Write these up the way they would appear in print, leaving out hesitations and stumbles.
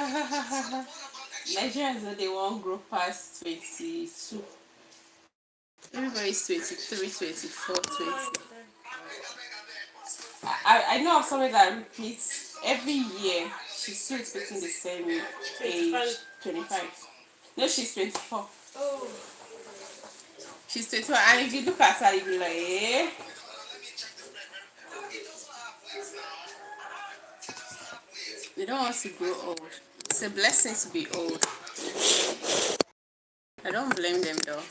Nigerians know they won't grow past 22. Everybody's 23, 24, 20. I know of somebody that repeats every year. She's still repeating the same age. 25. No, she's 24. Oh. She's 24. And if you look at her, you'll be like, eh? They don't want to grow old. It's a blessing to be old. I don't blame them though.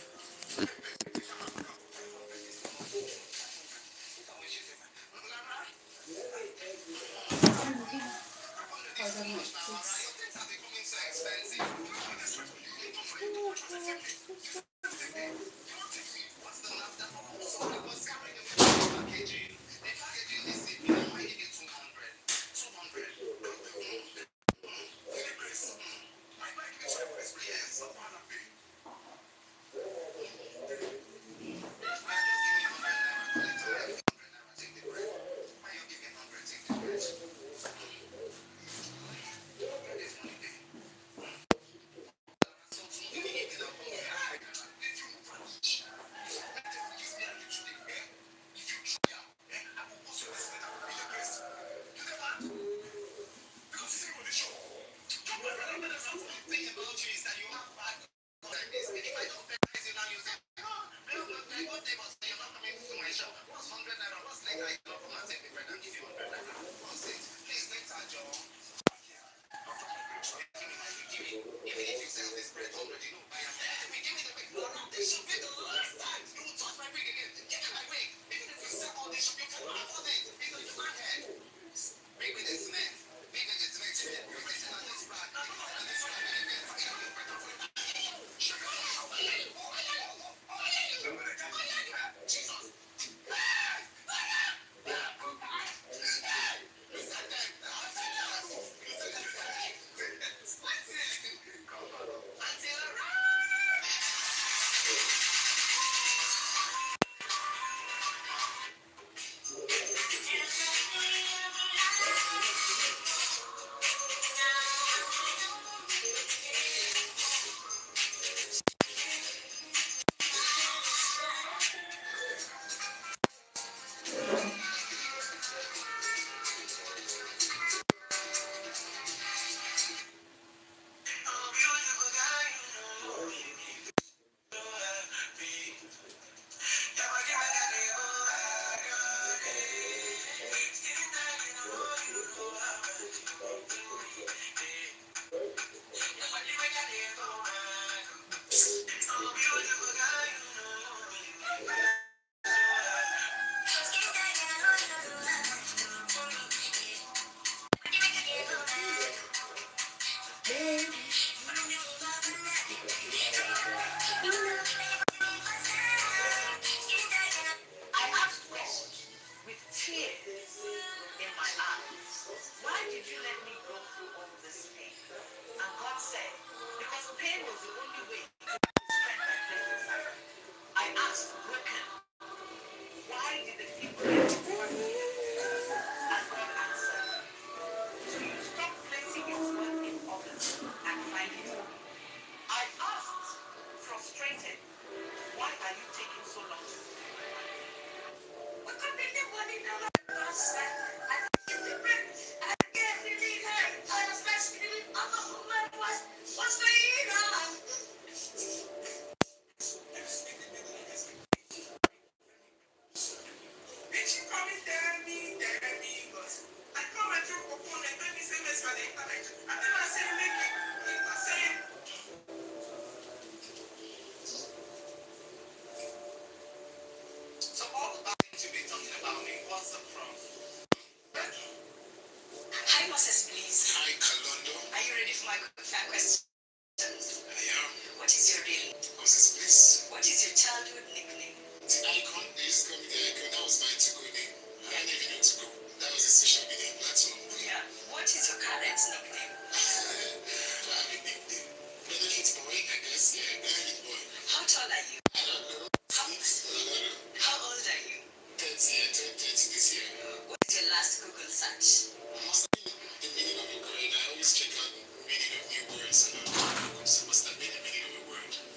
When was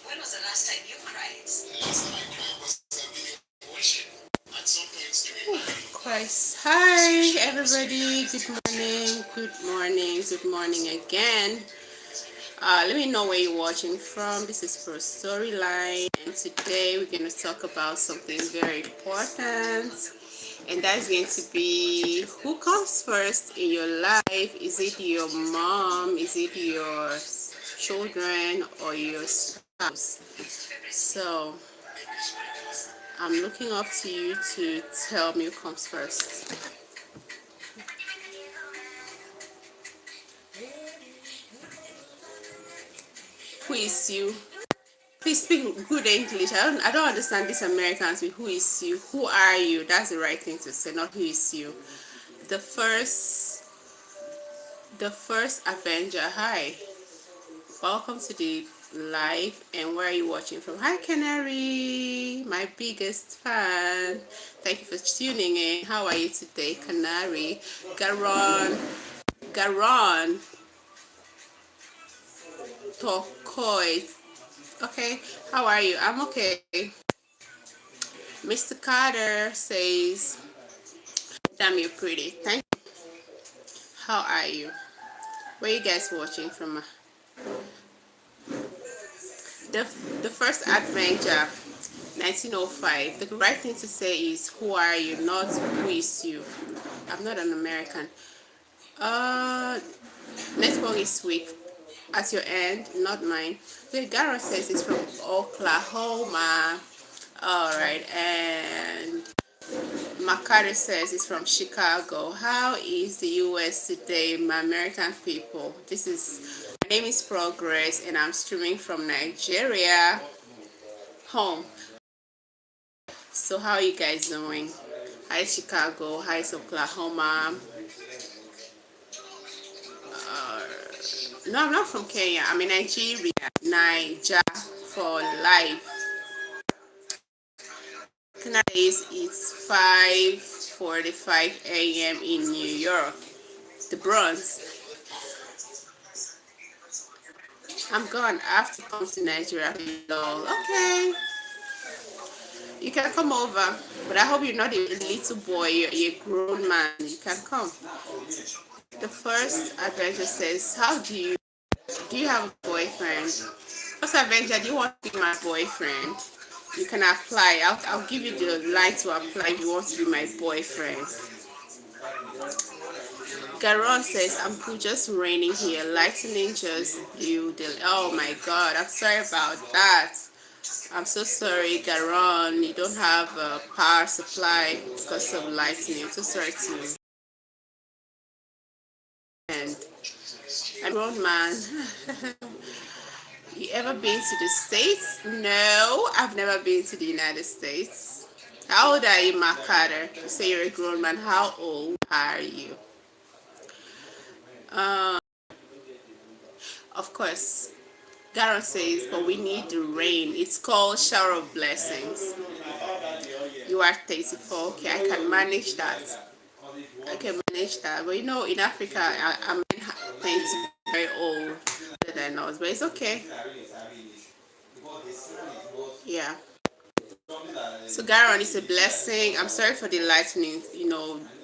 the last time you cried? Last time I cried was worship. At some point during Christ. Hi everybody, good morning, good morning, good morning again. Let me know where you're watching from. This is Pro Storyline, and today we're going to talk about something very important, and that's going to be who comes first in your life. Is it your mom? Is it your children or your spouse? So I'm looking up to you to tell me who comes first. Who is you? Please speak good English. I don't understand these Americans with who is you. Who are you? That's the right thing to say, not who is you. The first Avenger. Hi. Welcome to the live, and where are you watching from? Hi Canary, my biggest fan. Thank you for tuning in. How are you today, Canary? Garon Tokoi. Okay, how are you? I'm okay. Mr. Carter says, damn, you're pretty. Thank you. How are you? Where are you guys watching from? The first adventure, 1905. The right thing to say is who are you, not who is you. I'm not an American. Network is weak at your end, not mine. The Garrett says it's from Oklahoma. All right, and Makari says it's from Chicago. How is the US today, my American people? My name is Progress, and I'm streaming from Nigeria home. So how are you guys doing? Hi Chicago, hi Oklahoma. No, I'm not from Kenya. I'm in Nigeria. Niger for life. Nowadays it's 5:45 a.m. in New York, the Bronx. I'm gone. I have to come to Nigeria. Okay, you can come over, but I hope you're not a little boy. You're a grown man. You can come. The first adventure says, "How do you have a boyfriend?" First adventure, do you want to be my boyfriend? You can apply. I'll give you the line to apply if you want to be my boyfriend. Garon says, I'm cool, just raining here. Lightning just blew the... Oh my god, I'm sorry about that. I'm so sorry, Garon. You don't have a power supply because of lightning. I'm so sorry to... And I'm a grown man. You ever been to the States? No, I've never been to the United States. How old are you, Mark Carter? You say you're a grown man. How old are you? Of course, Garon says, but we need the rain. It's called shower of blessings. You are 34. Okay, I can manage that. I can manage that. But you know, in Africa, I'm tend to be very old than us, but it's okay. Yeah. So Garon, is a blessing. I'm sorry for the lightning,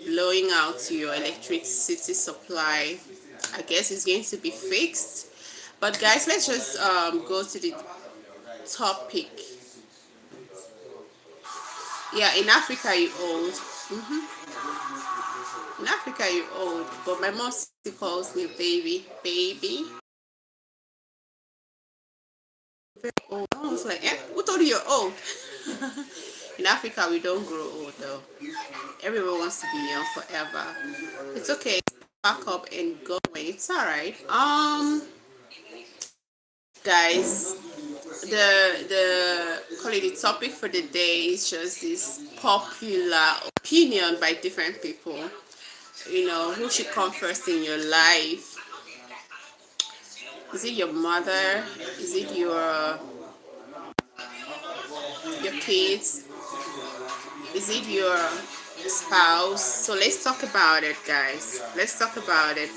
blowing out your electricity supply. I guess it's going to be fixed. But guys, let's just go to the topic. Yeah, in Africa you old. In Africa you old, but my mom still calls me baby. Very old. I was like, who told you you're old? In Africa we don't grow old though. Everyone wants to be young forever. It's okay. Back up and go away. It's alright. Guys, the topic for the day is just this popular opinion by different people. Who should come first in your life? Is it your mother? Is it your kids? Is it your spouse? So let's talk about it, guys. Let's talk about it.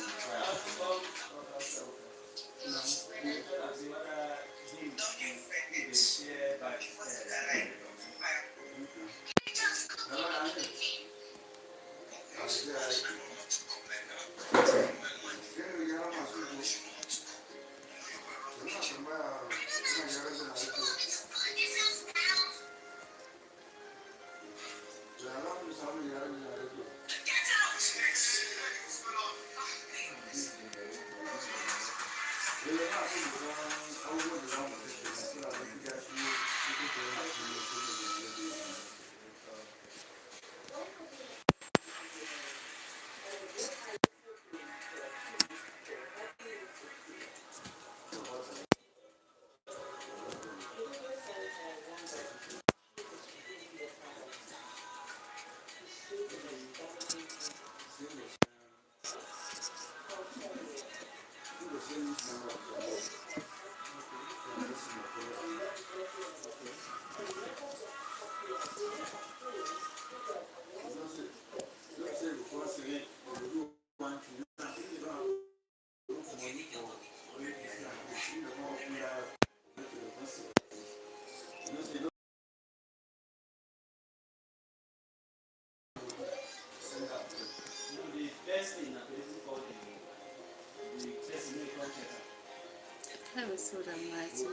That was what I'm writing.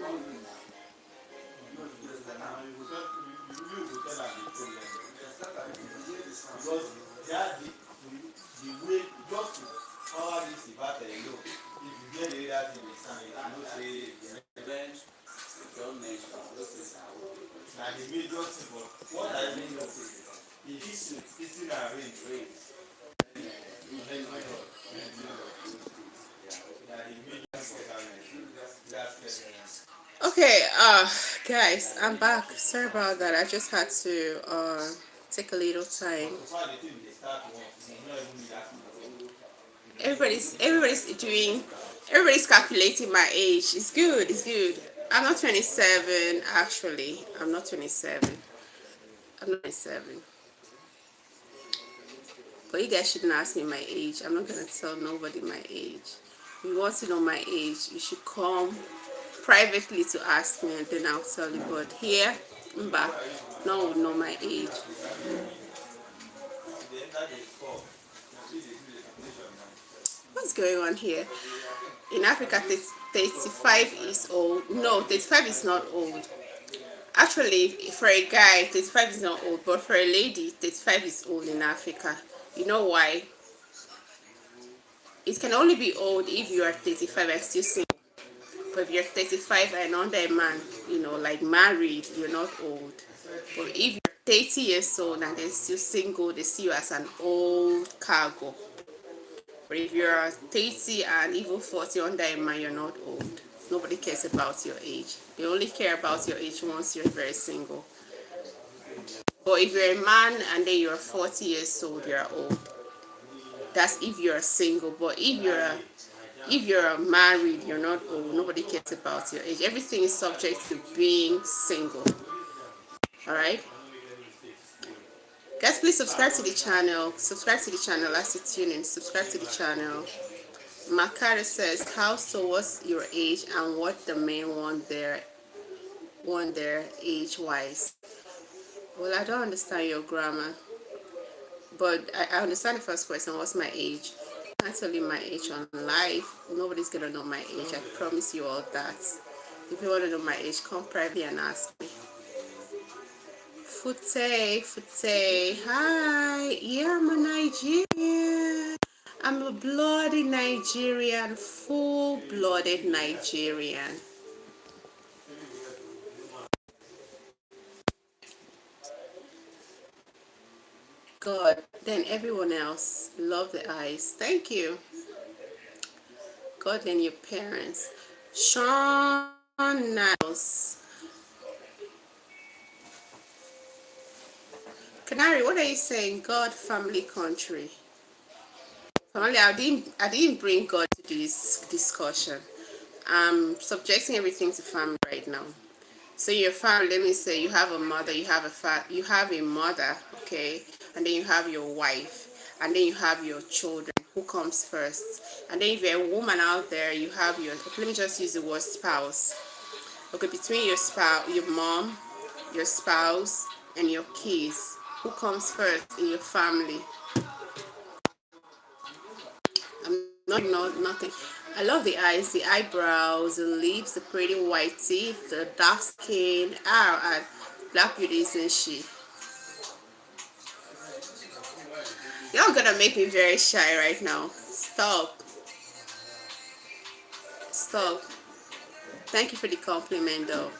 Because that the way just to power this inverter alone, if you get the area in the sun, you cannot say the bench, don't mention those things are okay. Now the major thing, but what I mean is if it's in a range, Okay, guys, I'm back. Sorry about that. I just had to take a little time. Everybody's calculating my age. It's good. It's good. I'm not 27 actually. I'm not 27. I'm not 27. But you guys shouldn't ask me my age. I'm not gonna tell nobody my age. If you want to know my age, you should come privately to ask me and then I'll tell you. But here, I'm back. No one will know my age. What's going on here? In Africa, 35 is old. No, 35 is not old. Actually, for a guy, 35 is not old, but for a lady, 35 is old in Africa. You know why? It can only be old if you are 35 and still single. But if you're 35 and under a man, like married, you're not old. But if you're 30 years old and then still single, they see you as an old cargo. But if you're 30 and even 40 under a man, you're not old. Nobody cares about your age. They only care about your age once you're very single. But if you're a man and then you're 40 years old, you're old. That's if you're single. But if you're married, you're not old. Nobody cares about your age. Everything is subject to being single. All right. Guys, please subscribe to the channel. Subscribe to the channel as you tune in. Subscribe to the channel. Makara says, "How so? What's your age and what the men want their age-wise?" Well, I don't understand your grammar, but I understand the first question. What's my age? I can't tell you my age on live. Nobody's gonna know my age. I promise you all that. If you want to know my age, come privately and ask me. Fute, hi. Yeah, I'm a Nigerian. I'm a bloody Nigerian, full-blooded Nigerian. God, then everyone else. Love the eyes. Thank you. God, then your parents. Sean Niles. Canary, what are you saying? God, family, country. Family, I didn't bring God to this discussion. I'm subjecting everything to family right now. So your family, let me say, you have a mother, you have a mother, okay, and then you have your wife, and then you have your children. Who comes first? And then if you're a woman out there, you have your. Let me just use the word spouse. Okay, between your spouse, your mom, your spouse, and your kids, who comes first in your family? nothing. I love the eyes, the eyebrows, the lips, the pretty white teeth, the dark skin. And Black Beauty, isn't she? Y'all gonna make me very shy right now. Stop. Stop. Thank you for the compliment though.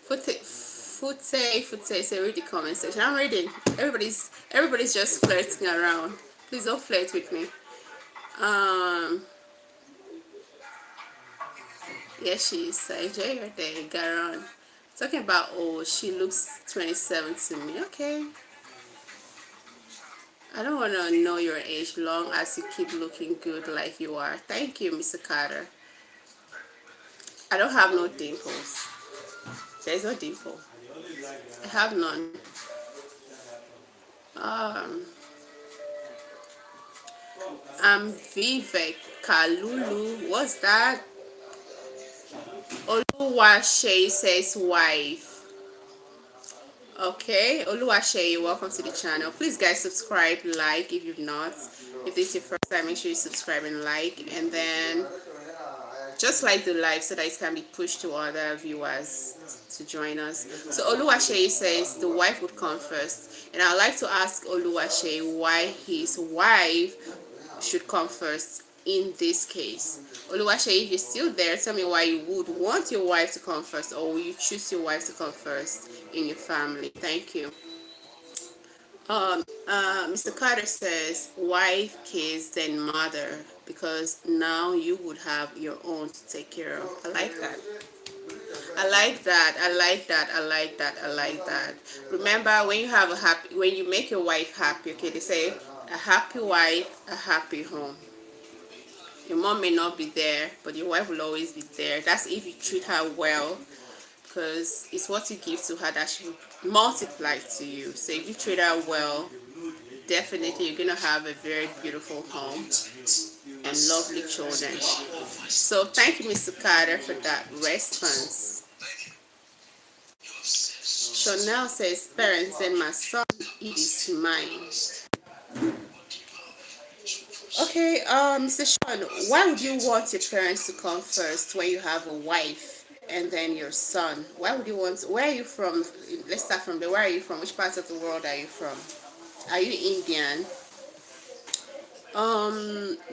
Fute, say read the comment section. I'm reading. Everybody's just flirting around. Please don't flirt with me. Yeah, she's enjoy your day, Garon. Talking about, oh, she looks 27 to me. Okay. I don't want to know your age long as you keep looking good like you are. Thank you, Mr. Carter. I don't have no dimples. There's no dimple. I have none. Um, I'm Vivek Kalulu. What's that? Oluwashe says wife. Okay, Oluwashe, welcome to the channel. Please guys, subscribe, like if you've not. If this is your first time, make sure you subscribe and like, and then just like the live so that it can be pushed to other viewers to join us. So Oluwashe says the wife would come first, and I'd like to ask Oluwashe why his wife should come first in this case. Oluwashe, if you're still there, tell me why you would want your wife to come first, or will you choose your wife to come first in your family? Thank you. Mr. Carter says wife, kids, then mother, because now you would have your own to take care of. I like that. I like that. I like that. I like that. I like that. Remember, when you have when you make your wife happy, okay, they say a happy wife, a happy home. Your mom may not be there, but your wife will always be there. That's if you treat her well, because it's what you give to her that she will multiply to you. So if you treat her well, definitely you're gonna have a very beautiful home and lovely children. So thank you, Mr. Carter, for that response. Chanel says, parents and my son, it is mine. Okay, Mr. Sean, why would you want your parents to come first when you have a wife and then your son? Why would you want, where are you from? Let's start from there. Where are you from? Which part of the world are you from? Are you Indian?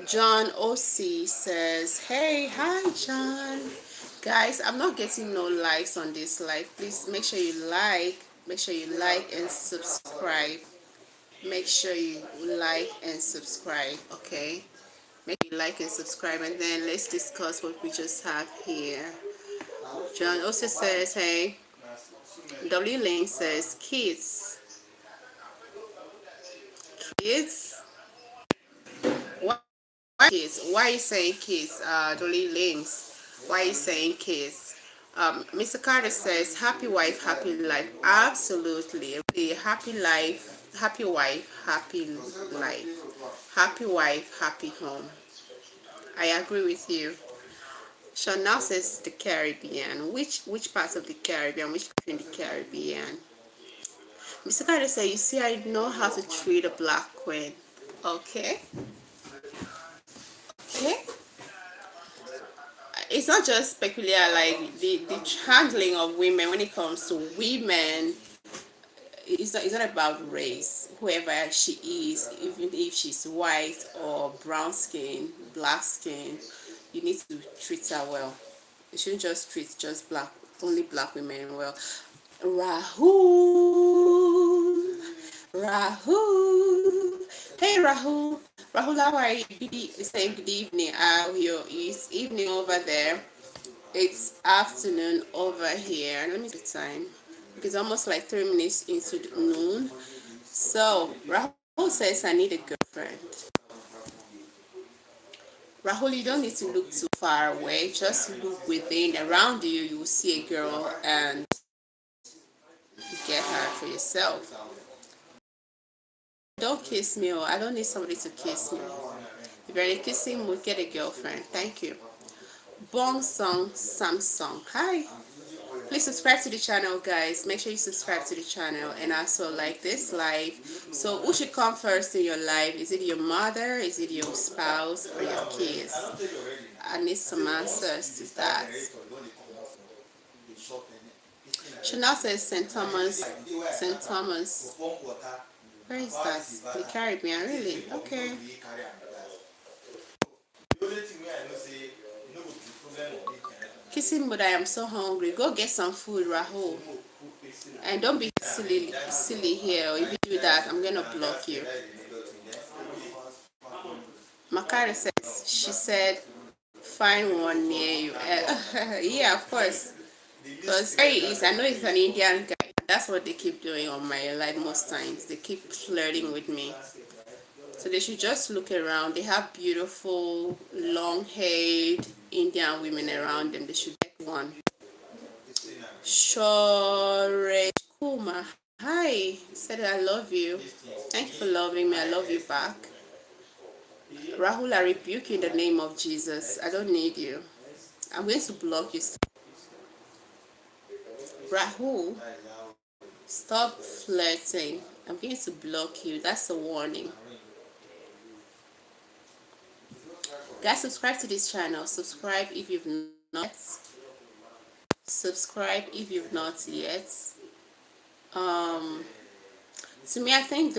John OC says, hey, hi, John. Guys, I'm not getting no likes on this live. Please make sure you like and subscribe. Make sure you like and subscribe, okay? Make you like and subscribe, and then let's discuss what we just have here. John also says, hey. W Link says, kids. Why kids? Why are you saying kids? W Links, why are you saying kids? Mr. Carter says, happy wife, happy life. Absolutely. A happy life, happy wife, happy life. Happy wife, happy home. I agree with you. Sean now says the Caribbean. Which parts of the Caribbean? Which country in the Caribbean? Mr. Carter says, you see, I know how to treat a black queen. Okay. Okay. It's not just peculiar, like the handling of women when it comes to women. It's not about race. Whoever she is, even if she's white or brown skin, black skin, you need to treat her well. You shouldn't just treat only black women well. Rahul. Hey Rahul. Rahul, how are you? Saying good evening. It's evening over there. It's afternoon over here. Let me see the time. It's almost like 3 minutes into noon. So Rahul says, I need a girlfriend. Rahul, you don't need to look too far away. Just look within. Around you, you will see a girl and get her for yourself. Don't kiss me, or I don't need somebody to kiss me. If you're in a kissing mood, get a girlfriend. Thank you. Bong Song Samsung. Hi. Please subscribe to the channel, guys. Make sure you subscribe to the channel and also like this live. So who should come first in your life? Is it your mother, is it your spouse, or your kids? I need some answers to that. Chanel says St. Thomas. St. Thomas. Where is that? The Caribbean, really? Okay. Kissing, but I am so hungry. Go get some food, Rahul. And don't be silly here. If you do that, I'm gonna block you. Makari says, she said, find one near you. Yeah, of course. Because I know it's an Indian guy. That's what they keep doing on my life most times. They keep flirting with me. So they should just look around. They have beautiful, long-haired Indian women around them. They should get one. Shore Kuma. Hi. Said I love you. Thank you for loving me. I love you back. Rahul, I rebuke you in the name of Jesus. I don't need you. I'm going to block you. Rahul, stop flirting. I'm going to block you. That's a warning. Guys, subscribe to this channel. Subscribe if you've not. Subscribe if you've not yet. To me, I think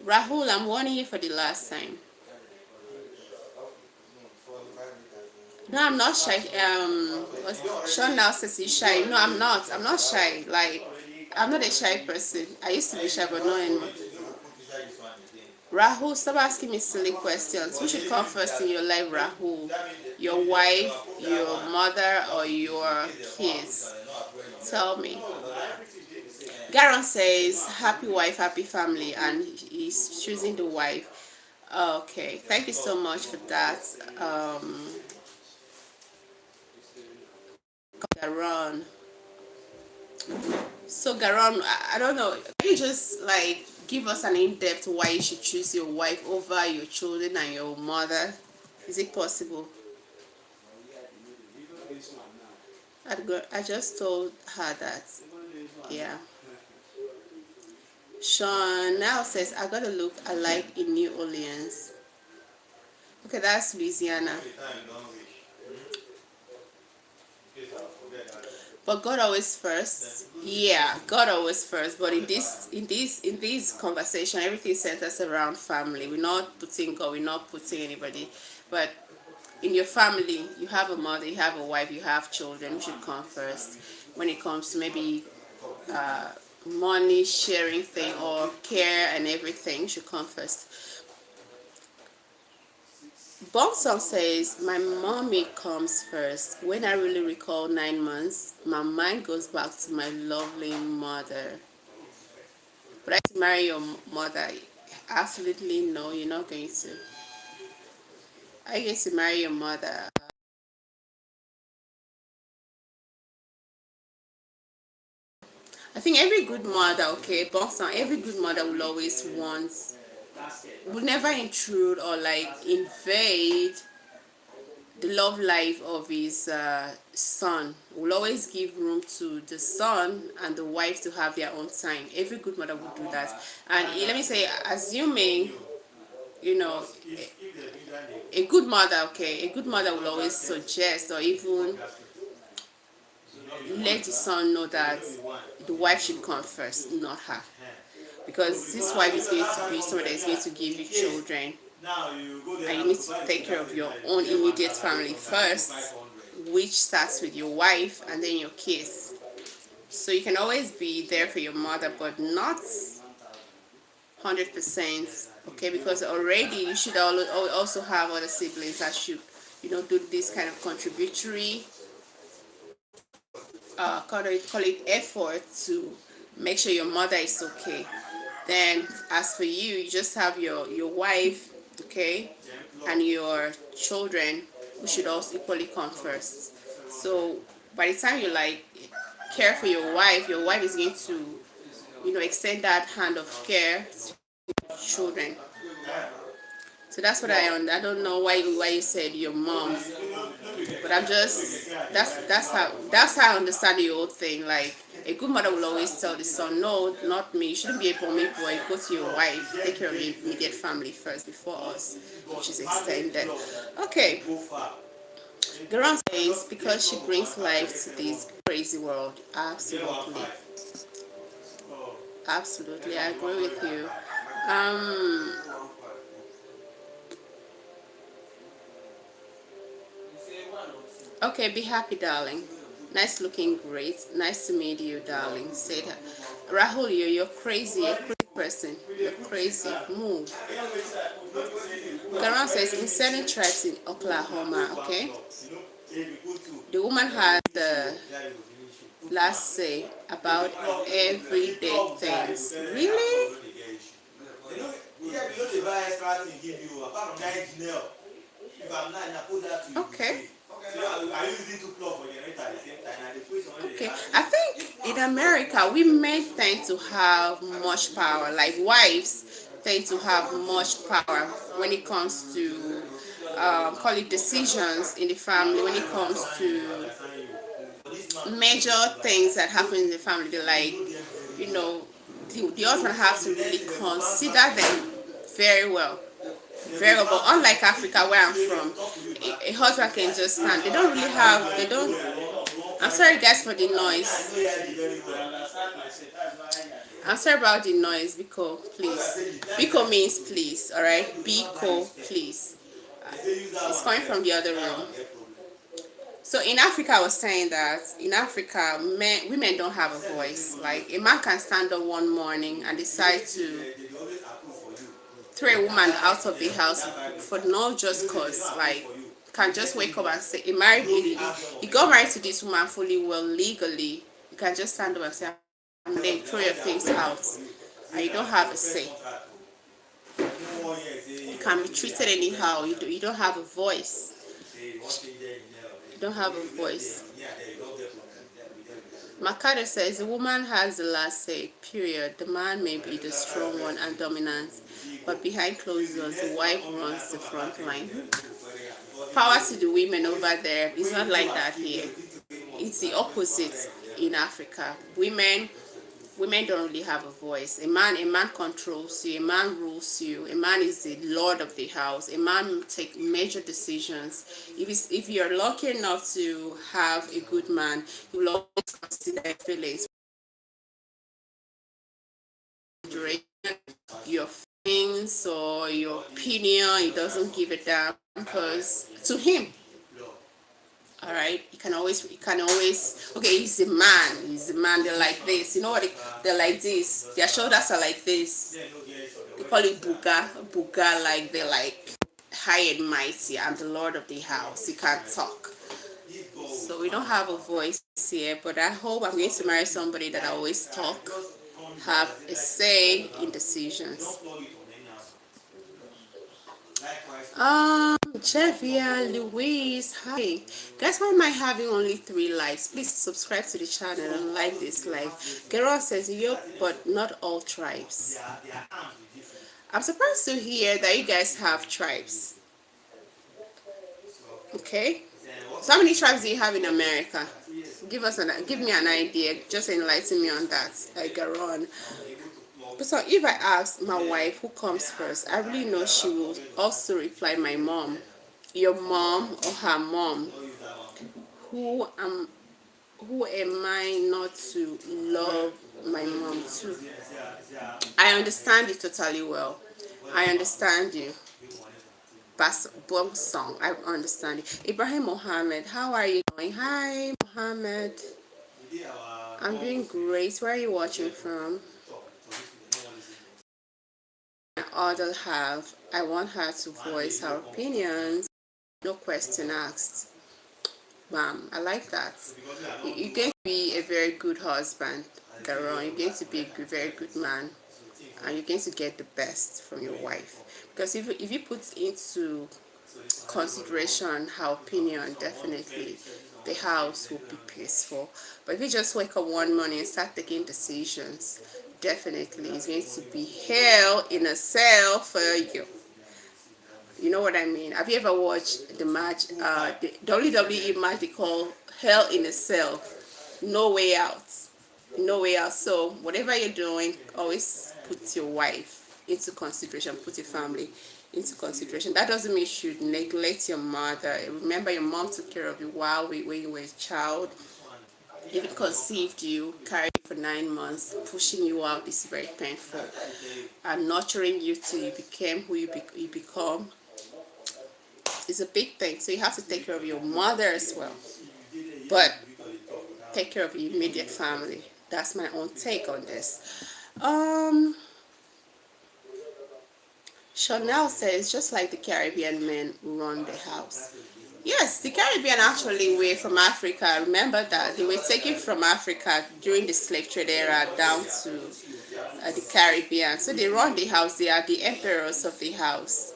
Rahul, I'm warning you for the last time. No, I'm not shy. Sean now says he's shy. No, I'm not. I'm not shy. Like, I'm not a shy person. I used to be shy, but not anymore. Rahul, stop asking me silly questions. Who should come first in your life, Rahul? Your wife, your mother, or your kids? Tell me. Garon says, happy wife, happy family, and he's choosing the wife. Okay, thank you so much for that. Garon. So Garon, I don't know. Can you just like give us an in-depth why you should choose your wife over your children and your mother? Is it possible? I just told her that. Yeah. Sean now says, I gotta look alike in New Orleans. Okay, that's Louisiana. But God always first. Yeah, God always first. But in this conversation, everything centers around family. We're not putting God, we're not putting anybody. But in your family, you have a mother, you have a wife, you have children. You should come first. When it comes to maybe money sharing thing or care and everything, you should come first. Bonsong says, my mommy comes first. When I really recall 9 months, my mind goes back to my lovely mother. But I to marry your mother? Absolutely no, you're not going to. Are you going to marry your mother? I think every good mother, okay, Bonsong, every good mother will always want, will never intrude or like invade the love life of his son. Will always give room to the son and the wife to have their own time. Every good mother would do that. And let me say, assuming, you know, a good mother, okay, a good mother will always suggest or even let the son know that the wife should come first, not her. Because this wife is going to be someone that is going to give you children. And you need to take care of your own immediate family first, which starts with your wife and then your kids. So you can always be there for your mother, but not 100%, okay? Because already you should also have other siblings that should, you know, do this kind of contributory, call it effort to make sure your mother is okay. Then as for you, you just have your wife, okay, and your children, who should also equally come first. So by the time you like care for your wife is going to, you know, extend that hand of care to your children. So that's what I don't know why you said your mom. But I'm just that's how I understand the whole thing. Like a good mother will always tell the son, no, not me. You shouldn't be a mommy boy. Go to your wife. Take care of your immediate family first before us, which is extended. Okay. Garan says because she brings life to this crazy world. Absolutely. Absolutely, I agree with you. Um, okay, be happy, darling. Nice looking, great. Nice to meet you, darling. Said Rahul, you're crazy, you're a crazy person. You're crazy. Move. Garan says in certain tribes in Oklahoma, okay, the woman has the last say about everyday things. Really? Okay. Okay. I think in America, women tend to have much power. Like wives tend to have much power when it comes to call it decisions in the family. When it comes to major things that happen in the family, they like, you know, the husband has to really consider them very well. Very well. But unlike Africa, where I'm from, a husband can just stand. They don't really have. They don't. I'm sorry, guys, for the noise. I'm sorry about the noise, Biko, please. Biko means please, alright? Biko, please. It's coming from the other room. So in Africa, I was saying that in Africa, women don't have a voice. Like a man can stand up one morning and decide to throw a woman out of the house for no just cause. Like can just wake up and say, he got married to this woman fully well legally. You can just stand up and say, and then throw your things out, and you don't have a say. You can be treated anyhow. You don't have a voice. You don't have a voice. Makado says the woman has the last say, period. The man may be the strong one and dominant, but behind closed doors, the wife runs the front line. Power to the women over there. It's not like that here. It's the opposite in Africa. Women don't really have a voice. A man controls you. A man rules you. A man is the lord of the house. A man take major decisions. If you're lucky enough to have a good man, you will always consider feelings, your feelings or your opinion. He doesn't give a damn because to him, all right, you can always okay, he's a man, they're like this, you know what, they're like this, their shoulders are like this, they call it buga, like they're like high and mighty. I'm the lord of the house, you can't talk. So we don't have a voice here, but I hope I'm going to marry somebody that always talk, have a say in decisions. Jevia Louise, hi guys. Why am I having only 3 likes? Please subscribe to the channel and like this live. Gerald says yo, but not all tribes. I'm surprised to hear that you guys have tribes. Okay, so how many tribes do you have in America? Give me an idea. Just enlighten me on that. Like Garon. So if I ask my wife who comes first, I really know she will also reply my mom, your mom or her mom. Who am I not to love my mom too? I understand you totally well. I understand you. Bong song. I understand you. Ibrahim Mohammed, how are you doing? Hi Mohammed. I'm doing great. Where are you watching from? Others have. I want her to voice her opinions. No question asked. Bam, I like that. You're going to be a very good husband, Garon. You're going to be a very good man. And you're going to get the best from your wife. Because if you put into consideration her opinion, definitely the house will be peaceful. But if you just wake up one morning and start taking decisions, definitely it's going to be hell in a cell for you. You know what I mean? Have you ever watched the match, the WWE match they call Hell in a Cell? No way out. No way out. So whatever you're doing, always put your wife into consideration, put your family into consideration. That doesn't mean you should neglect your mother. Remember, your mom took care of you when you were a child, even conceived you, carried you for 9 months, pushing you out is very painful, and nurturing you till you became who you become is a big thing. So you have to take care of your mother as well, but take care of your immediate family. That's my own take on this. um Chanel says, just like the Caribbean men run the house. Yes, the Caribbean actually were from Africa. Remember that they were taken from Africa during the slave trade era down to the Caribbean. So they run the house. They are the emperors of the house.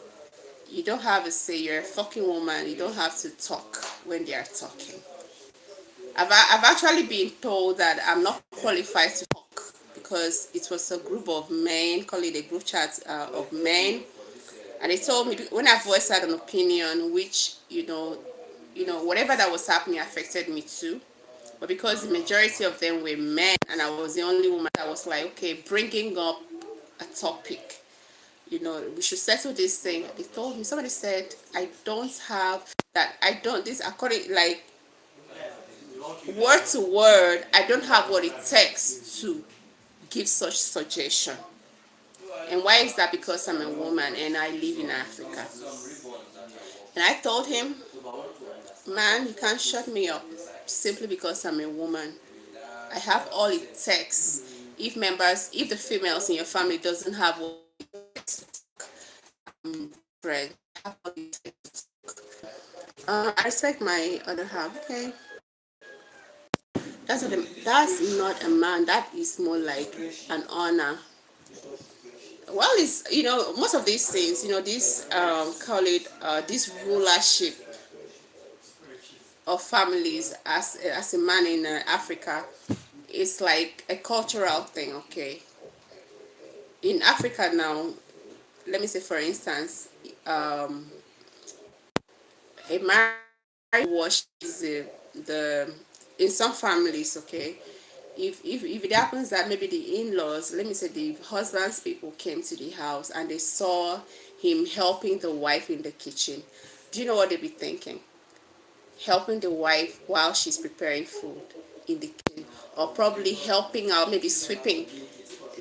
You don't have a say. You're a fucking woman. You don't have to talk when they are talking. I've actually been told that I'm not qualified to talk because it was a group of men, call it a group chat of men, and they told me when I voiced out an opinion, which whatever that was happening affected me too. But because the majority of them were men and I was the only woman, I was like, okay, bringing up a topic, we should settle this thing. They told me, somebody said, I don't have that, I don't, this according, like, word to word, I don't have what it takes to give such suggestion. And why is that? Because I'm a woman and I live in Africa. And I told him, man, you can't shut me up simply because I'm a woman. I have all it takes. If the females in your family doesn't have what bread, I have all it takes. I respect my other half. Okay, that's not a man. That is more like an honor. Well, it's most of these things, this call it this rulership of families as a man in Africa, it's like a cultural thing. Okay, in Africa now, let me say for instance, a married wash is the in some families. Okay, if it happens that maybe the in-laws, let me say the husband's people came to the house and they saw him helping the wife in the kitchen, do you know what they'd be thinking? Helping the wife while she's preparing food in the kitchen, or probably helping out, maybe sweeping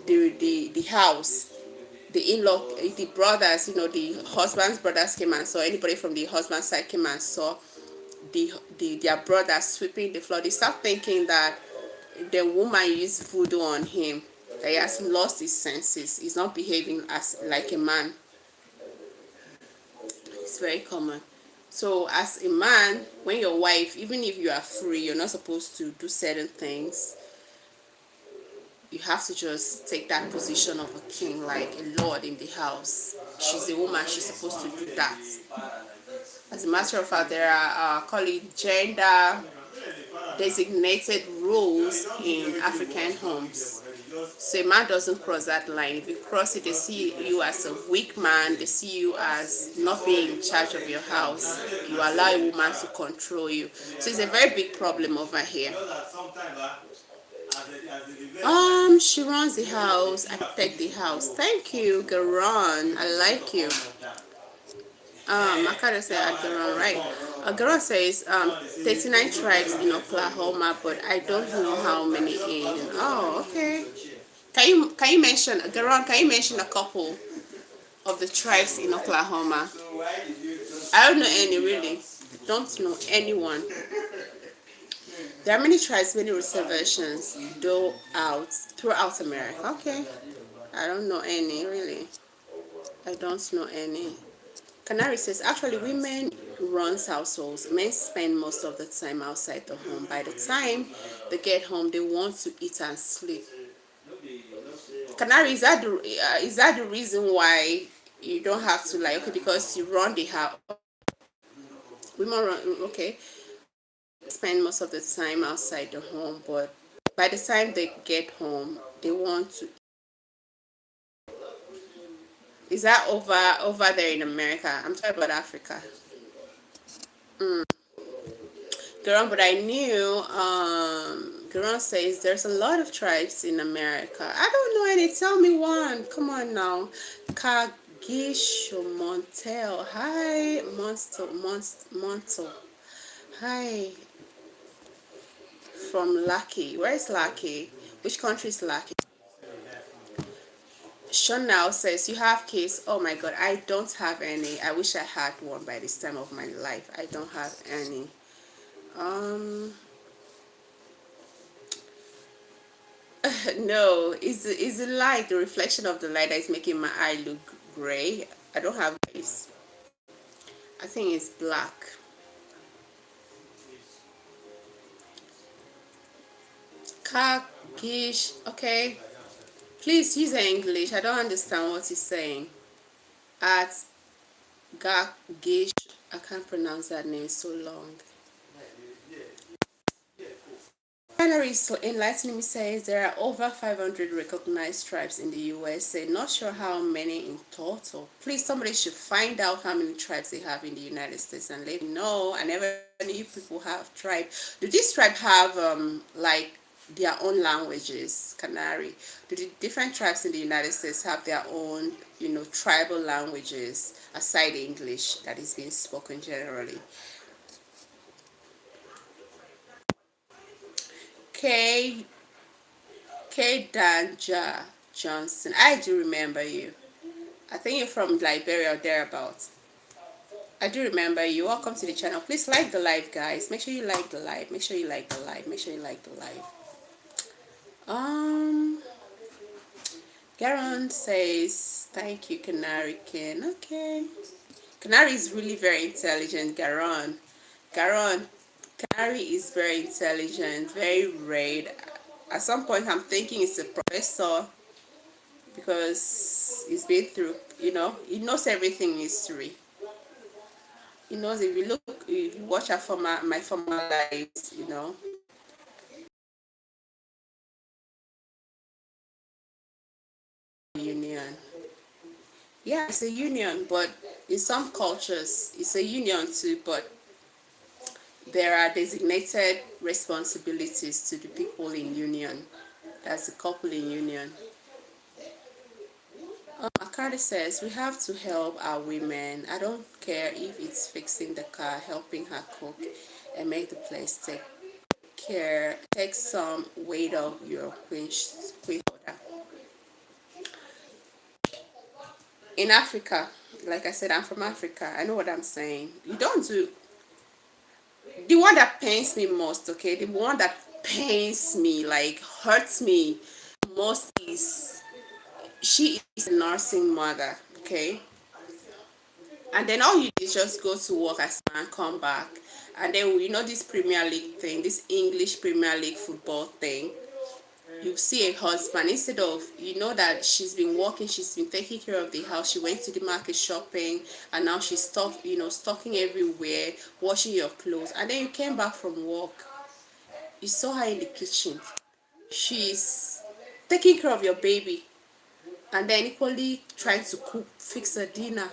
the house. The in-law, the brothers, the husband's brothers came and saw, anybody from the husband's side came and saw their brother sweeping the floor. They start thinking that the woman used voodoo on him, that he has lost his senses, he's not behaving as like a man. It's very common. So as a man, when your wife, even if you are free, you're not supposed to do certain things. You have to just take that position of a king, like a lord in the house. She's a woman, she's supposed to do that. As a matter of fact, there are call it gender designated roles in African homes. So a man doesn't cross that line. If you cross it, they see you as a weak man. They see you as not being in charge of your house. You allow a woman to control you. So it's a very big problem over here. She runs the house. I protect the house. Thank you, Garon. I like you. Makado said Garon, right? Garon says 39 tribes in Oklahoma, but I don't know how many in. Oh, okay. Can you mention, Garon? Can you mention a couple of the tribes in Oklahoma? I don't know any really. Don't know anyone. There are many tribes, many reservations throughout America. Okay, I don't know any really. I don't know any. Canary says actually women runs households. Men spend most of the time outside the home. By the time they get home, they want to eat and sleep. Canary, is that the reason why you don't have to, like, okay, because you run the house? Women run, okay, spend most of the time outside the home, but by the time they get home, they want to. Is that over there in America? I'm talking about Africa. Garon, but I knew Garon says there's a lot of tribes in America. I don't know any. Tell me one. Come on now. Kagisho Montel. Hi, Montel. Hi, from Lucky. Where is Lucky? Which country is Lucky? Sean now says you have kids. Oh my God, I don't have any. I wish I had one by this time of my life. I don't have any. Um, no, is the light, the reflection of the light that is making my eye look gray? I don't have this. I think it's black. Kagish. Okay. Please use English. I don't understand what he's saying. At Gagish. I can't pronounce that name, so long. Valerie is enlightening me says there are over 500 recognized tribes in the USA. Not sure how many in total. Please, somebody should find out how many tribes they have in the United States and let me know. I never knew people have tribes. Do these tribes have like their own languages? Canary. Do the different tribes in the United States have their own, tribal languages aside English that is being spoken generally? K K Danja Johnson. I do remember you. I think you're from Liberia or thereabouts. I do remember you. Welcome to the channel. Please like the live, guys. Make sure you like the live. Make sure you like the live. Make sure you like the live. Um, Garon says, thank you, Canary King. Okay. Canary is really very intelligent, Garon. Garon, Canary is very intelligent, very rare. At some point, I'm thinking it's a professor because he's been through, he knows everything in history. He knows if you watch my former lives, union. Yeah, it's a union, but in some cultures, it's a union too, but there are designated responsibilities to the people in union. That's the couple in union. Akari says, we have to help our women. I don't care if it's fixing the car, helping her cook, and make the place take some weight off your queen holder. In Africa, like I said, I'm from Africa. I know what I'm saying. You don't do the one that pains me most, okay? The one that pains me, like hurts me most is she is a nursing mother, okay? And then all you do is just go to work as and come back. And then this Premier League thing, this English Premier League football thing, you see a husband, instead of that she's been working, she's been taking care of the house, she went to the market shopping, and now she's stocking everywhere, washing your clothes, and then you came back from work, you saw her in the kitchen, she's taking care of your baby, and then equally trying to cook, fix a dinner.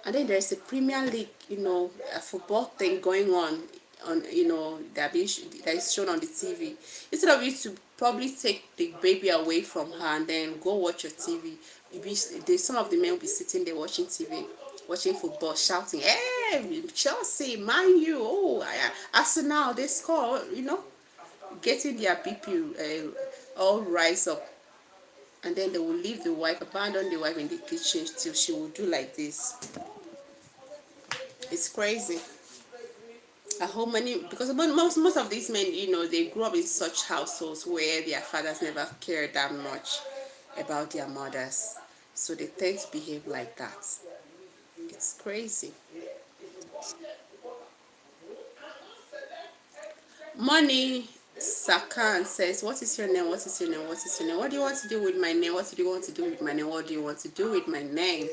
And then there's a Premier League, a football thing going on, that is shown on the TV. Instead of you to probably take the baby away from her and then go watch your TV, some of the men will be sitting there watching TV, watching football, shouting, "Hey, Chelsea, Man U, oh, Arsenal, they score," getting their BP all rise up. And then they will leave the wife, abandon the wife in the kitchen till she will do like this. It's crazy. How many, because most of these men, they grew up in such households where their fathers never cared that much about their mothers, so they tend to behave like that. It's crazy. Money Sakan says, what is your name? What is your name? What is your name? What do you want to do with my name? What do you want to do with my name? What do you want to do with my name?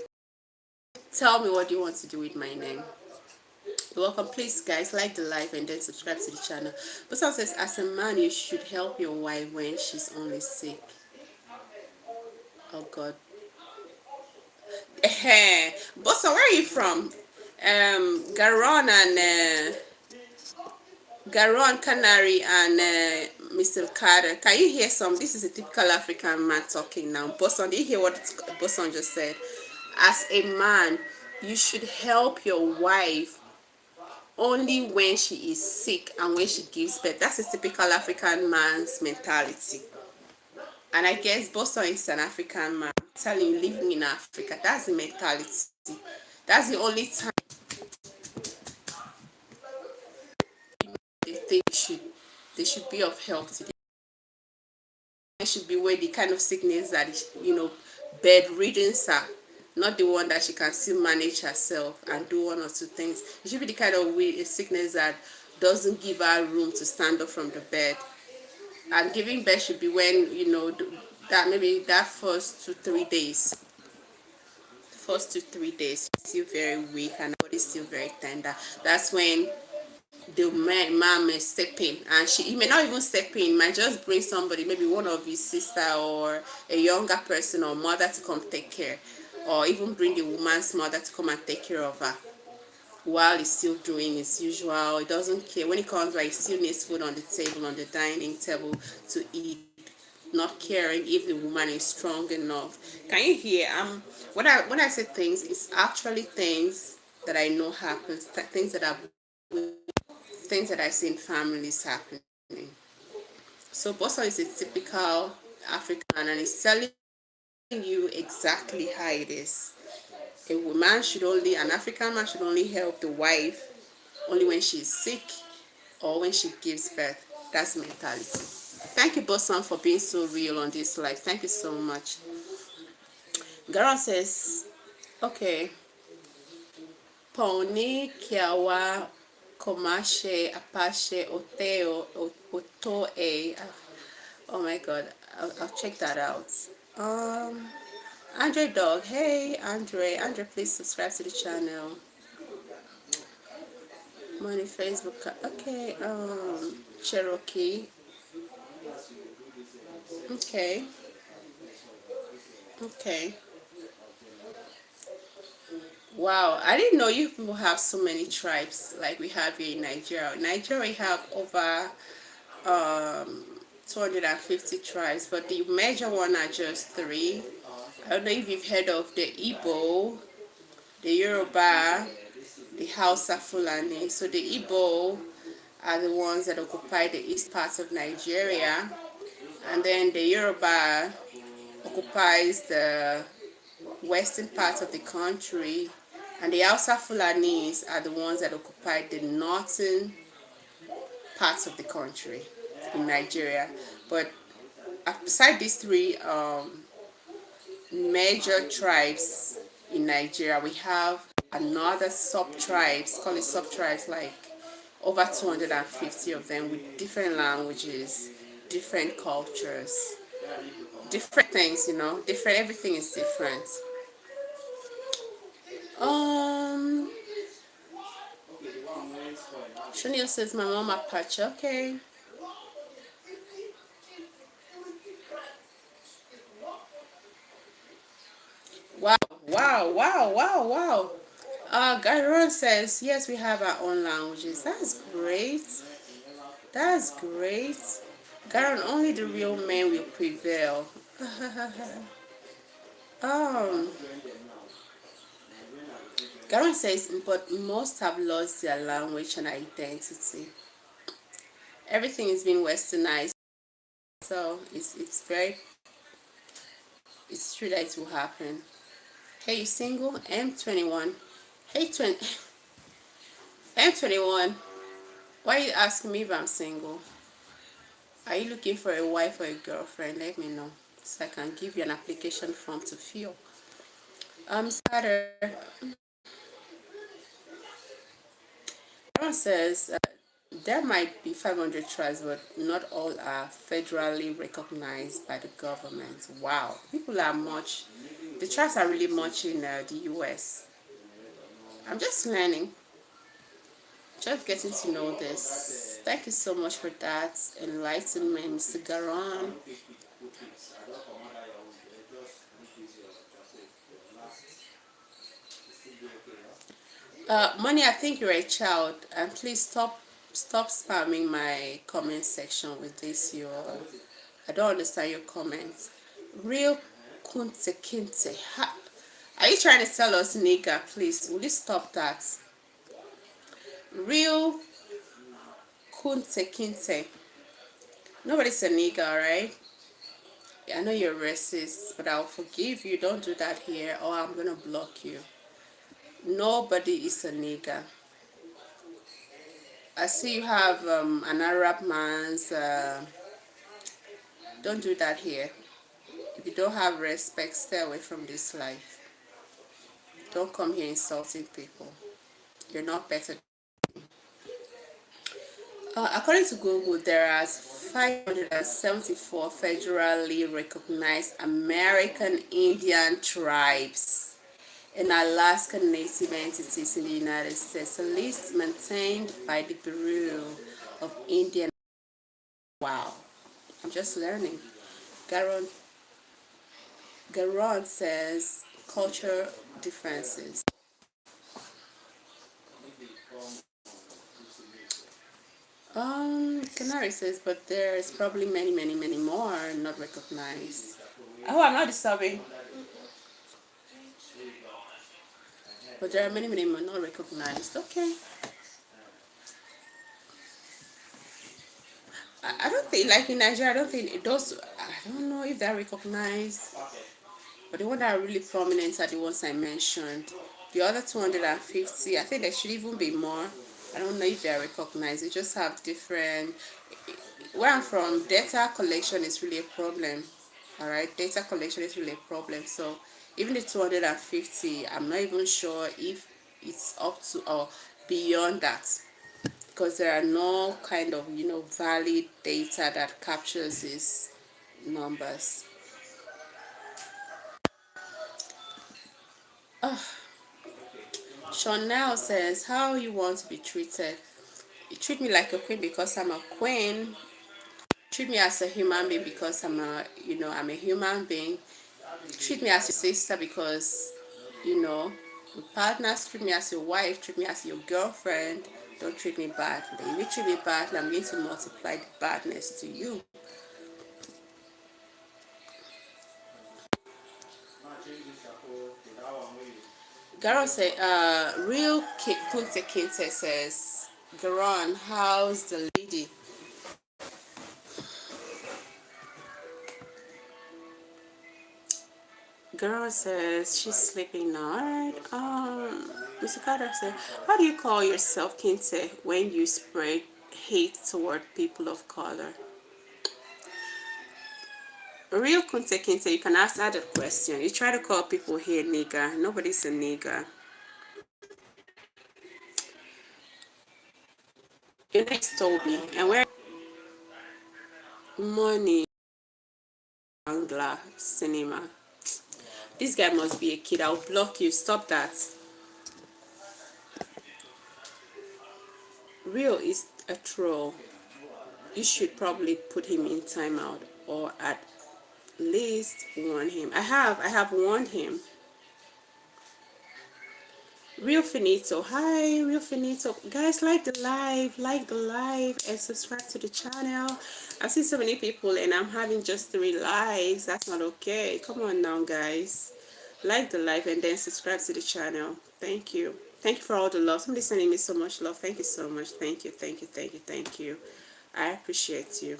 Tell me, what do you want to do with my name? You're welcome. Please, guys, like the live and then subscribe to the channel. But someone says, as a man, you should help your wife when she's only sick. Oh God. Bossa, where are you from? Garon and Garon, Canary, and Mr. Carter. Can you hear some? This is a typical African man talking now. Boson, did you hear what Boson just said? As a man, you should help your wife only when she is sick and when she gives birth. That's a typical African man's mentality. And I guess Boson is an African man. I'm telling you, living in Africa, that's the mentality. That's the only time they think they should be of help to them. It should be where the kind of sickness that bedridden are, not the one that she can still manage herself and do one or two things. It should be the kind of sickness that doesn't give her room to stand up from the bed. And giving birth should be when that maybe that first to 3 days, still very weak and her body's still very tender. That's when the mom may step in, and he may not even step in, might just bring somebody, maybe one of his sister or a younger person or mother to come take care, or even bring the woman's mother to come and take care of her while he's still doing his usual. He doesn't care when he comes back. He still needs food on the table, on the dining table to eat, not caring if the woman is strong enough. Can you hear? When I say things, it's actually things that I know happens, things that I see in families happening. So Boston is a typical African, and it's telling you exactly how it is. An African man should only help the wife only when she's sick or when she gives birth. That's mentality. Thank you, Boston, for being so real on this life. Thank you so much. Garon says, okay, Pony Kiawa Komashe Apache Oteo Otoe. Oh my god, I'll check that out. Andre Dog, hey Andre, please subscribe to the channel. Money Facebook, okay. Cherokee, okay, okay. Wow, I didn't know you people have so many tribes like we have here in Nigeria. In Nigeria, we have over um 250 tribes, but the major one are just three. I don't know if you've heard of the Igbo, the Yoruba, the Hausa Fulani. So the Igbo are the ones that occupy the east part of Nigeria, and then the Yoruba occupies the western part of the country, and the Hausa Fulanis are the ones that occupy the northern parts of the country in Nigeria. But aside these three major tribes in Nigeria, we have another sub-tribes, call it sub-tribes, like over 250 of them with different languages, different cultures, different things, different, everything is different. Shunil says my mom Apache, okay. Wow, wow, wow, wow, wow. Gairon says, yes, we have our own languages. That's great. That's great. Gairon, only the real men will prevail. um, Gairon says, but most have lost their language and identity. Everything is being westernized. So it's true that it will happen. Hey, you single? M21. Hey, M21. Why are you asking me if I'm single? Are you looking for a wife or a girlfriend? Let me know so I can give you an application form to fill. Starter. Everyone says there might be 500 tribes, but not all are federally recognized by the government. Wow, people are much. The tribes are really much in the U.S. I'm just learning. Just getting to know this. Thank you so much for that enlightenment, Mr. Garon. Money, I think you're a child, and please stop spamming my comment section with this. I don't understand your comments. Real Kunte Kinte. Are you trying to tell us nigger? Please, will you stop that? Real Kunte Kinte. Nobody's a nigger, right? I know you're racist, but I'll forgive you. Don't do that here, or I'm gonna block you. Nobody is a nigger. I see you have an Arab man's. Don't do that here. If you don't have respect, stay away from this life. Don't come here insulting people. You're not better. According to Google, there are 574 federally recognized American Indian tribes and Alaska Native entities in the United States. A list maintained by the Bureau of Indian. Wow, I'm just learning. Garon says culture differences. Canary says, but there's probably many more not recognized. Oh, I'm not disturbing. But there are many more not recognized. Okay. I don't think, like in Nigeria, I don't think it does. I don't know if they're recognized. But the ones that are really prominent are the ones I mentioned. The other 250, I think there should even be more. I don't know if they are recognized. They just have different. Where I'm from, data collection is really a problem. All right, data collection is really a problem. So even the 250, I'm not even sure if it's up to or beyond that, because there are no kind of valid data that captures these numbers. Chanel says, how you want to be treated? You treat me like a queen because I'm a queen. Treat me as a human being because I'm a human being. Treat me as your sister because we're partners. Treat me as your wife. Treat me as your girlfriend. Don't treat me badly. If you treat me badly, I'm going to multiply the badness to you. Garon say, real Kunte Kinte says, Garon, how's the lady? Girl says she's sleeping now. Alright. Mr. Carter said, how do you call yourself Kinte when you spread hate toward people of color? Real Kunte Kinte, you can ask that a question. You try to call people here nigger. Nobody's a nigger. Your name's Toby, and we're money Angla cinema. This guy must be a kid. I'll block you. Stop that. Real is a troll. You should probably put him in timeout or at least warn him. I have warned him. Real Finito. Hi, Real Finito. Guys, like the live, and subscribe to the channel. I've seen so many people and I'm having just 3 likes. That's not okay. Come on now, guys. Like the live and then subscribe to the channel. Thank you. Thank you for all the love. Somebody's sending me so much love. Thank you so much. Thank you. I appreciate you.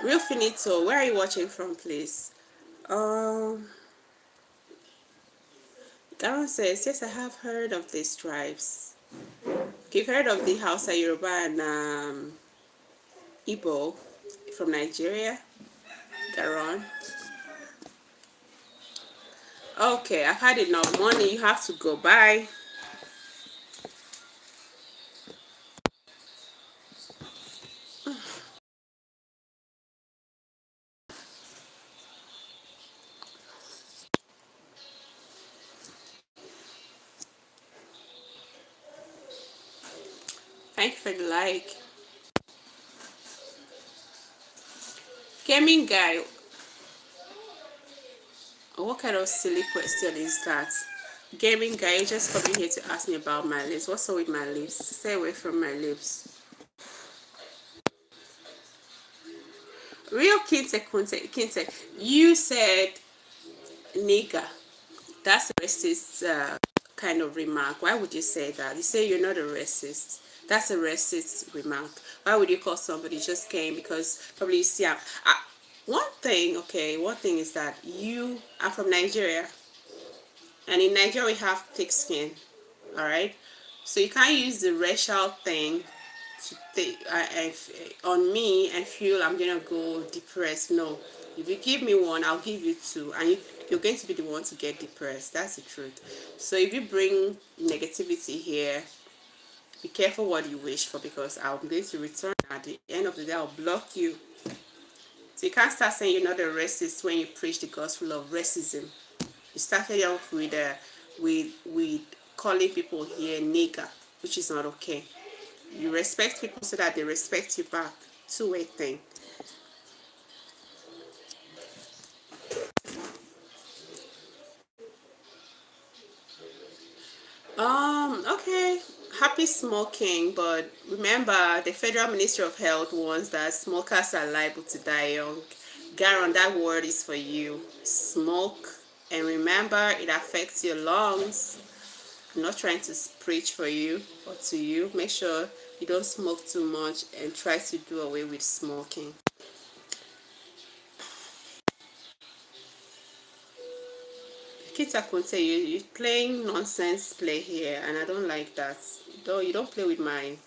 Real Finito, where are you watching from, please? Garon says, yes, I have heard of these tribes. You've heard of the Hausa, Yoruba, and Igbo from Nigeria? Garon. Okay, I've had enough money. You have to go. Bye. Thank you for the like. Gaming guy, what kind of silly question is that? Gaming guy, you just probably here to ask me about my lips. What's up with my lips? Stay away from my lips. Real Kinte, you said nigger. That's a racist kind of remark. Why would you say that? You say you're not a racist. That's a racist remark. Why would you call somebody just came because probably you see one thing, okay, one thing is that you are from Nigeria, and in Nigeria we have thick skin, all right? So you can't use the racial thing to take on me and feel I'm gonna go depressed. No, if you give me one, I'll give you two, and you're going to be the one to get depressed. That's the truth. So if you bring negativity here, be careful what you wish for, because I'm going to return at the end of the day. I'll block you. So you can't start saying you're not a racist when you preach the gospel of racism. You started off with calling people here nigger, which is not okay. You respect people so that they respect you back. Two-way thing. Okay. Happy smoking, but remember the Federal Ministry of Health warns that smokers are liable to die young. Garon, that word is for you. Smoke, and remember it affects your lungs. I'm not trying to preach for you or to you. Make sure you don't smoke too much and try to do away with smoking. Kita Kunte, you playing nonsense play here, and I don't like that. Though you don't play with my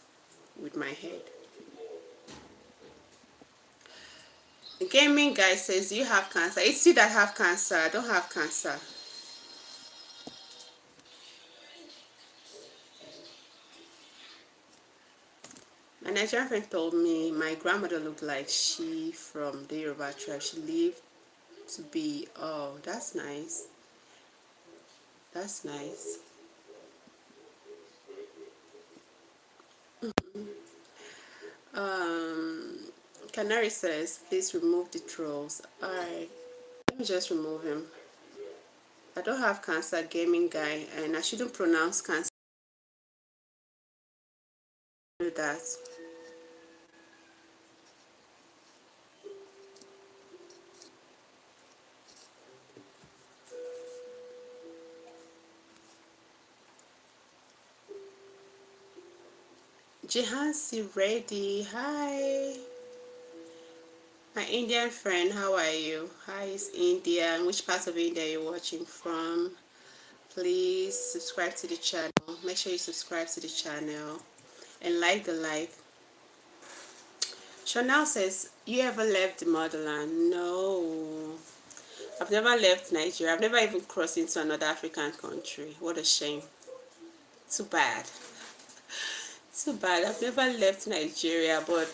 head. The gaming guy says you have cancer. It's you that have cancer. I don't have cancer. My Nigerian friend told me my grandmother looked like she from the Yoruba tribe. She lived to be. Oh, that's nice. That's nice. Um, Canary says, please remove the trolls. Alright, let me just remove him. I don't have cancer, gaming guy, and I shouldn't pronounce cancer. Do that. Jihansi ready. Hi. My Indian friend, how are you? Hi, it's India. And which part of India are you watching from? Please subscribe to the channel. Make sure you subscribe to the channel and like the live. Chanel says, you ever left the motherland? No. I've never left Nigeria. I've never even crossed into another African country. What a shame. Too bad. Too bad. I've never left Nigeria, but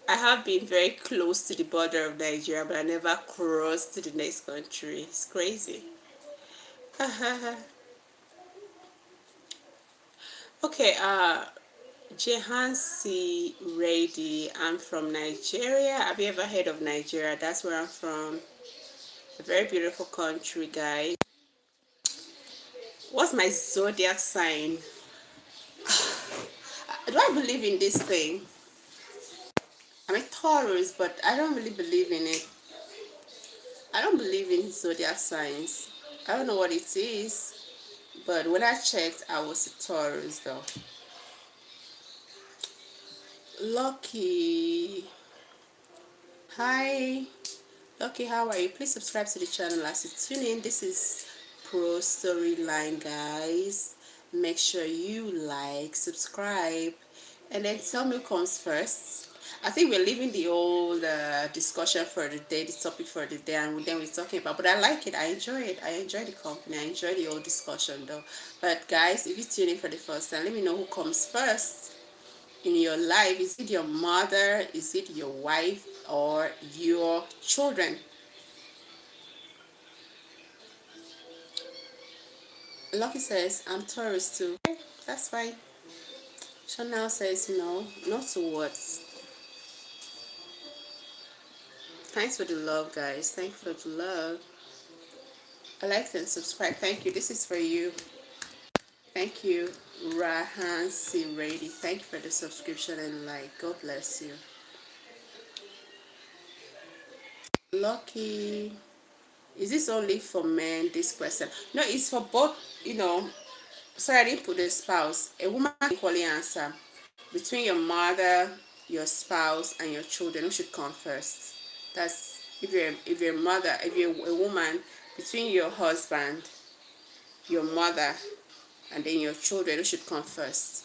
I have been very close to the border of Nigeria, but I never crossed to the next country. It's crazy. Okay, Jehansi Ready. I'm from Nigeria. Have you ever heard of Nigeria? That's where I'm from. A very beautiful country, guys. What's my zodiac sign? Do I believe in this thing? I'm a Taurus, but I don't really believe in it. I don't believe in zodiac signs. I don't know what it is, but when I checked, I was a Taurus though. Lucky. Hi. Lucky, how are you? Please subscribe to the channel as you tune in. This is Pro Storyline, guys. Make sure you like, subscribe, and then tell me who comes first. I think we're leaving the old discussion for the day, the topic for the day, and then we're talking about. But I like it. I enjoy it. I enjoy the company. I enjoy the old discussion, though. But guys, if you tune in for the first time, let me know who comes first in your life. Is it your mother? Is it your wife or your children? Lucky says, I'm Taurus too. Okay, that's fine. Chanel says, no, not to what. Thanks for the love, guys. Thanks for the love. I like and subscribe. Thank you. This is for you. Thank you, Rahan Siradi. Thank you for the subscription and like. God bless you. Lucky. Is this only for men? This question. No, it's for both. Sorry, I didn't put the spouse. A woman can equally answer. Between your mother, your spouse, and your children, who should come first? That's if you're a mother, if you're a woman, between your husband, your mother, and then your children, who should come first?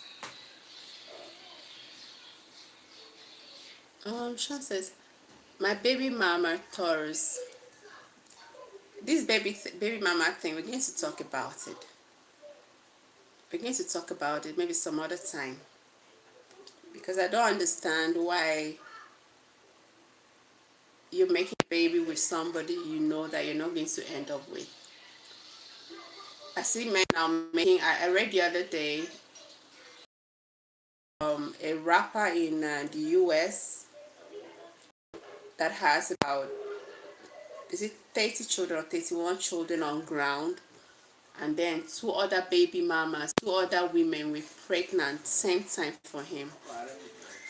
Sean says, my baby mama Taurus. This baby mama thing, we're going to talk about it. We're going to talk about it maybe some other time, because I don't understand why you're making a baby with somebody you know that you're not going to end up with. I see men now making. I read the other day, a rapper in the US that has about, is it 30 children or 31 children on ground, and then two other baby mamas, two other women were pregnant same time for him.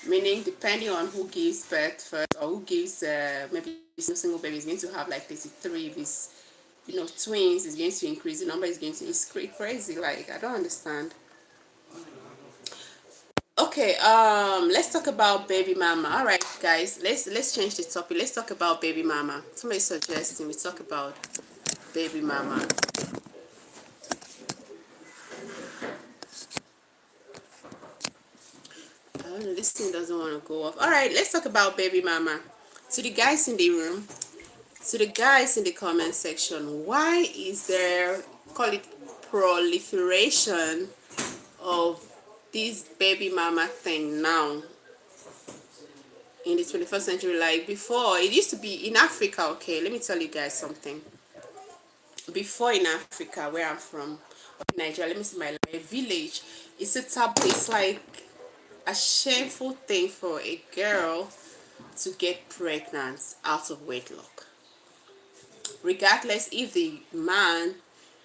Meaning, depending on who gives birth first or who gives maybe single baby is going to have like 33. If it's twins, is going to increase. The number is going to. It's crazy. Like, I don't understand. Okay, let's talk about baby mama. All right, guys, let's change the topic. Let's talk about baby mama. Somebody suggesting we talk about baby mama. I don't know, this thing doesn't want to go off. All right, let's talk about baby mama. To the guys in the room, to the guys in the comment section, why is there, call it, proliferation of this baby mama thing now in the 21st century? Like, before, it used to be in Africa. Okay, let me tell you guys something. Before, in Africa, where I'm from, Nigeria, let me see my village, it's a taboo. It's like a shameful thing for a girl to get pregnant out of wedlock, regardless if the man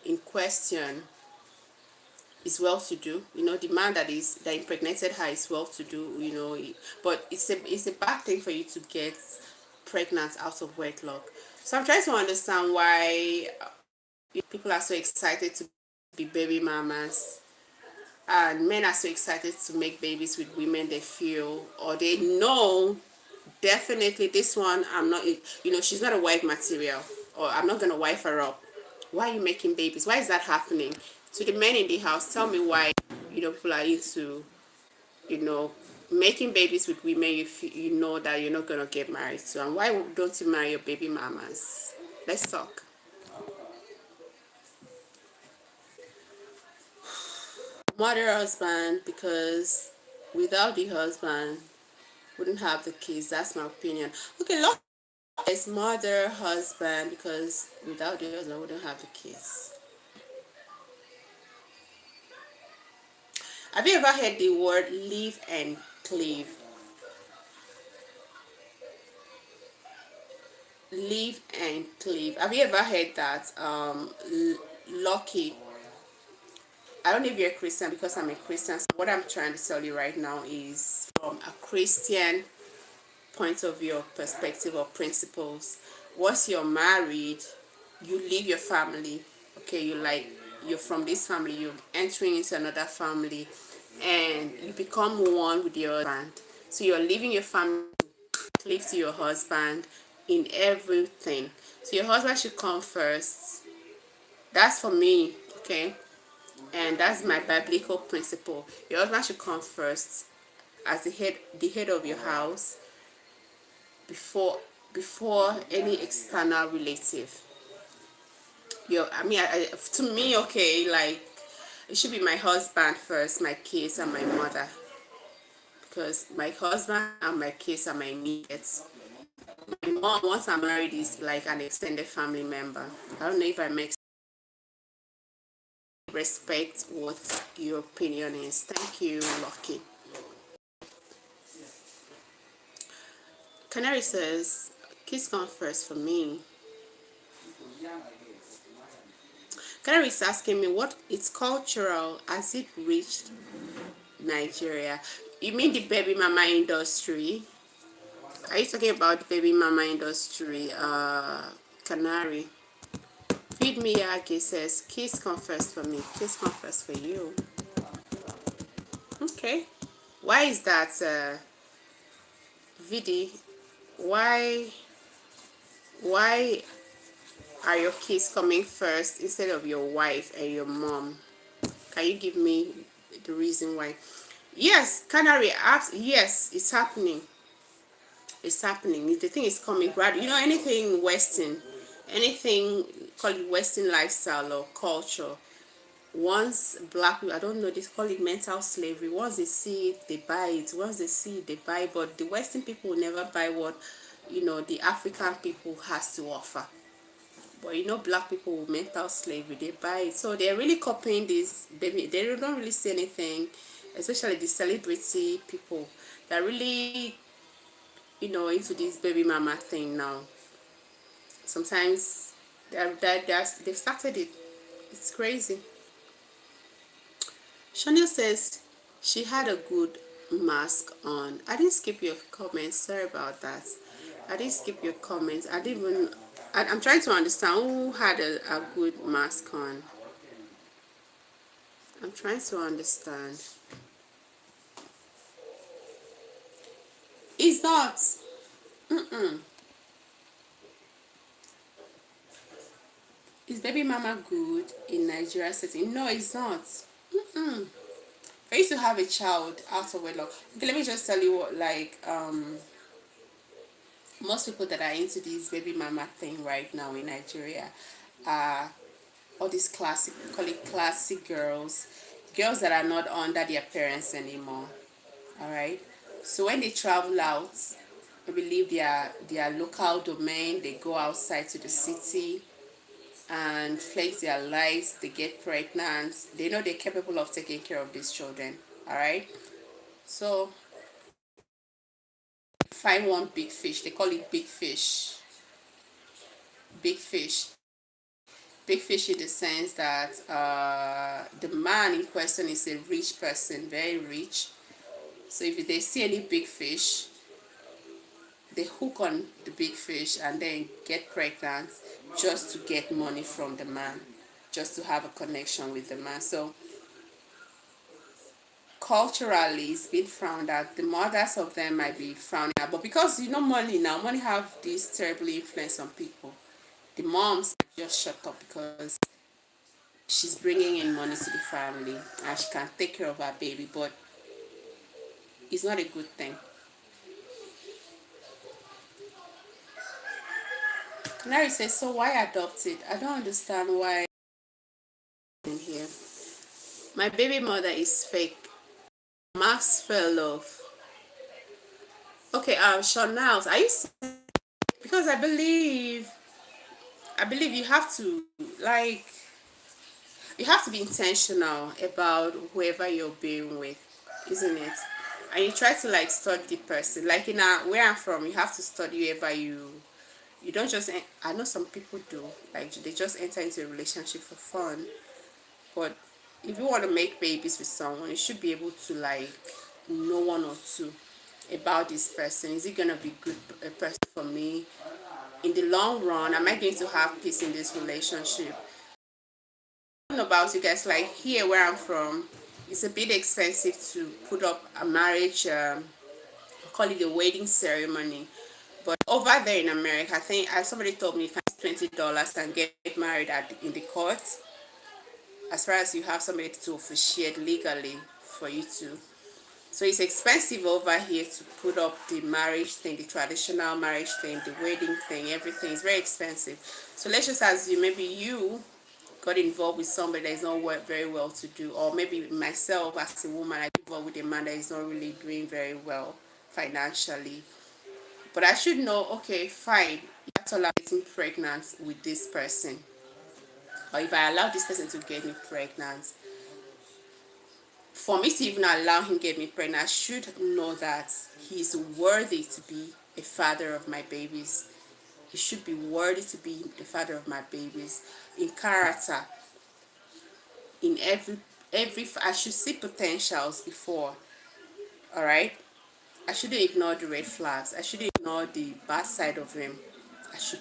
in question is well to do. The man that impregnated her is well to do. But it's a bad thing for you to get pregnant out of wedlock. So I'm trying to understand why people are so excited to be baby mamas, and men are so excited to make babies with women they feel or they know definitely this one, I'm not, she's not a wife material, or I'm not gonna wife her up. Why are you making babies? Why is that happening? To the men in the house, tell me why people are into making babies with women you know that you're not gonna get married to, and why don't you marry your baby mamas? Let's talk. Mother, husband, because without the husband wouldn't have the kids. That's my opinion. Okay, look, it's mother, husband, because without the husband wouldn't have the kids. Have you ever heard the word live and cleave? Live and cleave. Have you ever heard that? Lucky. I don't know if you're a Christian, because I'm a Christian. So what I'm trying to tell you right now is from a Christian point of view or perspective or principles. Once you're married, you leave your family. Okay, you're from this family, you're entering into another family, and you become one with your husband. So you're leaving your family to cleave to your husband in everything. So your husband should come first. That's for me, okay? And that's my biblical principle. Your husband should come first as the head of your house, before any external relative. To me, okay, like, it should be my husband first, my kids, and my mother, because my husband and my kids are my immediate. My mom, once I'm married, is like an extended family member. I don't know if I make respect what your opinion is. Thank you, Lucky. Canary says, kids come first for me. Canary is asking me what it's cultural. Has it reached Nigeria? You mean the baby mama industry? Are you talking about the baby mama industry? Canary. Feed me Yaki says, kiss confess for me. Kiss confess for you. Okay. Why is that, Vidi? Why why are your kids coming first instead of your wife and your mom? Can you give me the reason why? Yes, Canary apps. Yes, it's happening. It's happening. The thing is coming. You know, anything Western, anything call it Western lifestyle or culture. Once black people, I don't know, they call it mental slavery. Once they see it, they buy it. Once they see it, they buy it. But the Western people will never buy what, the African people has to offer. But black people with mental slavery, they buy it. So they're really copying this baby. They don't really see anything, especially the celebrity people that really, into this baby mama thing now. Sometimes they've started it. It's crazy. Chanel says she had a good mask on. I didn't skip your comments. Sorry about that. I didn't skip your comments. I didn't even. I'm trying to understand who had a good mask on. I'm trying to understand. It's not. Is baby mama good in Nigeria setting? No, it's not. I used to have a child out of wedlock. Okay, let me just tell you what, like, most people that are into this baby mama thing right now in Nigeria are all these classic, call it classic girls that are not under their parents anymore. All right. So when they travel out, maybe leave their local domain, they go outside to the city and flex their lives. They get pregnant. They know they're capable of taking care of these children. All right. So find one big fish. They call it big fish. Big fish. Big fish in the sense that the man in question is a rich person, very rich. So if they see any big fish, they hook on the big fish and then get pregnant just to get money from the man, just to have a connection with the man. So culturally, it's been frowned at. The mothers of them might be frowning at, but because money have this terrible influence on people. The moms just shut up because she's bringing in money to the family and she can take care of her baby, but it's not a good thing. Canary says, so why adopt it? I don't understand why in here. My baby mother is fake. Max fell off. Okay, Sean Niles, are you because I believe you have to, like, you have to be intentional about whoever you're being with, isn't it? And you try to, like, study the person. Like in where I'm from, you have to study whoever you don't just, I know some people do, like they just enter into a relationship for fun. But if you want to make babies with someone, you should be able to, like, know one or two about this person. Is it gonna be good a person for me in the long run? Am I going to have peace in this relationship? I don't know about you guys, like here where I'm from, it's a bit expensive to put up a marriage, call it a wedding ceremony. But over there in America, I think somebody told me you can $20 and get married in the court, as far as you have somebody to officiate legally for you to. So it's expensive over here to put up the marriage thing, the traditional marriage thing, the wedding thing, everything is very expensive. So let's just assume maybe you got involved with somebody that is not very well to do, or maybe myself as a woman, I got involved with a man that is not really doing very well financially. But I should know, okay, fine, that's all I'm getting pregnant with this person. Or if I allow this person to get me pregnant, for me to even allow him get me pregnant, I should know that he's worthy to be a father of my babies. He should be worthy to be the father of my babies in character. in every I should see potentials before. All right, I shouldn't ignore the red flags. I shouldn't ignore the bad side of him. I should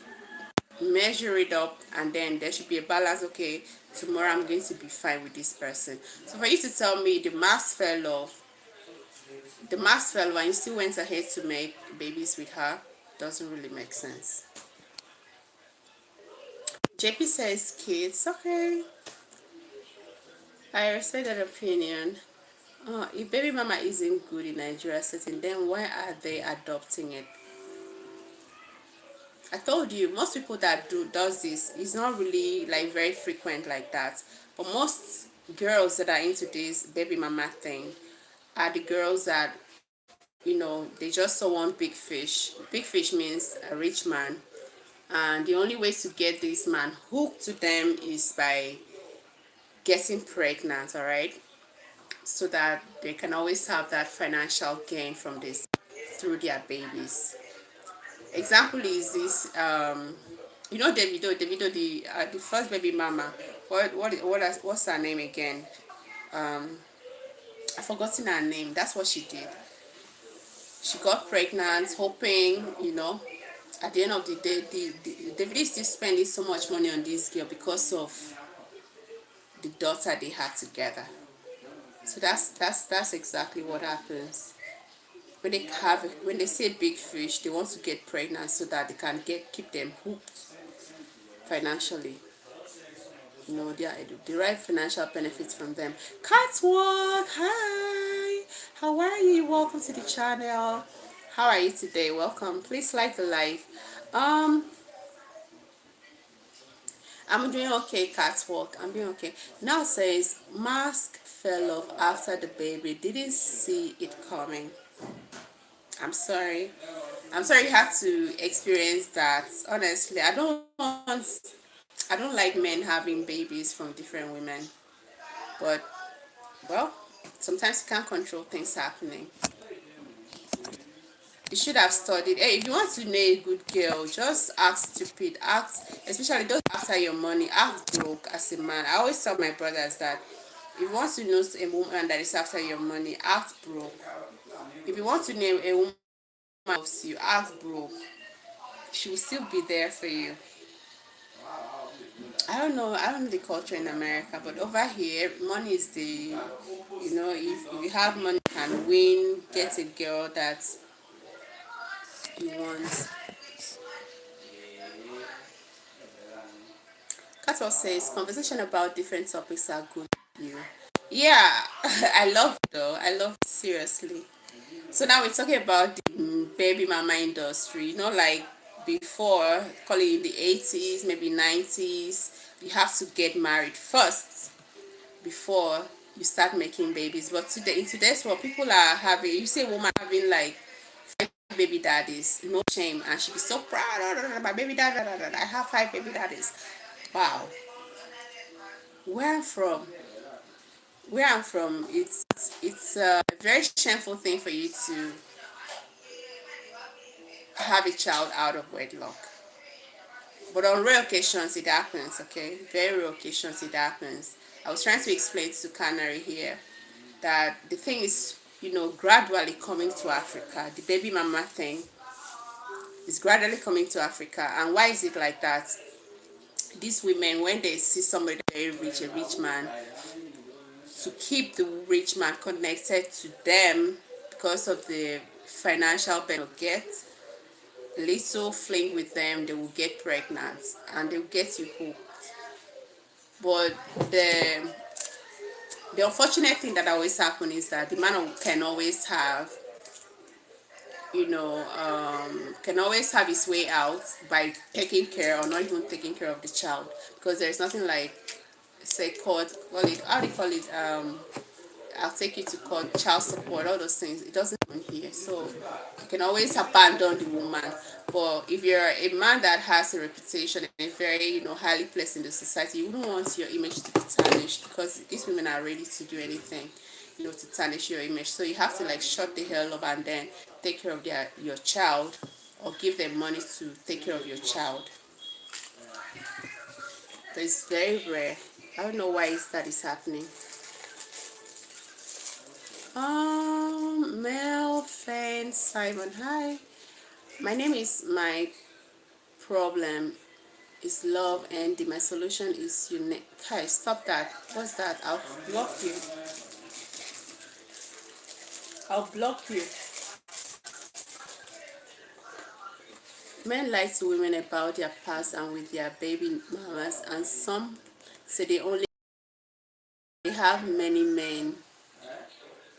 measure it up, and then there should be a balance. Okay, tomorrow I'm going to be fine with this person. So for you to tell me the mask fell and you still went ahead to make babies with her doesn't really make sense. JP says kids. Okay, I respect that opinion. If baby mama isn't good in Nigeria setting, then why are they adopting it? I told you, most people that does this is not really like very frequent like that. But most girls that are into this baby mama thing are the girls that, they just saw one big fish. Big fish means a rich man. And the only way to get this man hooked to them is by getting pregnant, all right? So that they can always have that financial gain from this through their babies. Example is this, Davido, the first baby mama. What's her name again? I've forgotten her name. That's what she did. She got pregnant, hoping, at the end of the day, Davido is still spending so much money on this girl because of the daughter they had together. So that's exactly what happens. When they say big fish, they want to get pregnant so that they can keep them hooked financially. They derive financial benefits from them. Catwalk, hi, how are you? Welcome to the channel. How are you today? Welcome. Please like the live. I'm doing okay, Catwalk. I'm doing okay. Now says mask fell off after the baby. Didn't see it coming. I'm sorry. I'm sorry you had to experience that. Honestly, I don't like men having babies from different women. But well, sometimes you can't control things happening. You should have studied. Hey, if you want to know a good girl, just act stupid. Act, especially those after your money. Act broke as a man. I always tell my brothers that if you want to know a woman that is after your money, act broke. If you want to know a woman that loves you, act broke. She will still be there for you. I don't know the culture in America, but over here, money is if you have money, you can win, get a girl that you want. Carter says, conversation about different topics are good for you. Yeah, I love it though. I love it seriously. So now we're talking about the baby mama industry. Like before, call it in the 80s, maybe 90s, you have to get married first before you start making babies. But today, in today's world, people are having, you see a woman having like 5 baby daddies, no shame, and she be so proud. Oh, my baby daddy, I have 5 baby daddies. Wow. Where I'm from, it's a very shameful thing for you to have a child out of wedlock. But on rare occasions it happens, okay? Very rare occasions it happens. I was trying to explain to Canary here that the thing is, gradually coming to Africa. The baby mama thing is gradually coming to Africa. And why is it like that? These women, when they see somebody very rich, a rich man, to keep the rich man connected to them because of the financial benefit get, little fling with them, they will get pregnant and they'll get you hooked. But the unfortunate thing that always happens is that the man can always have, can always have his way out by taking care or not even taking care of the child, because there's nothing like, say, call it, how do you call it, I'll take you to court, child support, all those things. It doesn't happen here. So you can always abandon the woman. But if you're a man that has a reputation and is very, highly placed in the society, you wouldn't want your image to be tarnished, because these women are ready to do anything, to tarnish your image. So you have to like shut the hell up and then take care of your child, or give them money to take care of your child. But it's very rare. I don't know why that is happening. Mel fan Simon, hi. My name is my problem is love, and my solution is unique. Hi, stop that. What's that? I'll block you. I'll block you. Men lie to women about their past and with their baby mamas, and some say they have many men.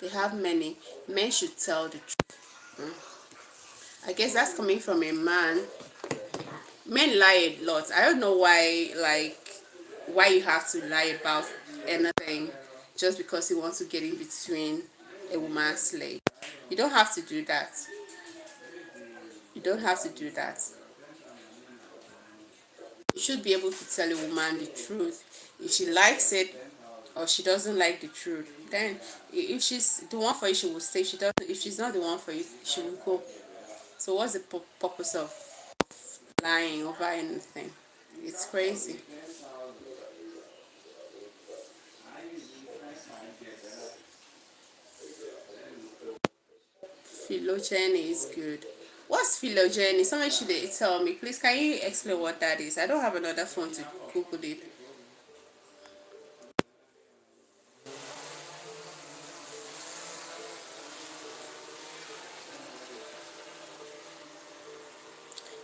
They have many. Men should tell the truth. I guess that's coming from a man. Men lie a lot. I don't know why, like, why you have to lie about anything just because you want to get in between a woman's leg. You don't have to do that. You don't have to do that. You should be able to tell a woman the truth. If she likes it or she doesn't like the truth, then if she's the one for you, she will stay. She doesn't. If she's not the one for you, she will go. So what's the purpose of lying over anything? It's crazy. Phylogeny is good. What's phylogeny? Somebody should tell me. Please, can you explain what that is? I don't have another phone to Google it.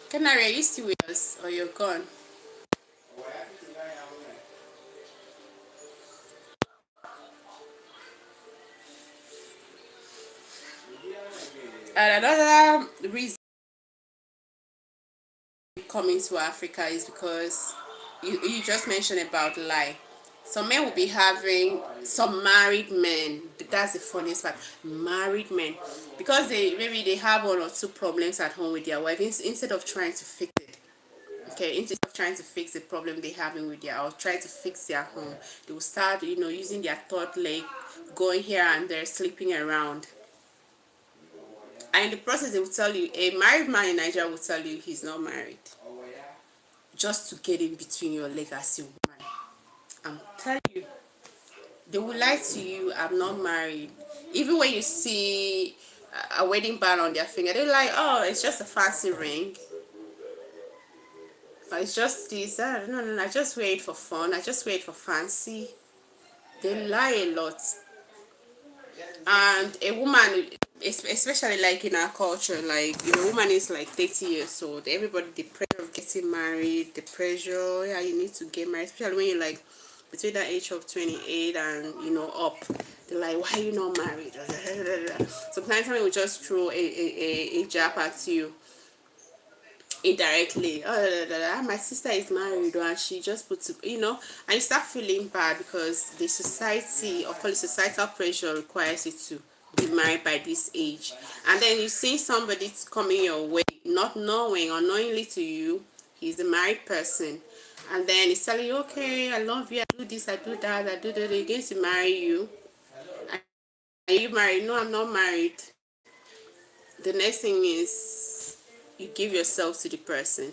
Canary, are you still with us or you're gone? And another reason coming to Africa is because you just mentioned about lie. Some men will be having some married men. That's the funniest part. Married men, because they have one or two problems at home with their wife. Instead of trying to fix it, okay, instead of trying to fix the problem they having with their, or trying to fix their home, they will start using their third leg, going here and there, sleeping around. And in the process, they will tell you, a married man in Nigeria will tell you he's not married, just to get in between your leg as a woman. I'm telling you, they will lie to you. I'm not married. Even when you see a wedding band on their finger, they're like, oh, it's just a fancy ring. It's just this. No. I just wear it for fun. I just wear it for fancy. They lie a lot. And a woman, especially like in our culture, like a woman is like 30 years old. Everybody, the pressure of getting married, the pressure, yeah, you need to get married, especially when you're like between the age of 28 and up. They're like, why are you not married? Sometimes someone will just throw a jab at you indirectly. Oh, my sister is married, and she just puts and you start feeling bad because the society, or call it societal pressure, requires you to be married by this age. And then you see somebody coming your way, not knowing, unknowingly to you, he's a married person, and then he's telling you, okay, I love you, I do this, I do that, I do that. He's going to marry you. Are you married? No, I'm not married. The next thing is you give yourself to the person.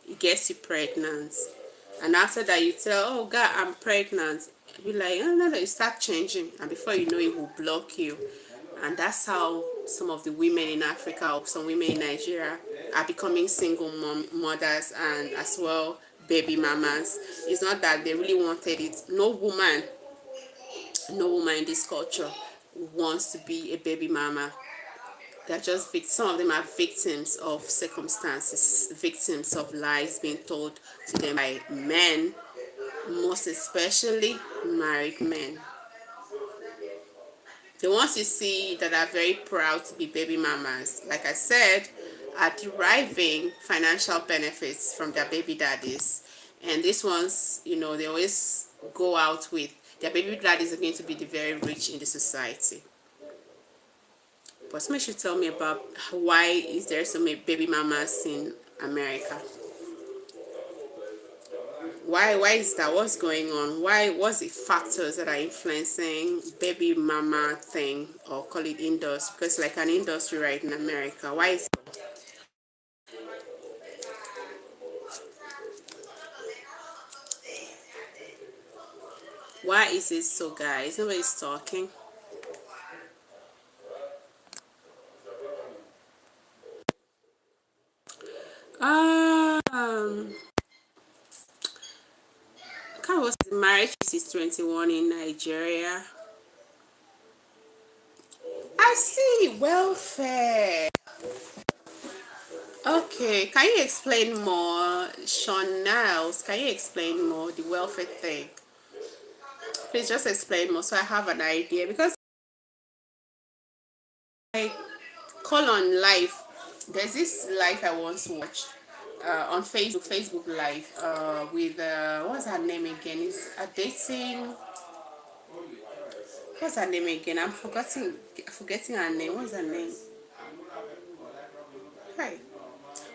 It gets you pregnant, and after that you tell, oh God, I'm pregnant. You like, oh no, you start changing, and before you know it, will block you. And that's how some of the women in Africa, or some women in Nigeria, are becoming single mothers, and as well baby mamas. It's not that they really wanted it. No woman in this culture wants to be a baby mama. They're just some of them are victims of circumstances, victims of lies being told to them by men, most especially married men. The ones you see that are very proud to be baby mamas, like I said, are deriving financial benefits from their baby daddies. And these ones, they always go out with their baby daddies are going to be the very rich in the society. But somebody should tell me about why is there so many baby mamas in America? Why is that? What's going on? What's the factors that are influencing baby mama thing, or call it industry? Because it's like an industry right in America. Why is Why is it so, guys? Nobody's talking. Um, was marriage is 21 in Nigeria. I see welfare. Okay, can you explain more, Sean Niles? Can you explain more the welfare thing? Please just explain more so I have an idea, because I call on live. There's this live I once watched on Facebook Live with what's her name again? Is a dating. What's her name again? I'm forgetting her name. What's her name? Hi.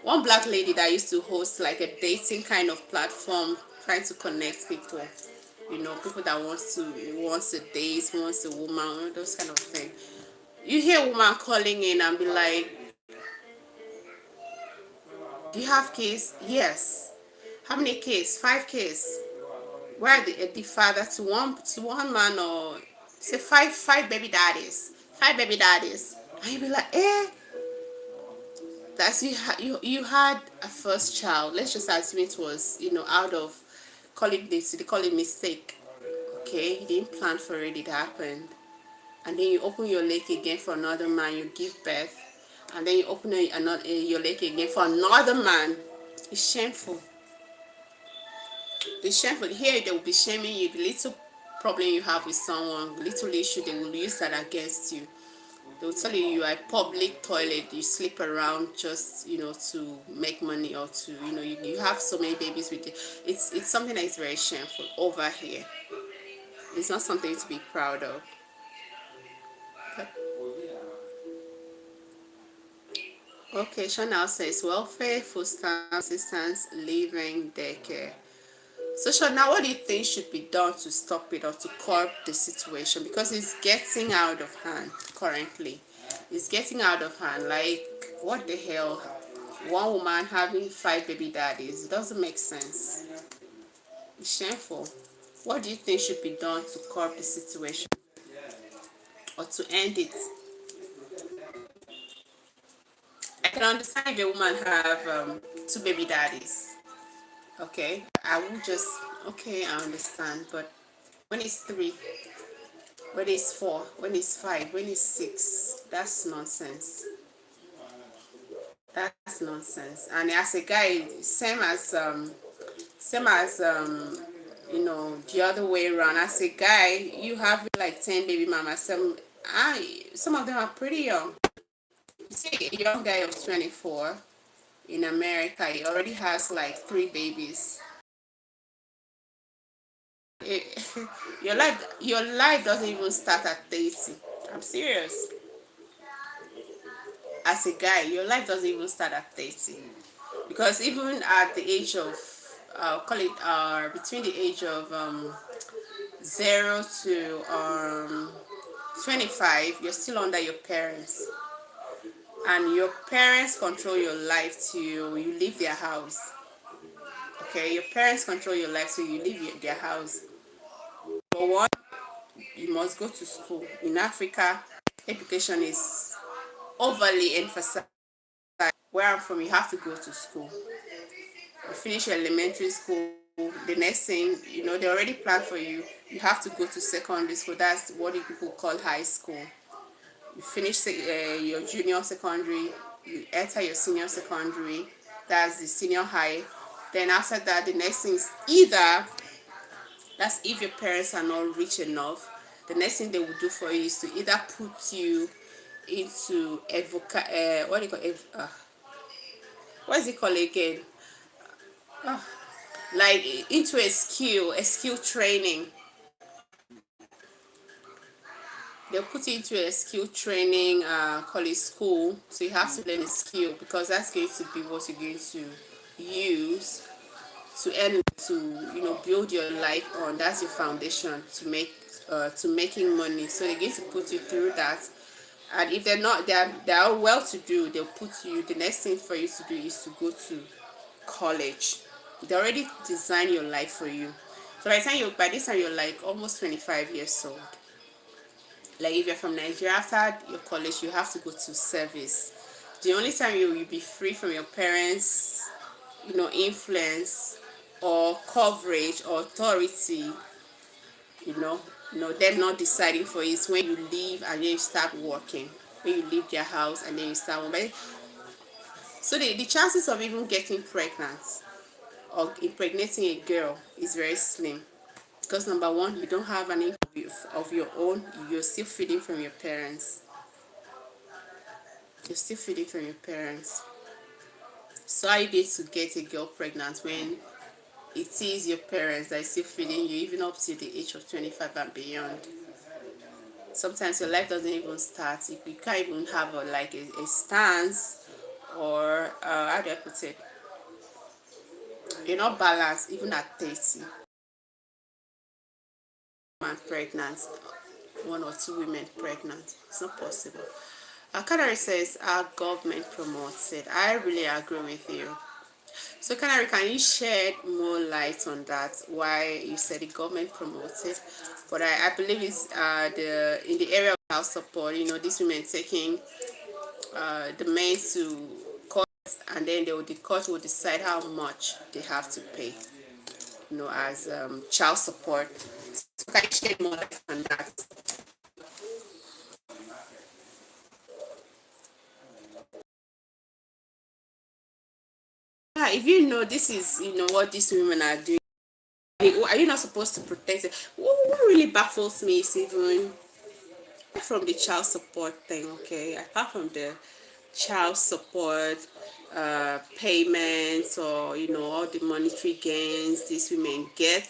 One black lady that used to host like a dating kind of platform, trying to connect people. You know, people that wants a date, wants a woman, those kind of thing. You hear a woman calling in and be like, "Do you have kids?" Yes. How many kids? 5 kids. Where the father to one man, or say five baby daddies, 5 baby daddies, and you be like, that's you had a first child. Let's just assume it was out of, they call it mistake. Okay, you didn't plan for it, it happened, and then you open your leg again for another man, you give birth, and then you open your leg again for another man. It's shameful. It's shameful. Here they will be shaming you. The little problem you have with someone, the little issue, they will use that against you. They will tell you are a public toilet, you sleep around just to make money, or to you have so many babies with it. It's something that is very shameful over here. It's not something to be proud of. Okay, Chanel says welfare, food stamp assistance, living, daycare. So Shana, what do you think should be done to stop it or to curb the situation? Because it's getting out of hand currently. It's getting out of hand. Like, what the hell? One woman having 5 baby daddies. It doesn't make sense. It's shameful. What do you think should be done to curb the situation or to end it? I can understand if a woman have 2 baby daddies. Okay, I will just, okay, I understand. But when it's 3, when it's 4, when it's 5, when it's 6, that's nonsense. That's nonsense. And as a guy, same as the other way around. As a guy, you have like 10 baby mamas. Some of them are pretty young. You see a young guy of 24 in America, he already has like 3 babies. Your life doesn't even start at 30. I'm serious. As a guy, your life doesn't even start at 30. Because even at the age of, call it, between the age of 0 to 25, you're still under your parents. And your parents control your life till you leave their house. Okay, your parents control your life till you leave their house. For one, you must go to school. In Africa, education is overly emphasized. Where I'm from, you have to go to school. You finish elementary school, the next thing, they already plan for you. You have to go to secondary school. That's what people call high school. You finish your junior secondary, you enter your senior secondary. That's the senior high. Then after that, the next thing is either, that's if your parents are not rich enough, the next thing they will do for you is to either put you into what do you call it? What is it called again? Like into a skill training. They'll put you into a skill training, call it school. So you have to learn a skill, because that's going to be what you're going to use to earn, to build your life on. That's your foundation to making money. So they're going to put you through that. And if they're not, they are well to do, they'll put you, the next thing for you to do is to go to college. They already design your life for you. by this time you're like almost 25 years old. Like if you're from Nigeria, after your college, you have to go to service. The only time you will be free from your parents, influence or coverage or authority, you know, them not deciding for you is when you leave and then you start working. When you leave their house and then you start working. So the chances of even getting pregnant or impregnating a girl is very slim. Because number one, you don't have an income of your own. You're still feeding from your parents. You're still feeding from your parents. So how are you going to get a girl pregnant when it is your parents that is still feeding you even up to the age of 25 and beyond? Sometimes your life doesn't even start. You can't even have a stance, or how do I put it? You're not balanced even at 30. Man pregnant, one or two women pregnant. It's not possible. Canary says our government promotes it. I really agree with you. So Canary, can you shed more light on that? Why you said the government promotes it? But I believe it's in the area of house support. These women taking the men to court, and then the court will decide how much they have to pay. As child support. So can you shed more light on that? Yeah, if this is what these women are doing, are you not supposed to protect it? What really baffles me is even from the child support thing, okay? Apart from the child support payments, or all the monetary gains these women get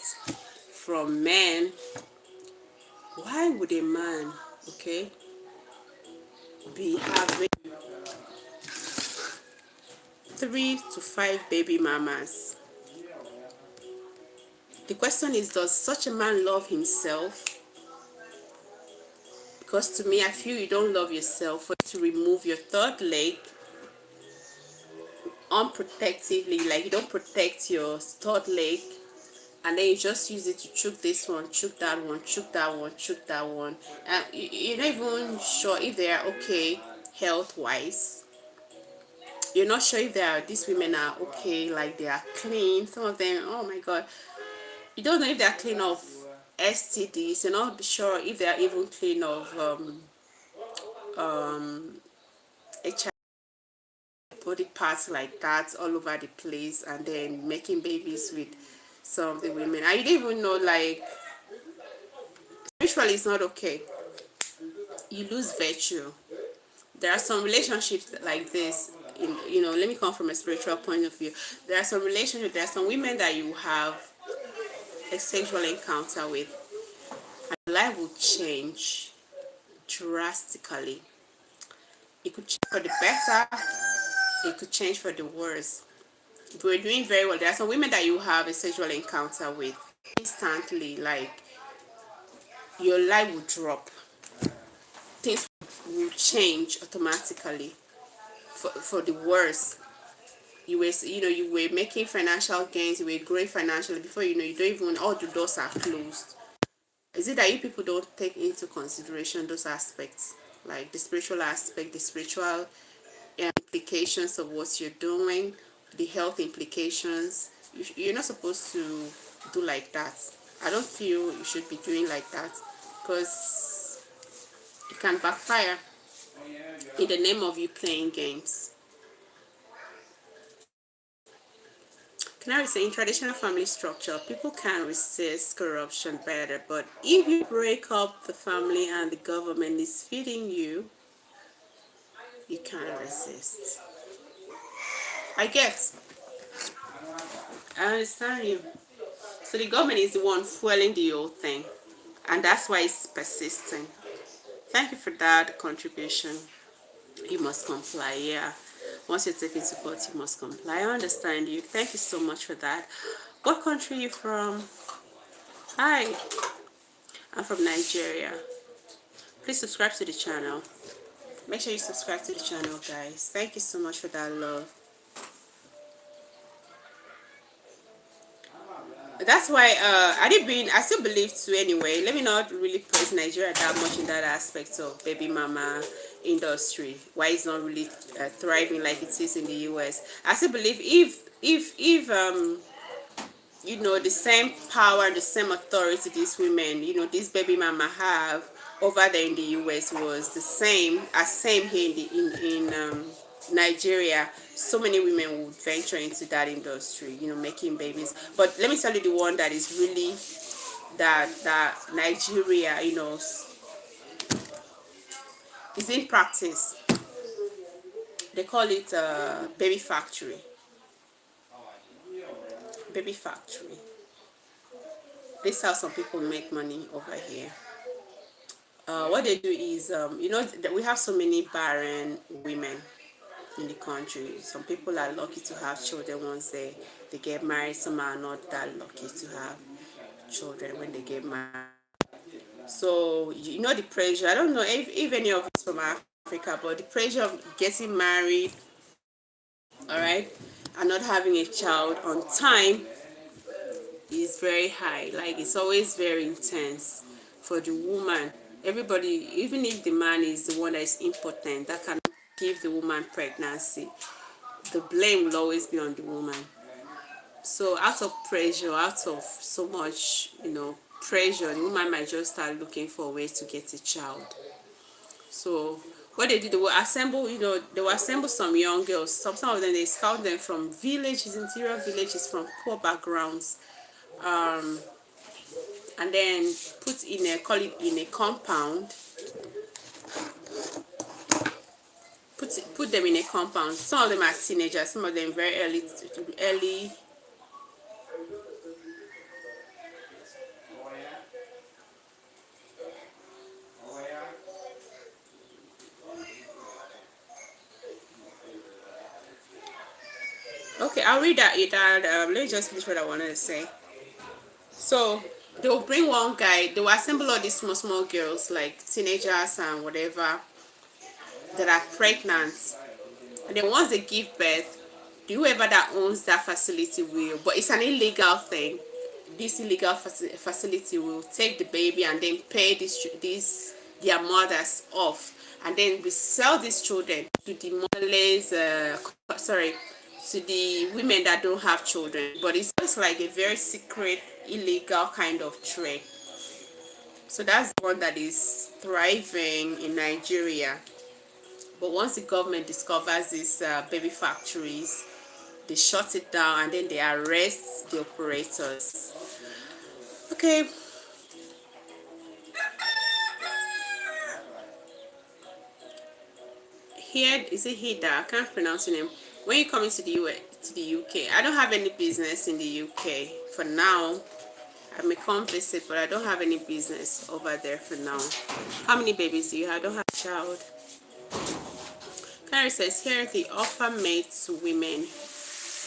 from men, why would a man, okay, be having 3 to 5 baby mamas? The question is, does such a man love himself? Because to me, I feel you don't love yourself for you to remove your third leg unprotectively, like you don't protect your third leg, and then you just use it to choke this one, choke that one, choke that one, choke that one, and you're not even sure if they are okay health wise. You're not sure if these women are okay, like they are clean. Some of them, oh my god, you don't know if they are clean of STDs. You're not sure if they are even clean of HIV, body parts like that all over the place, and then making babies with some of the women. I don't even know, like, spiritually it's not okay. You lose virtue. There are some relationships like this. Let me come from a spiritual point of view. There are some relationships, there are some women that you have a sexual encounter with, and life will change drastically. It could change for the better, it could change for the worse. If we're doing very well, there are some women that you have a sexual encounter with instantly, like your life will drop, things will change automatically for the worse. You were making financial gains, you were growing financially, before you don't even, all the doors are closed. Is it that you people don't take into consideration those aspects, like the spiritual aspect, the spiritual implications of what you're doing, the health implications? You're not supposed to do like that. I don't feel you should be doing like that, because it can backfire in the name of you playing games. Canary say, in traditional family structure, people can resist corruption better, but if you break up the family and the government is feeding you, you can't resist. I guess. I understand you. So the government is the one fueling the whole thing, and that's why it's persisting. Thank you for that contribution. You must comply, yeah. Once you're taken to court, you must comply. I understand you. Thank you so much for that. What country are you from? Hi, I'm from Nigeria. Please subscribe to the channel. Make sure you subscribe to the channel, guys. Thank you so much for that love. that's why I still believe too anyway. Let me not really praise Nigeria that much in that aspect of baby mama industry. Why it's not really thriving like it is in the US. I still believe if you know, the same power, the same authority these women, you know, these baby mama have over there in the US was the same here in Nigeria. So many women would venture into that industry, you know, making babies. But let me tell you the one that is really that Nigeria, you know, is in practice. They call it baby factory. Baby factory. This is how some people make money over here. What they do is, you know, we have so many barren women in the country. Some people are lucky to have children once they get married. Some are not that lucky to have children when they get married. So, you know, the pressure, I don't know if any of it's from Africa, but the pressure of getting married, all right, and not having a child on time is very high. Like, it's always very intense for the woman. Everybody, even if the man is the one that is impotent, that can give the woman pregnancy, the blame will always be on the woman. So out of pressure, out of so much, you know, pressure, the woman might just start looking for ways to get a child. So what they do, they will assemble, you know, they will assemble some young girls. Some of them, they scout them from villages, interior villages, from poor backgrounds, and then call it in a compound. Put them in a compound. Some of them are teenagers, some of them very early. Okay, I'll read that. Let me just finish what I wanted to say. So they will bring one guy. They will assemble all these small girls, like teenagers and whatever, that are pregnant. And then once they give birth, whoever that owns that facility will, but it's an illegal thing. This illegal facility will take the baby and then pay these their mothers off, and then we sell these children to the mothers. Sorry, to the women that don't have children. But it's just like a very secret, illegal kind of trade. So that's the one that is thriving in Nigeria. But once the government discovers these baby factories, they shut it down and then they arrest the operators. Okay. Here is it Hida? I can't pronounce your name. When you come into the UK, I don't have any business in the UK for now. I may come visit, but I don't have any business over there for now. How many babies do you have? I don't have a child. Carrie says, here's the offer made to women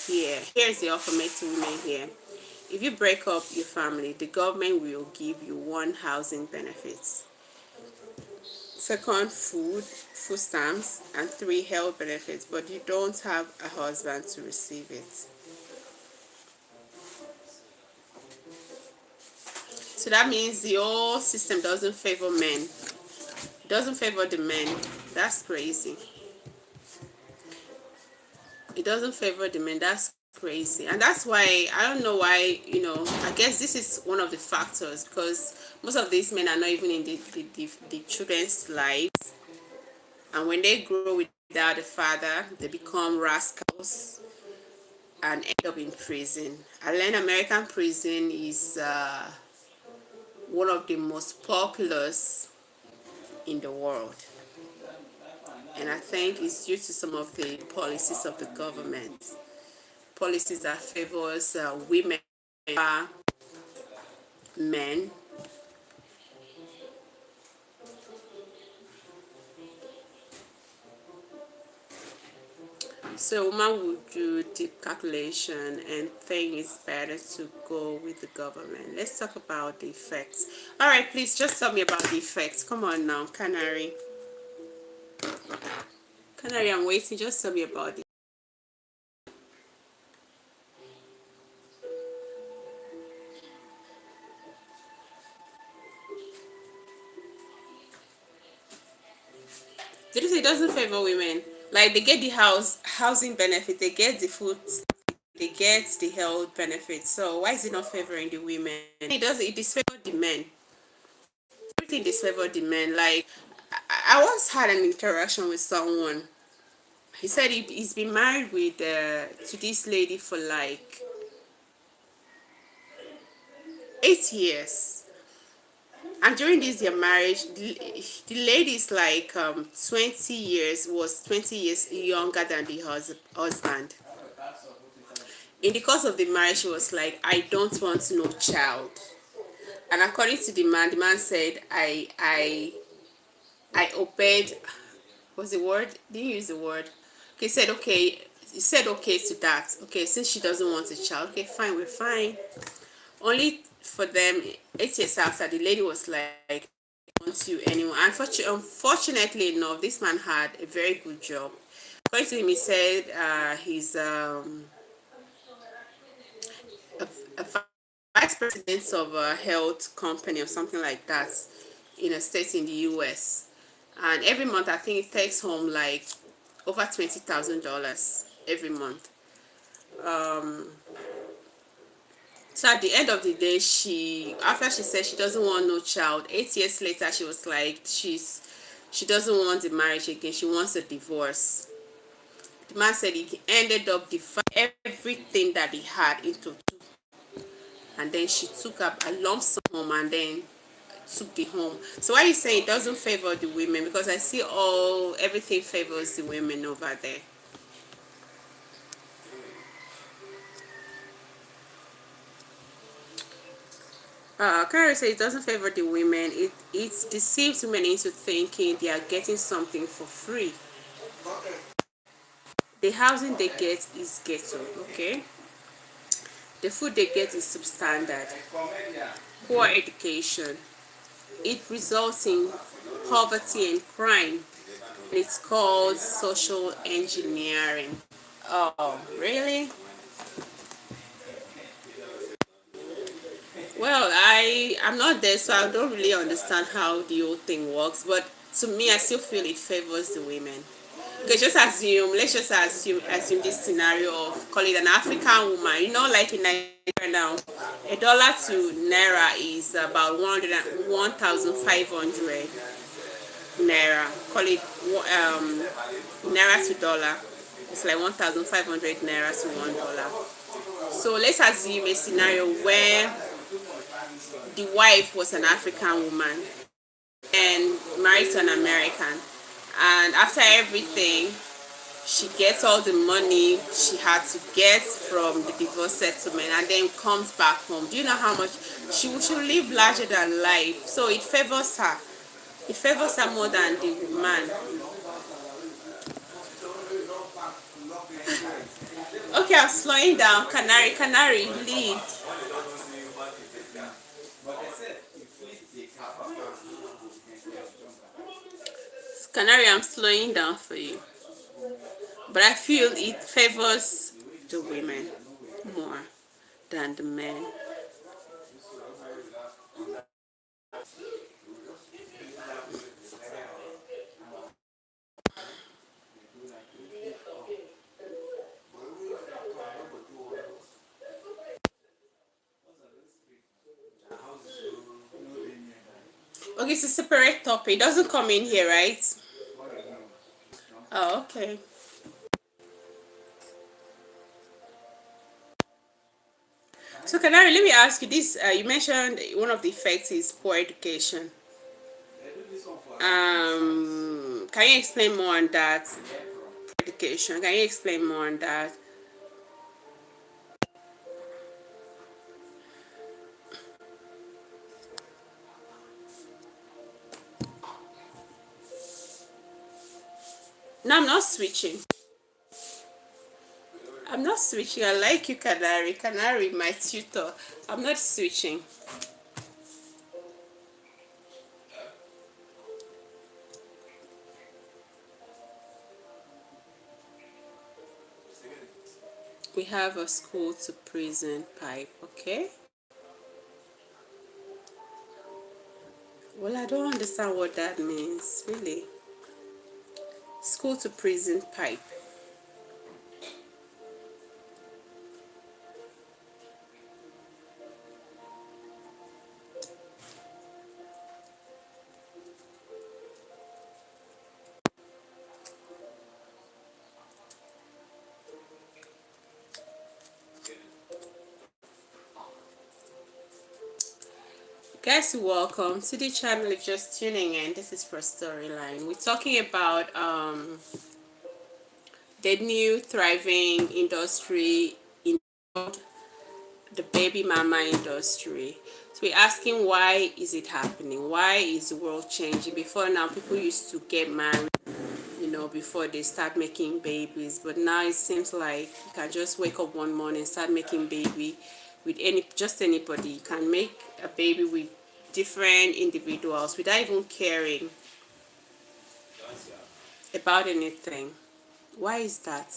here. Here's the offer made to women here. If you break up your family, the government will give you 1, housing benefits. 2, food stamps, and 3, health benefits, but you don't have a husband to receive it. So that means the whole system doesn't favor men. It doesn't favor the men. That's crazy. It doesn't favor the men. That's crazy. And that's why, I don't know why, you know, I guess this is one of the factors, because most of these men are not even in the children's lives. And when they grow without a father, they become rascals and end up in prison. I learned American prison is one of the most populous in the world. And I think it's due to some of the policies of the government. Policies that favors women over men. So a woman would do deep calculation and think it's better to go with the government. Let's talk about the effects. All right, please just tell me about the effects. Come on now, Canary. Canary, I'm waiting. Just tell me about it. Did you say it doesn't favor women? Like they get the housing benefit, they get the food, they get the health benefit. So why is it not favoring the women? It disfavor the men. Everything disfavor the men. Like I once had an interaction with someone. He said he's been married with to this lady for like 8 years. And during this their marriage, the lady is like 20 years, was 20 years younger than the husband. In the course of the marriage, she was like, I don't want no child. And according to the man said, I obeyed, what's the word? Didn't use the word. Okay, he said okay to that. Okay, since she doesn't want a child, okay, fine, we're fine. Only for them, 8 years after, the lady was like, I don't want you anymore. Unfortunately enough, this man had a very good job. According to him, he said he's a, a vice president of a health company or something like that in a state in the US. And every month, I think it takes home like over $20,000 every month. So at the end of the day, after she said she doesn't want no child, 8 years later, she was like, she doesn't want the marriage again. She wants a divorce. The man said he ended up dividing everything that he had into two, and then she took up a lump sum home and then took the home. So why you say it doesn't favor the women? Because I see everything favors the women over there. Carrie said it doesn't favor the women. It deceives women into thinking they are getting something for free. The housing they get is ghetto, okay? The food they get is substandard. Poor education. It results in poverty and crime. It's called social engineering. Oh, really? Well, I'm not there, so I don't really understand how the whole thing works. But to me, I still feel it favors the women. Okay, let's just assume this scenario of, call it an African woman. You know, like in Nigeria now, $1 to naira is about 1,500 naira. Call it naira to dollar. It's like 1,500 naira to $1. So let's assume a scenario where the wife was an African woman and married to an American, and after everything, she gets all the money she had to get from the divorce settlement and then comes back home. Do you know how much she will live larger than life? So it favors her. It favors her more than the man. Okay, I'm slowing down. Canary, lead. Canary, I'm slowing down for you. But I feel it favors the women more than the men. Okay, it's a separate topic. It doesn't come in here, right? Oh, okay. So, Canary, let me ask you this. You mentioned one of the effects is poor education. Can you explain more on that? Education. Can you explain more on that? No, I'm not switching. I'm not switching. I like you, Canary. Canary, my tutor. I'm not switching. We have a school to prison pipe, okay? Well, I don't understand what that means, really. school to prison pipe. Guys, welcome to the channel. If you're just tuning in, this is for Storyline. We're talking about the new thriving industry in the baby mama industry. So we're asking, why is it happening? Why is the world changing? Before now, people used to get married, before they start making babies, but now it seems like you can just wake up one morning and start making baby with anybody. You can make a baby with different individuals without even caring about anything. Why is that?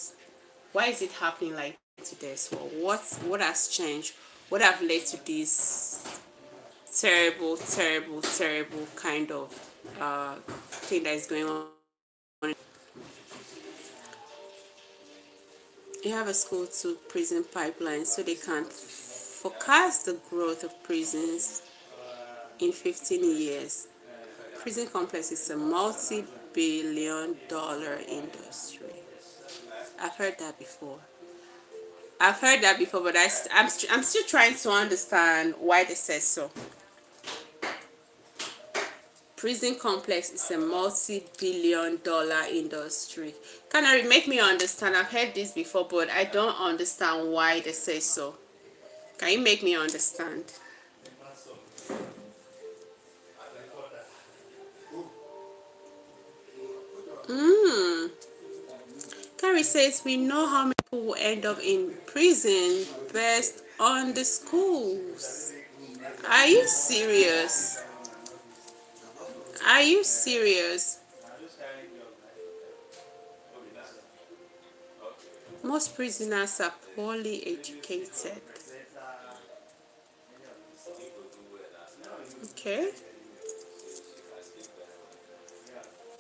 Why is it happening like today? So what has changed? What have led to this terrible, terrible, terrible kind of thing that is going on? You have a school to prison pipeline, so they can forecast the growth of prisons in 15 years. Prison complex is a multi-billion-dollar industry. I've heard that before. But I'm still trying to understand why they said so. Prison complex is a multi-billion-dollar industry. Can I make me understand? I've heard this before, but I don't understand why they say so. Can you make me understand? Carrie says we know how many people will end up in prison based on the schools. Are you serious? Are you serious? Most prisoners are poorly educated. Okay.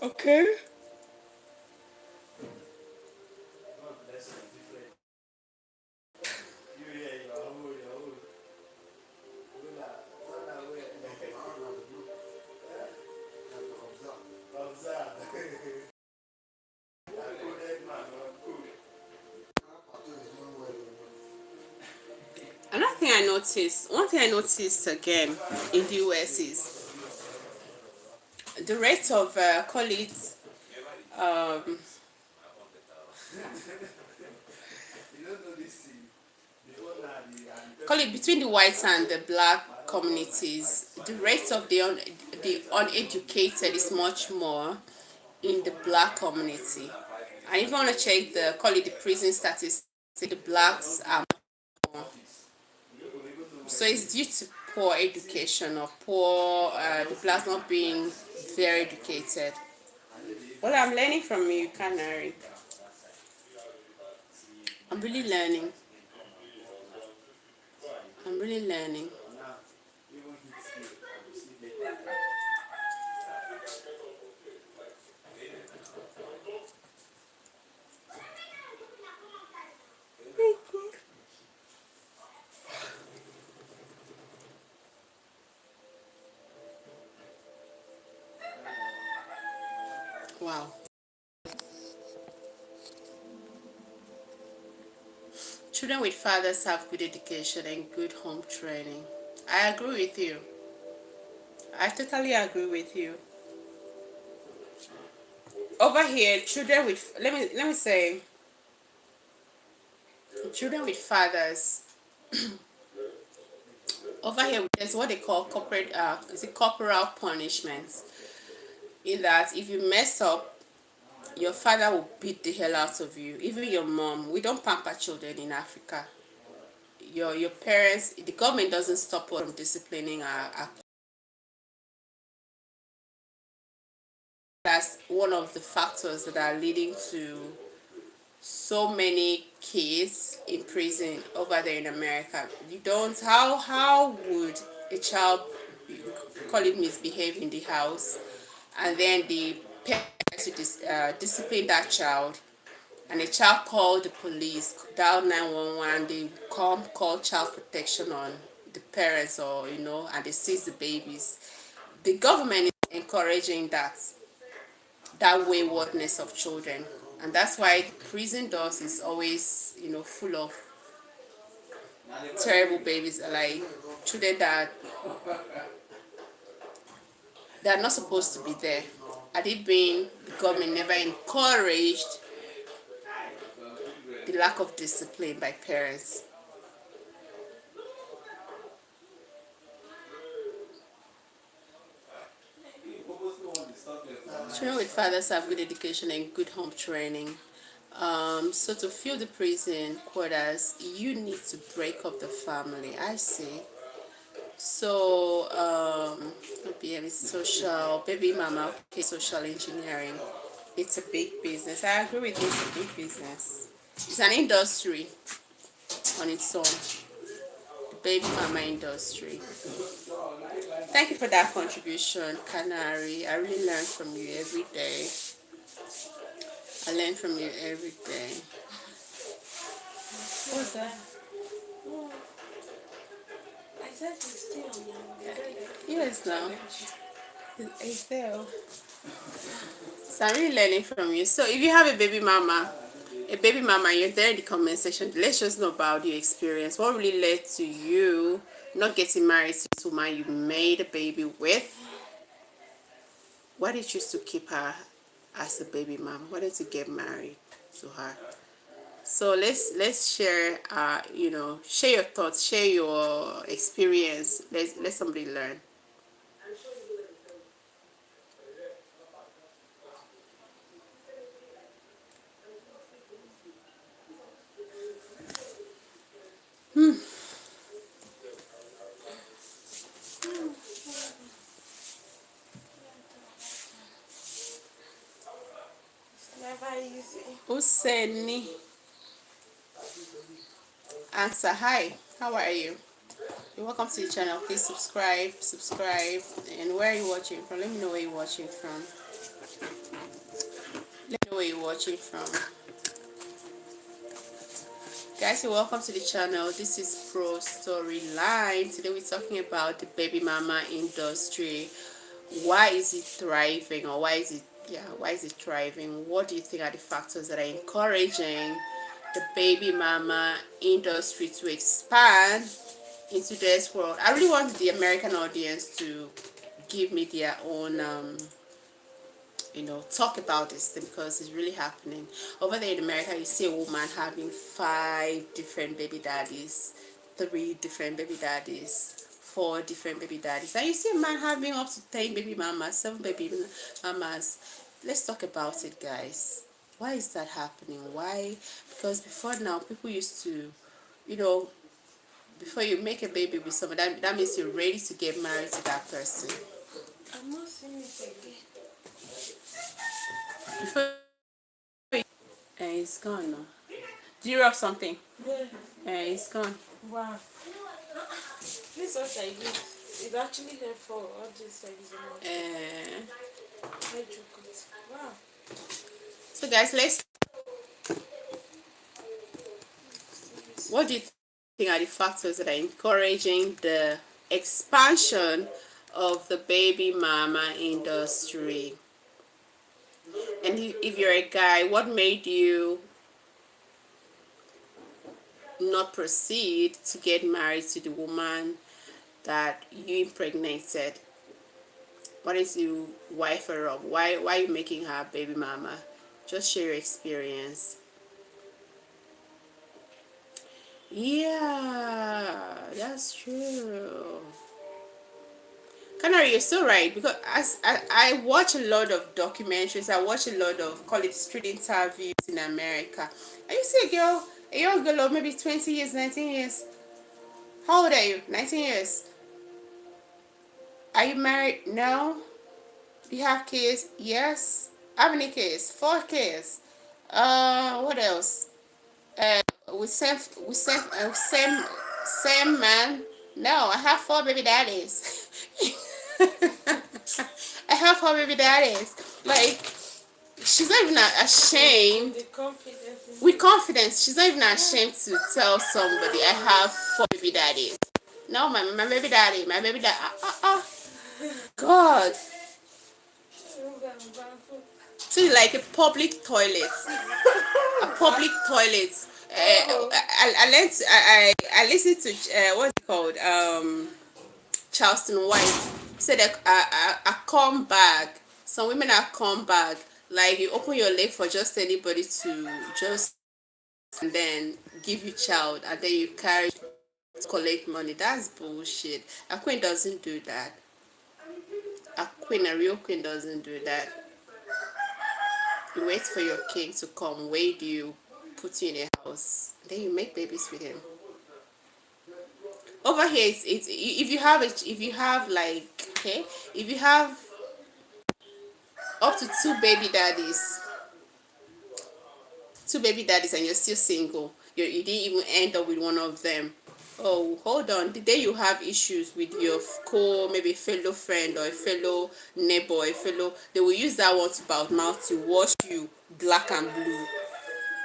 Okay. One thing I noticed again in the US is the rate of, call it between the whites and the black communities, the rate of the uneducated is much more in the black community. And if you want to check the prison statistics, the blacks are more. So it's due to poor education or the blacks not being very educated. Well, I'm learning from you, Canary. I'm really learning. I'm really learning. Wow. Children with fathers have good education and good home training. I agree with you. I totally agree with you. Over here, children with let me say, children with fathers. Over here, there's what they call corporal punishments. In that, if you mess up, your father will beat the hell out of you. Even your mom. We don't pamper children in Africa. Your parents, the government doesn't stop us from disciplining our. That's one of the factors that are leading to so many kids in prison over there in America. You don't. How would a child, call it, misbehave in the house, and then the parents to discipline that child, and the child called the police, dial 911, they come call child protection on the parents, or and they seize the babies. The government is encouraging that waywardness of children, and that's why prison doors is always full of terrible babies, like children that are not supposed to be there. Had it been the government never encouraged the lack of discipline by parents. Children with fathers have good education and good home training. So to fill the prison quotas, you need to break up the family. I see. So BM is social, baby mama, okay, social engineering. It's a big business. I agree with you, it's a big business. It's an industry on its own. The baby mama industry. Thank you for that contribution, Canary. I really learn from you every day. I learn from you every day. What's that? I said it's still on Yes, now. It's there. So I'm really learning from you. So if you have a baby mama, you're there in the comment section. Let's just know about your experience. What really led to you not getting married to this woman you made a baby with? Why did you choose to keep her as a baby mama? Why did you get married to her? So let's share share your thoughts, share your experience. Let somebody learn. It's never easy. Useni answer, hi, how are you? You're welcome to the channel. Please subscribe, and where are you watching from? Let me know where you're watching from. Guys, you're welcome to the channel. This is Pro Storyline. Today we're talking about the baby mama industry. Why is it thriving, or why is it thriving? What do you think are the factors that are encouraging the baby mama industry to expand into this world? I really want the American audience to give me their own talk about this thing, because it's really happening over there in America. You see a woman having 5 different baby daddies, 3 different baby daddies, 4 different baby daddies, and you see a man having up to 10 baby mamas, 7 baby mamas. Let's talk about it, guys. Why is that happening? Why? Because before now, people used to, before you make a baby with someone, that means you're ready to get married to that person. I'm not seeing it again. Before it's gone now. Do you rub something? Yeah. It's gone. Wow. This is what I did. It's actually here for all this eczema. Wow. So guys, what do you think are the factors that are encouraging the expansion of the baby mama industry? And if you're a guy, what made you not proceed to get married to the woman that you impregnated? Why did you wife her up? Why are you making her baby mama? Just share your experience. Yeah, that's true. Canary, you're so right, because as I watch a lot of documentaries, I watch a lot of, call it, street interviews in America. And you see a young girl of maybe 20 years, 19 years. How old are you? 19 years. Are you married? No. Do you have kids? Yes. How many kids? 4 kids. What else? With same man. No, I have 4 baby daddies. I have 4 baby daddies. Like, she's not even ashamed. With confidence, she's not even ashamed to tell somebody, I have 4 baby daddies. No, my baby daddy, my baby daddy. God. So it's like a public toilet. A public toilet. I learned. I listened to what's it called? Charleston White said a come bag. Some women are come bag. Like you open your leg for just anybody to just and then give you child and then you carry to collect money. That's bullshit. A queen doesn't do that. A real queen doesn't do that. You wait for your king to come, wait you, put you in a house, then you make babies with him. Over here, it's if you have up to 2 baby daddies and you're still single, you didn't even end up with one of them. Oh, hold on. The day you have issues with your maybe fellow friend or a fellow neighbor, they will use that one to mouth to wash you black and blue.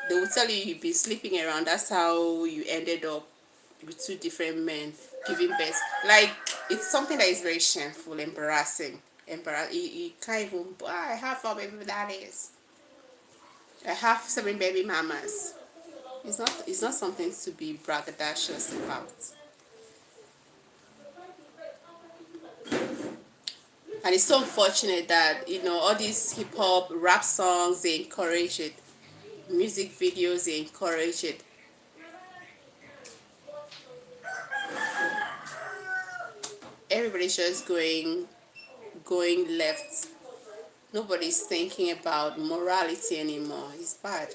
They will tell you you've been sleeping around. That's how you ended up with 2 different men giving birth. Like, it's something that is very shameful, embarrassing. You can't even, I have 4 baby daddies. I have 7 baby mamas. It's not something to be braggadocious about. And it's so unfortunate that, all these hip hop, rap songs, they encourage it. Music videos, they encourage it. Everybody's just going left. Nobody's thinking about morality anymore. It's bad.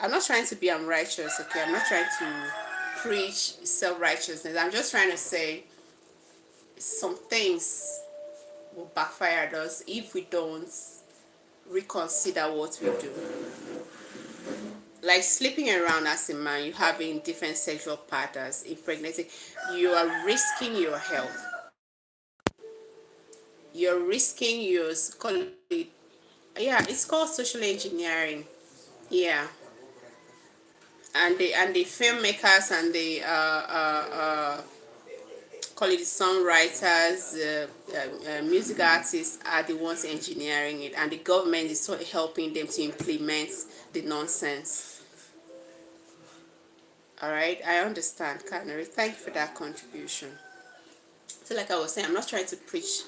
I'm not trying to be unrighteous, okay? I'm not trying to preach self-righteousness. I'm just trying to say some things will backfire at us if we don't reconsider what we do. Like sleeping around as a man, you having different sexual partners, impregnating, you are risking your health. You're risking it's called social engineering. Yeah. And the filmmakers and the call it the songwriters, music artists are the ones engineering it, and the government is sort of helping them to implement the nonsense. All right, I understand, Canary. Thank you for that contribution. So, like I was saying, I'm not trying to preach,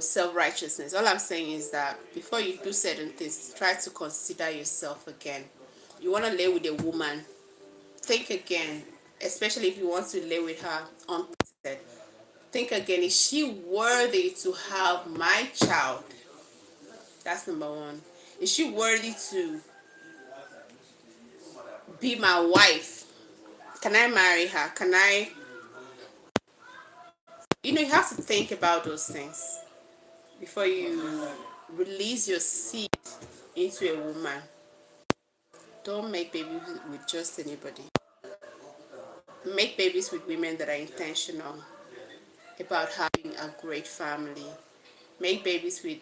self-righteousness. All I'm saying is that before you do certain things, try to consider yourself again. You want to lay with a woman, think again, especially if you want to lay with her unprotected. Think again, is she worthy to have my child? That's number one. Is she worthy to be my wife? Can I marry her? Can I? You have to think about those things before you release your seed into a woman. Don't make babies with just anybody. Make babies with women that are intentional about having a great family. Make babies with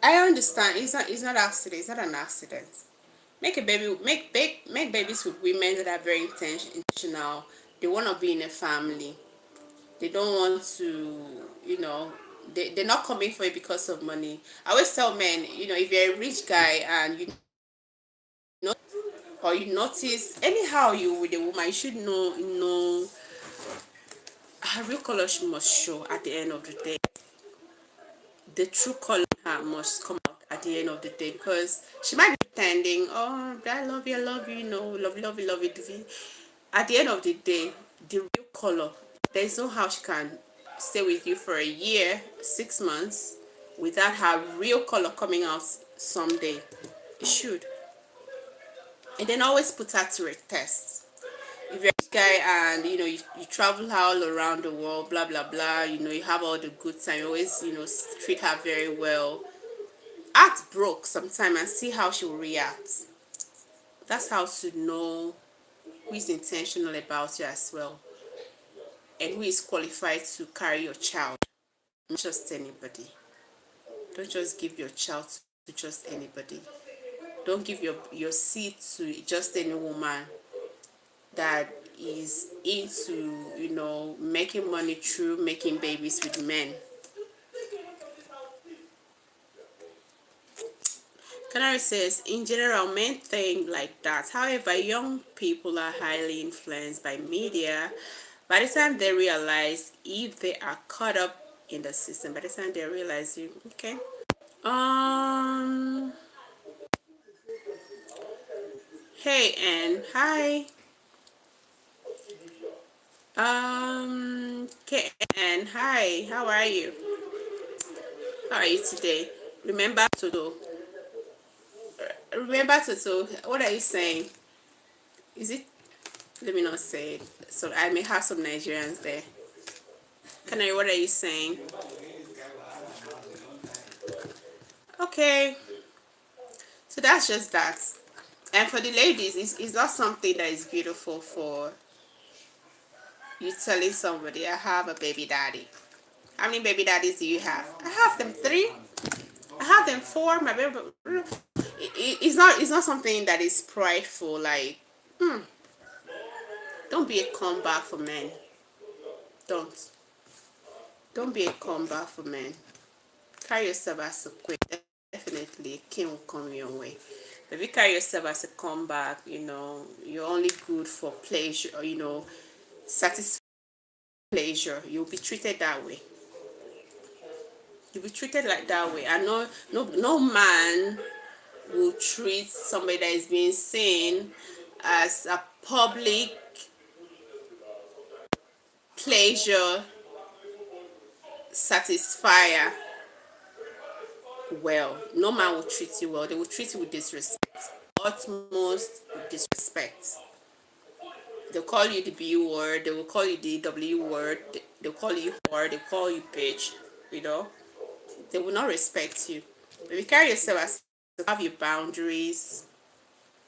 I understand it's not accident. It's not an accident. Make babies with women that are very intentional. They want to be in a family. They don't want to, they're not coming for it because of money. I always tell men, if you're a rich guy and you notice anyhow you with a woman, you should know her real color must show at the end of the day. The true color must come out at the end of the day, because she might be pretending, oh, I love you, love you. At the end of the day, the real color, there's no how she can stay with you for a year, 6 months, without her real color coming out someday. It should. And then always put her to a test. If you're a guy and you travel all around the world, blah blah blah, you have all the good time, you always treat her very well, act broke sometime and see how she will react. That's how to know who is intentional about you as well. and who is qualified to carry your child. Not just anybody. Don't just give your child to just anybody. Don't give your seed to just any woman that is into, making money through making babies with men. Canary says, in general, men think like that. However, young people are highly influenced by media. By the time they realize, if they are caught up in the system, by the time they realize, okay. Hey, Anne. Hi. KN, hi. How are you? How are you today? Remember to do. What are you saying? Is it? Let me not say it. So I may have some Nigerians there. Canary, what are you saying? Okay. So that's just that. And for the ladies, it's not something that is beautiful for you telling somebody, I have a baby daddy. How many baby daddies do you have? I have them 3. I have them 4. My baby. It's not something that is prideful. Like, don't be a comeback for men. Don't be a comeback for men. Carry yourself as a queen. Definitely, a king will come your way. If you carry yourself as a comeback, you're only good for pleasure, satisfy pleasure. You'll be treated that way. You'll be treated like that way. And no man will treat somebody that is being seen as a public pleasure satisfier well. No man will treat you well. They will treat you with disrespect, utmost disrespect. They'll call you the B word, they will call you the W word, they'll call you whore, they'll call you bitch. They will not respect you. If you carry yourself as you have your boundaries,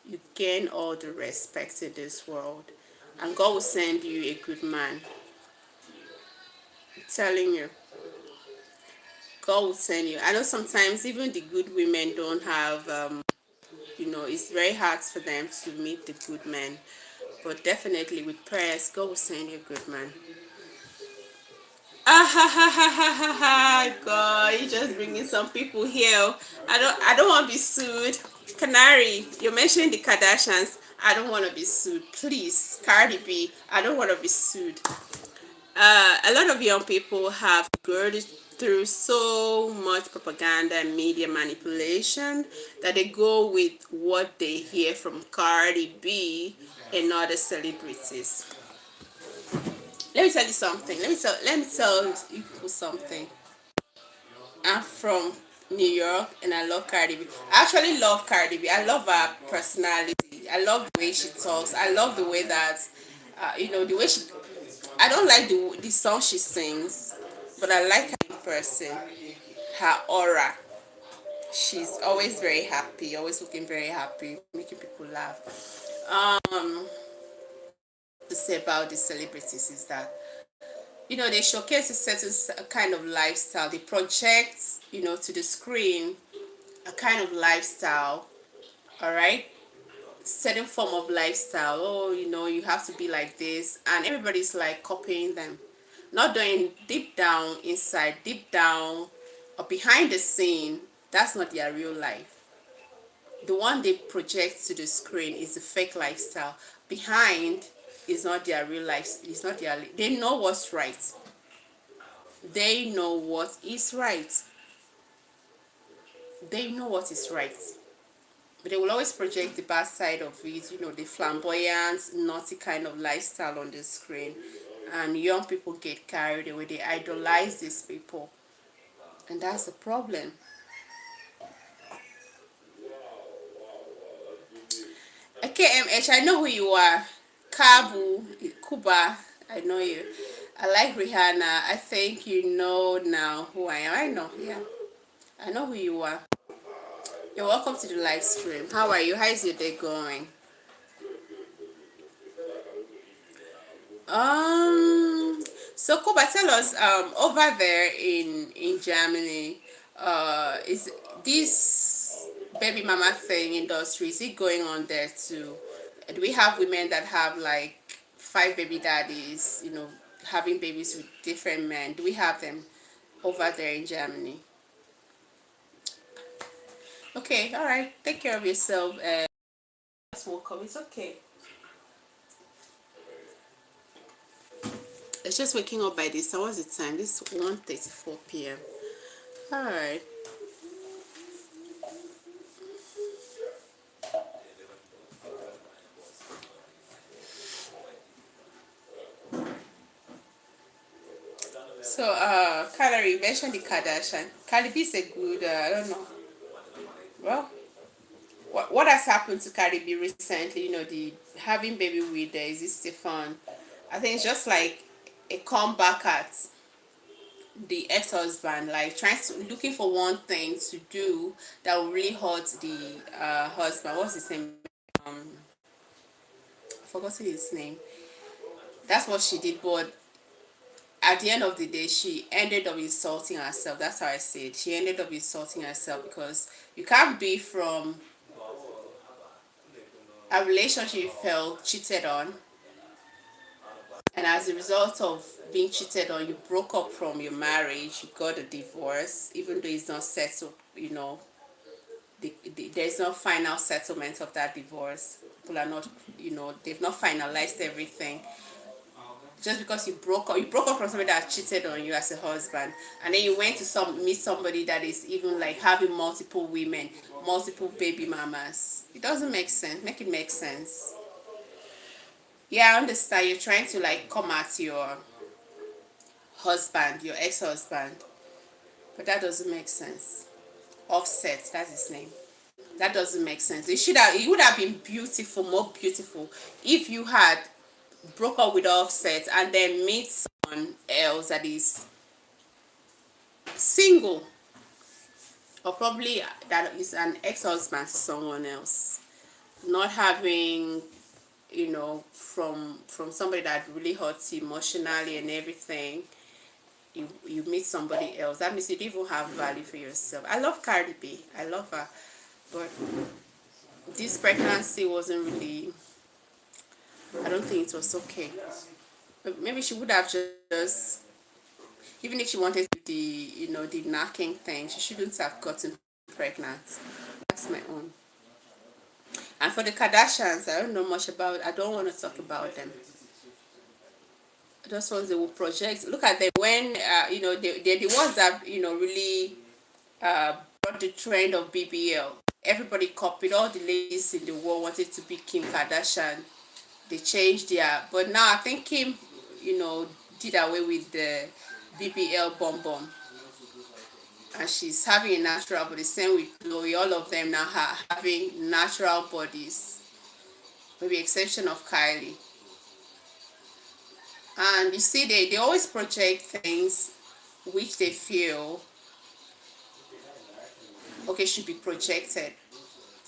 you gain all the respect in this world, and God will send you a good man. I'm telling you, God will send you. I know sometimes even the good women don't have, it's very hard for them to meet the good men, but definitely with prayers, God will send you a good man. Ah ha ha ha ha ha ha! God, you just bringing some people here. I don't want to be sued. Canary, you mentioned the Kardashians. I don't want to be sued. Please, Cardi B, I don't want to be sued. A lot of young people have gone through so much propaganda and media manipulation that they go with what they hear from Cardi B and other celebrities. Let me tell you something. Let me tell you people something. I'm from New York and I love Cardi B. I actually love Cardi B. I love her personality. I love the way she talks. I love the way that, the way she. I don't like the song she sings, but I like her in person. Her aura. She's always very happy, always looking very happy, making people laugh. To say about the celebrities is that they showcase a certain kind of lifestyle. They project to the screen a kind of lifestyle, all right, certain form of lifestyle. Oh, you have to be like this, and everybody's like copying them, not doing deep down inside, deep down or behind the scene. That's not their real life. The one they project to the screen is the fake lifestyle. Behind is not their real life. It's not their. They know what's right. They know what is right. They know what is right. But they will always project the bad side of it, the flamboyant, naughty kind of lifestyle on the screen. And young people get carried away. They idolize these people. And that's the problem. KMH, I know who you are. Kabu, Kuba, I know you. I like Rihanna. I think you know now who I am. I know, yeah. I know who you are. You're welcome to the live stream. How are you? How is your day going? So Kuba, tell us, over there in Germany, is this baby mama thing industry, is it going on there too? Do we have women that have like five baby daddies, having babies with different men? Do we have them over there in Germany? Okay, all right. Take care of yourself. Just woke up. It's okay. It's just waking up by this. So what's the time? This is 1:34 p.m. All right. So, Carrie, you mentioned the Kardashian. Cardi B is a good, I don't know. Well, what has happened to Cardi B recently? The having baby with is it Stefan? I think it's just like a comeback at the ex-husband, like trying to looking for one thing to do that will really hurt the husband. What's his name? I forgot his name. That's what she did, but at the end of the day, she ended up insulting herself. That's how I say it. She ended up insulting herself because you can't be from a relationship you felt cheated on, and as a result of being cheated on, you broke up from your marriage, you got a divorce, even though it's not settled, there's no final settlement of that divorce. People are not, they've not finalized everything. Just because you broke up from somebody that cheated on you as a husband, and then you went to meet somebody that is even like having multiple women, multiple baby mamas. It doesn't make sense. Make it make sense. Yeah, I understand you're trying to like come at your husband, your ex-husband, but that doesn't make sense. Offset, that's his name. That doesn't make sense. It would have been beautiful, more beautiful, if you had broke up with Offset and then meet someone else that is single, or probably that is an ex-husband to someone else, not having, from somebody that really hurts you emotionally and everything. You meet somebody else, that means you don't even have value for yourself. I love Cardi B, I love her, but this pregnancy wasn't really, I don't think it was okay. But maybe she would have just, even if she wanted the knacking thing, she shouldn't have gotten pregnant. That's my own. And for the Kardashians, I don't know much about, I don't want to talk about them. Those ones, they will project, look at them when they're the ones that really brought the trend of BBL. Everybody copied, all the ladies in the world wanted to be Kim Kardashian. They changed but now I think Kim did away with the BBL bomb bomb, and she's having a natural body. Same with Chloe. All of them now having natural bodies, with the exception of Kylie. And you see, they always project things which they feel okay should be projected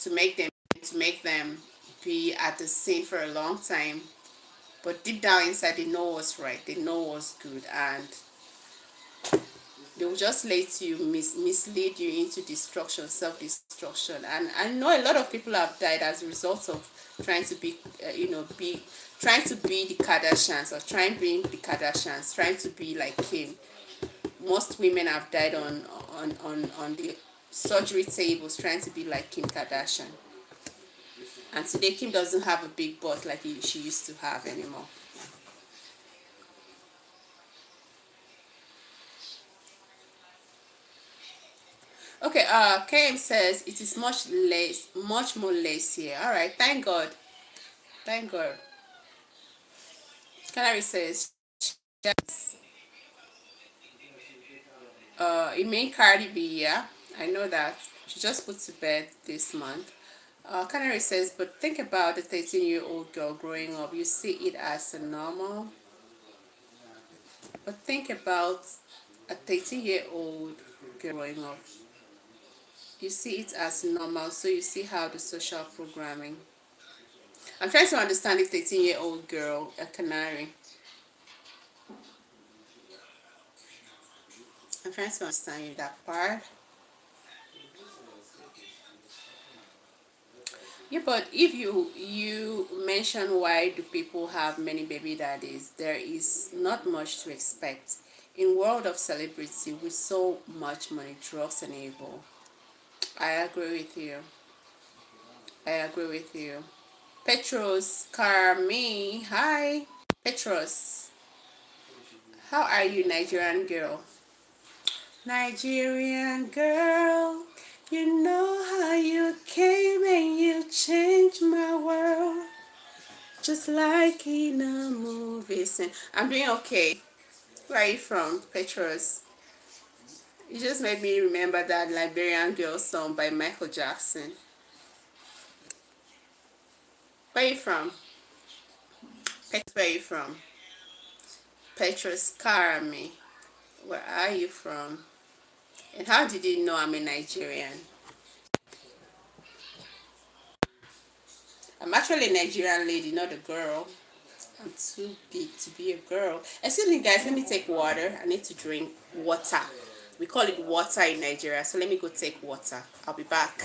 to make them be at the scene for a long time. But deep down inside, they know what's right. They know what's good, and they will just let you mislead you into destruction, self-destruction. And I know a lot of people have died as a result of trying to trying to be the Kardashians, or trying to be the Kardashians, trying to be like Kim. Most women have died on the surgery tables trying to be like Kim Kardashian. And today Kim doesn't have a big butt like she used to have anymore. Okay, KM says it is much more less here. All right, thank God. Thank God. Canary says, yes. It mean Cardi B, yeah? I know that. She just put to bed this month. Canary says, but think about the 13-year-old girl growing up. You see it as a normal. But think about a 13-year-old girl growing up. You see it as normal, so you see how the social programming. I'm trying to understand the 13-year-old girl, a Canary. I'm trying to understand you that part. Yeah, but if you mention why do people have many baby daddies, there is not much to expect. In world of celebrity with so much money, drugs and evil. I agree with you. I agree with you. Petros Carmi, hi. Petros, how are you, Nigerian girl? Nigerian girl, you know how you came and you changed my world. Just like in a movie. I'm doing okay. Where are you from, Petros? You just made me remember that Liberian Girl song by Michael Jackson. Where are you from? Petros, where are you from? Petros Karami. Where are you from? And how did you know I'm a Nigerian? I'm actually a Nigerian lady, not a girl. I'm too big to be a girl. Excuse me, guys. Let me take water. I need to drink water. We call it water in Nigeria. So let me go take water. I'll be back.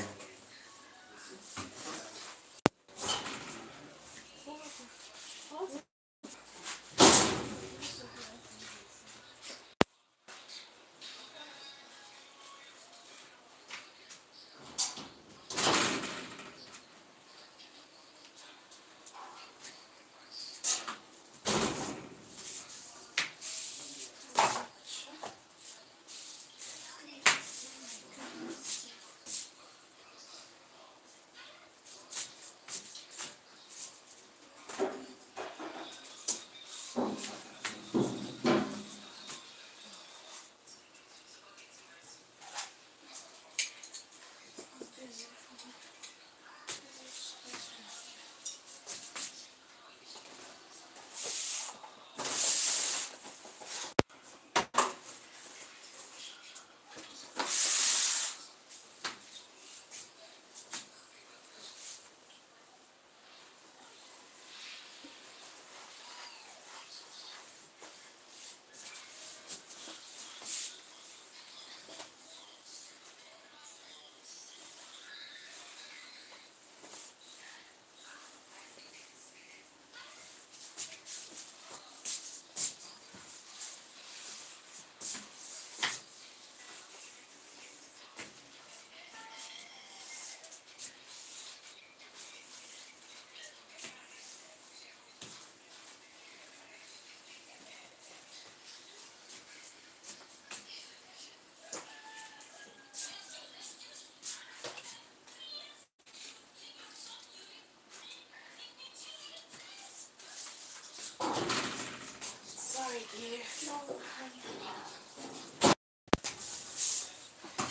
Sorry, dear. No,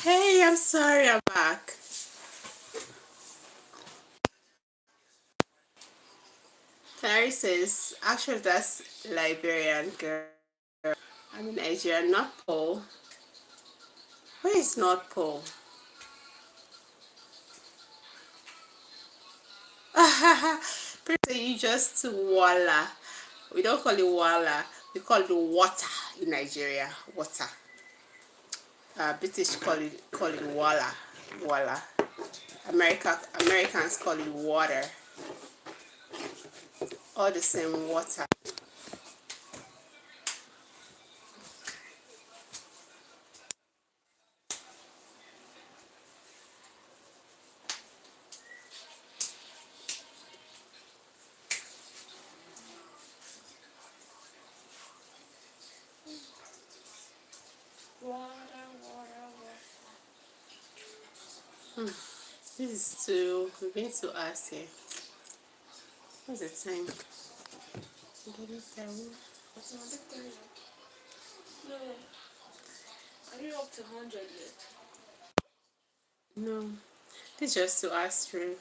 Hey, I'm sorry, I'm back. Carrie says, actually, that's Liberian girl. I mean, Nigerian, not Paul. Where is not Paul? Pretty, you just walla. We don't call it walla. We call it water in Nigeria. Water. British call it walla. Walla. Americans call it water. All the same, water. water, water, water. This is too. We've been to us here. What's the time? No, are you up to 100 yet? No. This is just to us through.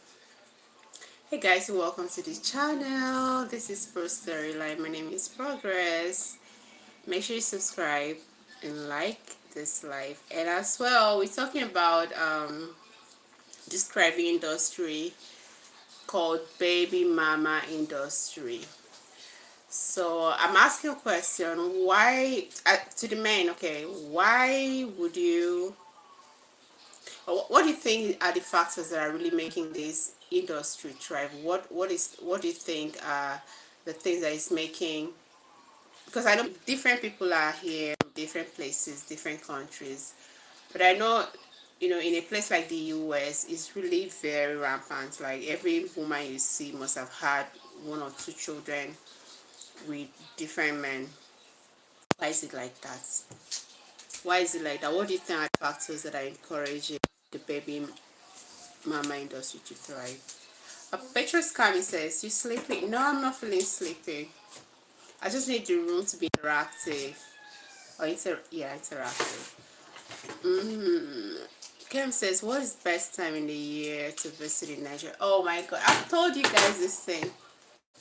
Hey guys, welcome to the channel. This is Pro Storyline. My name is Progress. Make sure you subscribe and like this live. And as well, we're talking about this thriving industry called baby mama industry. So I'm asking a question. Why, to the men, okay, why would you, what do you think are the factors that are really making this industry thrive? What do you think are the things that is making, because I know different people are here from different places, different countries, but I know, in a place like the US, it's really very rampant. Like every woman you see must have had one or two children with different men. Why is it like that? Why is it like that? What do you think are the factors that are encouraging the baby mama industry to thrive? Petrus Kami says, "You sleeping?" No, I'm not feeling sleepy. I just need the room to be interactive. Or interactive. Kim says, "What is best time in the year to visit in Nigeria?" Oh my God, I've told you guys this thing.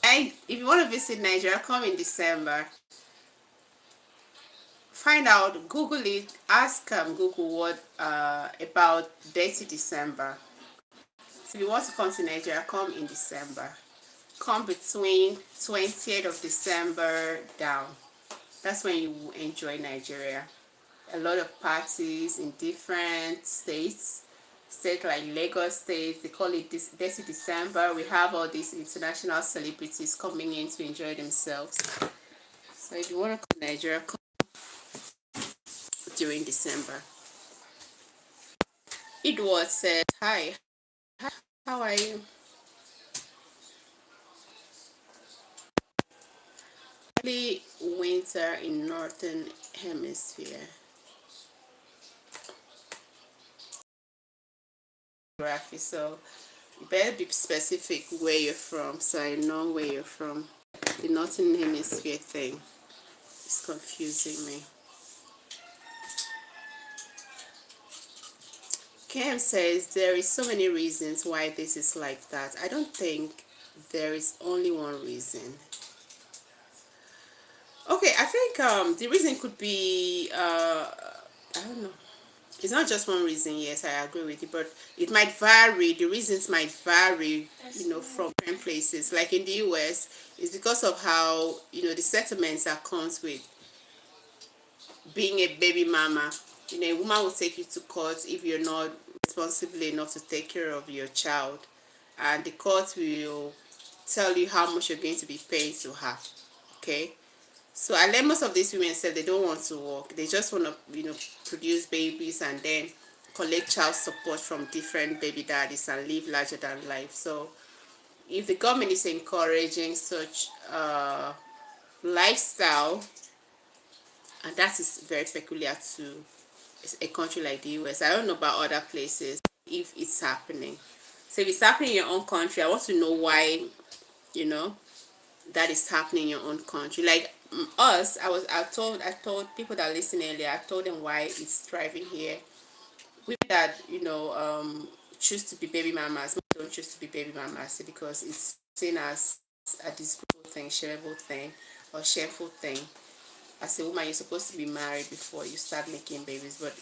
And if you want to visit Nigeria, come in December. Find out, Google it, ask Google what about Dirty December. So if you want to come to Nigeria, come in December. Come between 20th of December down. That's when you will enjoy Nigeria. A lot of parties in different states. States like Lagos State, they call it this Dirty December. We have all these international celebrities coming in to enjoy themselves. So if you want to come to Nigeria, come during December. Edward said, "Hi, how are you?" Early winter in northern hemisphere. So you better be specific where you're from, so I know where you're from. The northern hemisphere thing is confusing me. Cam says there is so many reasons why this is like that. I don't think there is only one reason. Okay, I think the reason could be I don't know. It's not just one reason. Yes, I agree with you, but it might vary. The reasons might vary, from different places. Like in the US, it's because of how the settlements that comes with being a baby mama. A woman will take you to court if you're not responsible enough to take care of your child, and the court will tell you how much you're going to be paying to her. Okay. So I let most of these women say they don't want to work. They just want to, produce babies and then collect child support from different baby daddies and live larger than life. So if the government is encouraging such lifestyle, and that is very peculiar to a country like the US. I don't know about other places if it's happening. So if it's happening in your own country, I want to know why, that is happening in your own country. Like us, I told people that listened earlier, I told them why it's thriving here. Women that choose to be baby mamas don't choose to be baby mamas because it's seen as a disgraceful thing, shameable thing, or shameful thing. As a woman, you're supposed to be married before you start making babies, but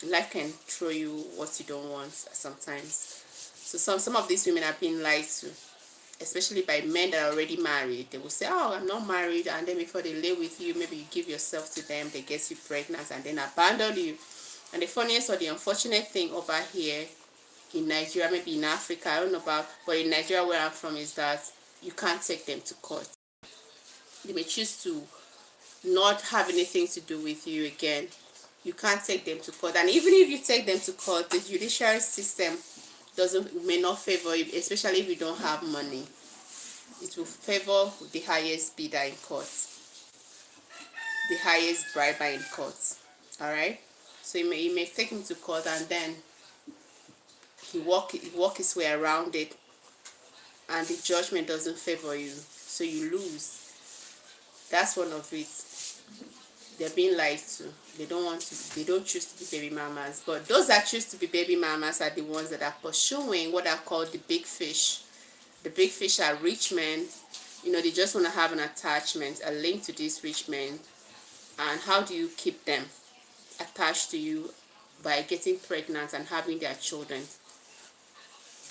life can throw you what you don't want sometimes. So some of these women are being lied to, especially by men that are already married. They will say, "Oh, I'm not married," and then before they lay with you, maybe you give yourself to them, they get you pregnant and then abandon you. And the funniest or the unfortunate thing over here in Nigeria, maybe in Africa, I don't know about, but in Nigeria where I'm from, is that you can't take them to court. They may choose to not have anything to do with you again. You can't take them to court, and even if you take them to court, the judicial system may not favor you, especially if you don't have money. It will favor the highest bidder in court, the highest briber in court. All right. So you may take him to court, and then he walk his way around it, and the judgment doesn't favor you, so you lose. That's one of it. They're being lied to. They don't choose to be baby mamas. But those that choose to be baby mamas are the ones that are pursuing what are called the big fish. The big fish are rich men. They just want to have an attachment, a link to these rich men. And how do you keep them attached to you? By getting pregnant and having their children.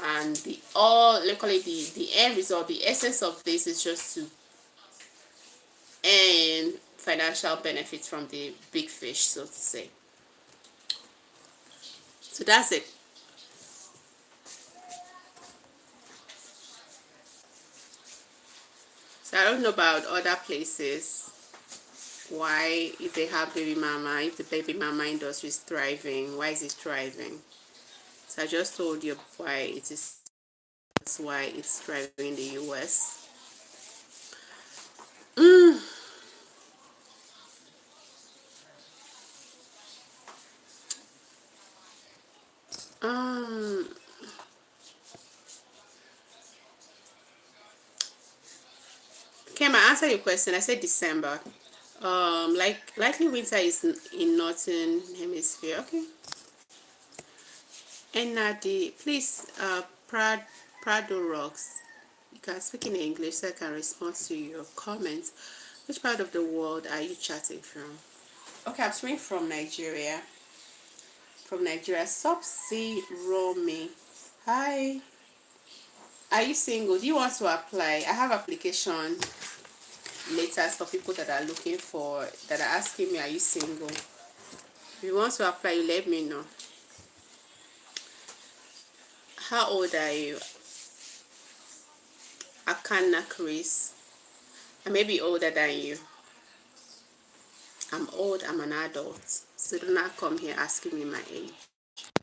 And locally the end result, the essence of this is just to and financial benefits from the big fish, so to say. So that's it. So I don't know about other places, why, if they have baby mama, if the baby mama industry is thriving, why is it thriving? So I just told you why it is. That's why it's thriving in the US. Um, Kim, I answered your question. I said December. Likely winter is in northern hemisphere. Okay. And Nadi, please, Prado Rocks. You can speak in English so I can respond to your comments. Which part of the world are you chatting from? Okay, I'm speaking from Nigeria. From Nigeria, Subsea Romy. Hi. Are you single? Do you want to apply? I have application letters for people that are looking for, that are asking me, are you single? If you want to apply, you let me know. How old are you? Akana Chris. I may be older than you. I'm old, I'm an adult. So do not come here asking me my age.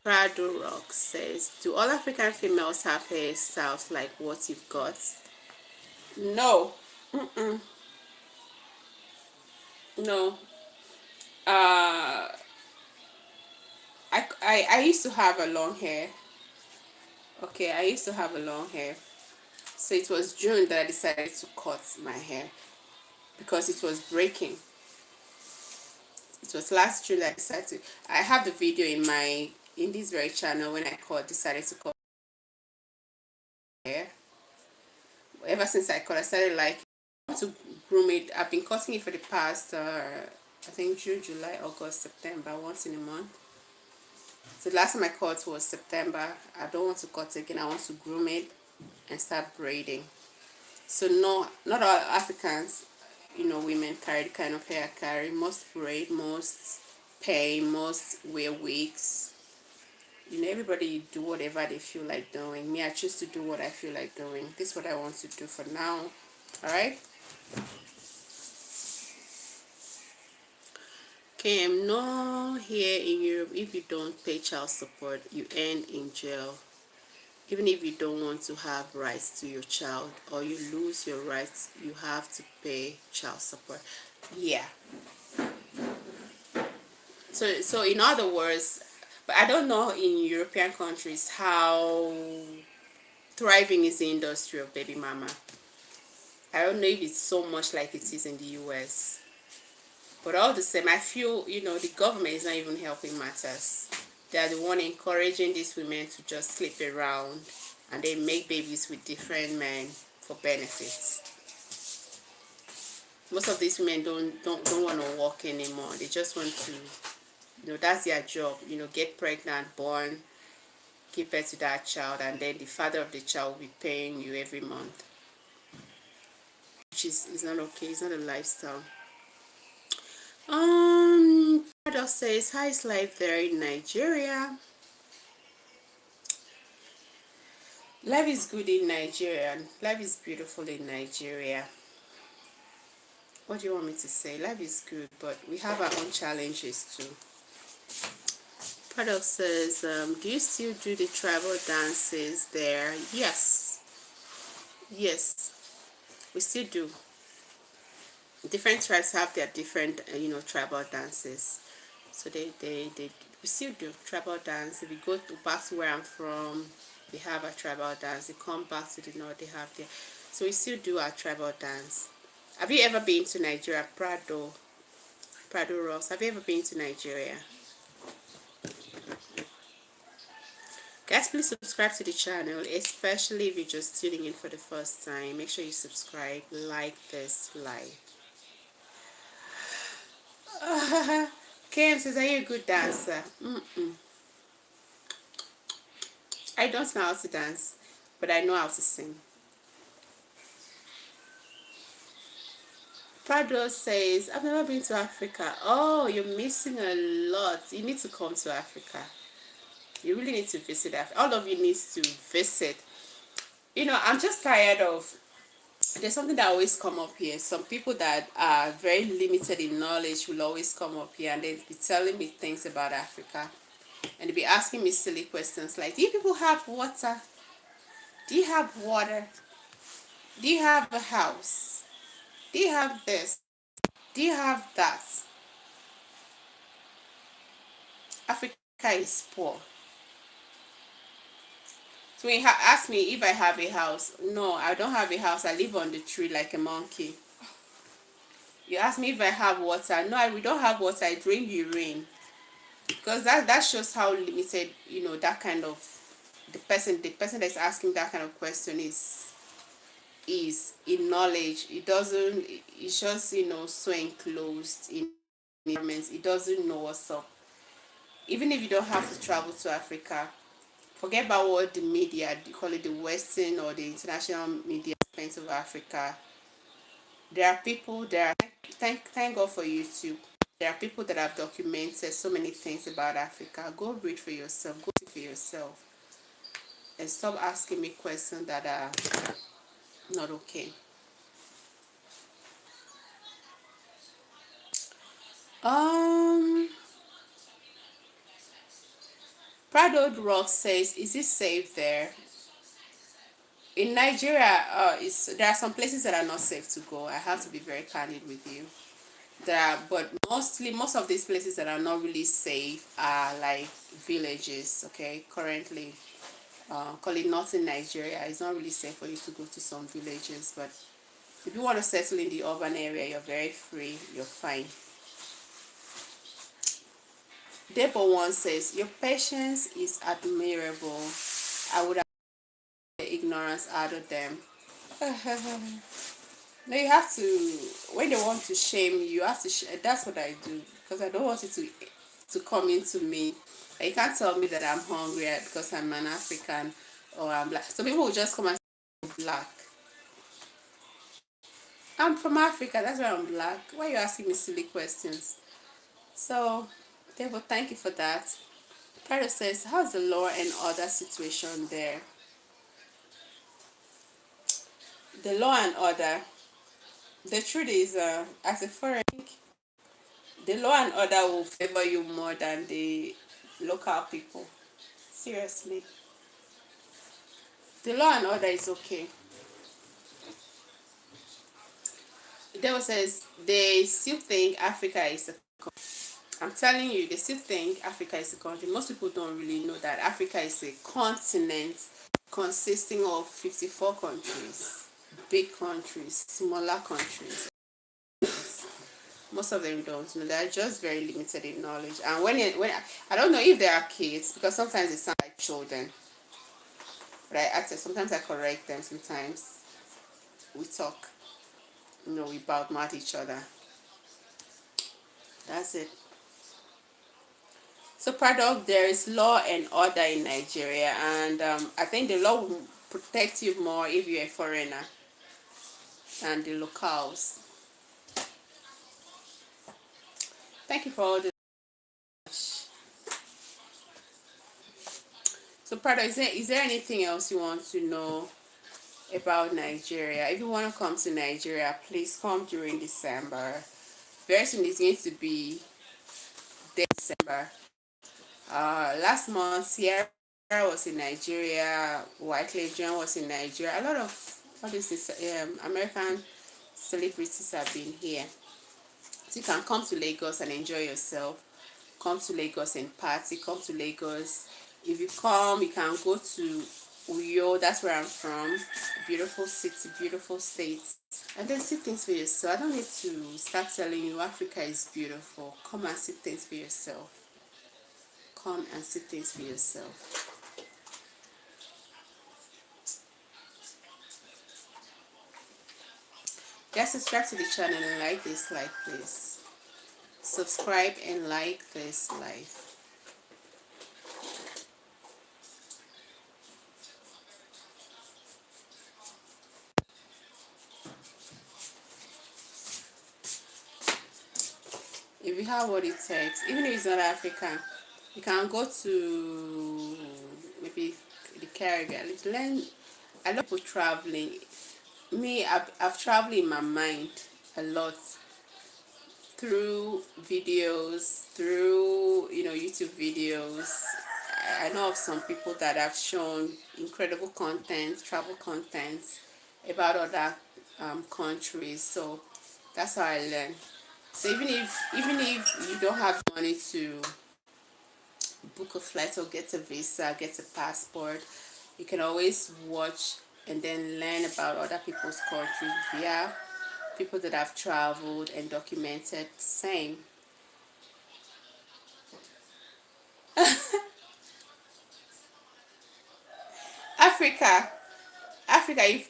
Prado Rock says, do all African females have hairstyles like what you've got? No. No. I used to have a long hair. Okay, I used to have a long hair. So it was June that I decided to cut my hair because it was breaking. It was last June that I decided to. I have the video in this very channel when I decided to cut my hair. Ever since I cut, I started like to groom it. I've been cutting it for the past I think June, July, August, September, once in a month. So the last time I cut was September. I don't want to cut again. I want to groom it and start braiding. So no, not all Africans, women carry the kind of hair I carry. Most braid, most pay, most wear wigs. Everybody do whatever they feel like doing. Me, I choose to do what I feel like doing. This is what I want to do for now. Alright? Okay, I'm not here in Europe. If you don't pay child support, you end in jail. Even if you don't want to have rights to your child or you lose your rights, you have to pay child support. Yeah. So in other words, but I don't know in European countries how thriving is the industry of baby mama. I don't know if it's so much like it is in the US. But all the same, I feel, the government is not even helping matters. They are the one encouraging these women to just sleep around and they make babies with different men for benefits. Most of these women don't want to work anymore. They just want to, that's their job. Get pregnant, born, give birth to that child, and then the father of the child will be paying you every month, which is not okay. It's not a lifestyle. Prado says, how is life there in Nigeria? Life is good in Nigeria. Life is beautiful in Nigeria. What do you want me to say? Life is good, but we have our own challenges too. Prado says, do you still do the tribal dances there? Yes. Yes, we still do. Different tribes have their different, tribal dances. So we still do tribal dance. If you go back to where I'm from, they have a tribal dance. They come back to the north, they have their. So we still do our tribal dance. Have you ever been to Nigeria? Prado Ross, have you ever been to Nigeria? Guys, please subscribe to the channel, especially if you're just tuning in for the first time. Make sure you subscribe, like this live. Kim says, are you a good dancer? I don't know how to dance, but I know how to sing. Prado says, I've never been to Africa. Oh, you're missing a lot. You need to come to Africa. You really need to visit Africa. All of you need to visit. You know, I'm just tired of, there's something that always come up here. Some people that are very limited in knowledge will always come up here and they'll be telling me things about Africa. And they'll be asking me silly questions like, do you people have water? Do you have water? Do you have a house? Do you have this? Do you have that? Africa is poor. So when you ask me if I have a house, no, I don't have a house. I live on the tree like a monkey. You ask me if I have water. No, we don't have water. I drink urine. Because that shows how limited, you know, that kind of, the person that's asking that kind of question is in knowledge. It doesn't, it's just, you know, so enclosed in environments. It doesn't know what's up. Even if you don't have to travel to Africa, forget about what the media, they call it the Western or the international media, paints of Africa. There are people, thank God for YouTube. There are people that have documented so many things about Africa. Go read for yourself, go see for yourself. And stop asking me questions that are not okay. Prado Rock says, is it safe there? In Nigeria, there are some places that are not safe to go. I have to be very candid with you. But most of these places that are not really safe are like villages. Okay, currently, call it northern Nigeria. It's not really safe for you to go to some villages. But if you want to settle in the urban area, you're very free. You're fine. Debo one says, your patience is admirable. I would have the ignorance out of them. No, you have to, when they want to shame you, you have to, that's what I do. Because I don't want it to come into me. You can't tell me that I'm hungry because I'm an African or I'm black. So people will just come and say I'm black. I'm from Africa, that's why I'm black. Why are you asking me silly questions? So, Debo, thank you for that. Prado says, how's the law and order situation there? The law and order, the truth is, as a foreign, the law and order will favor you more than the local people. Seriously. The law and order is okay. The devil says they still think Africa is a country. I'm telling you, they still think Africa is a country. Most people don't really know that Africa is a continent consisting of 54 countries. Big countries, smaller countries. Most of them don't know. They're just very limited in knowledge. And when I don't know if they are kids, because sometimes they sound like children. But sometimes I correct them. Sometimes we talk. You know, we badmouth each other. That's it. So part of there is law and order in Nigeria, and I think the law will protect you more if you're a foreigner than the locals. Thank you for all the. So Prado, is there anything else you want to know about Nigeria? If you want to come to Nigeria, please come during December. Very soon it's going to be December. Last month Sierra was in Nigeria, Wyclef Jean was in Nigeria. A lot of all these American celebrities have been here. So you can come to Lagos and enjoy yourself. Come to Lagos and party. Come to Lagos. If you come, you can go to Uyo. That's where I'm from. Beautiful city, beautiful state. And then see things for yourself. I don't need to start telling you Africa is beautiful. Come and see things for yourself. Come and see things for yourself. Guys, subscribe to the channel and like this live, please. Subscribe and like this live. if you have what it takes, even if it's not Africa, you can go to maybe the Caribbean. Learn. I love people traveling. Me, I've traveled in my mind a lot through videos, through YouTube videos. I know of some people that have shown incredible content, travel content about other countries. So that's how I learn. So even if you don't have money to book a flight or get a visa, get a passport, you can always watch and then learn about other people's countries via people that have traveled and documented same. Africa,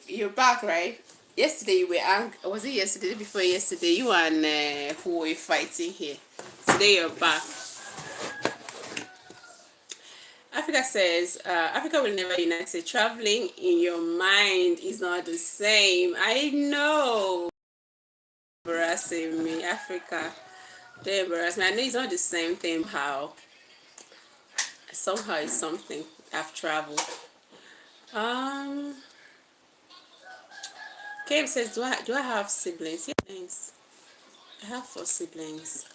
you're back, right? Yesterday you were was it yesterday, before yesterday, you and who were fighting here. Today you're back. Africa says, Africa will never unite. Say, traveling in your mind is not the same. I know. Embarrassing me, Africa. They embarrass me. I know it's not the same thing. How somehow it's something. I've traveled. Cave says, do I have siblings? Yes, I have 4 siblings.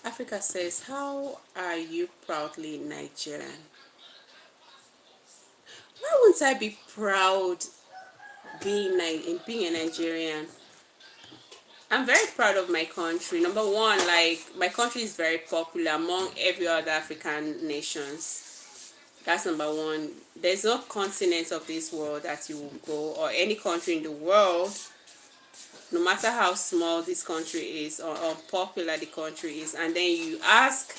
Africa says, how are you proudly Nigerian? Why wouldn't I be proud being a Nigerian? I'm very proud of my country. Number one, like, my country is very popular among every other African nations. That's number one. There's no continent of this world that you will go, or any country in the world, no matter how small this country is or unpopular the country is, and then you ask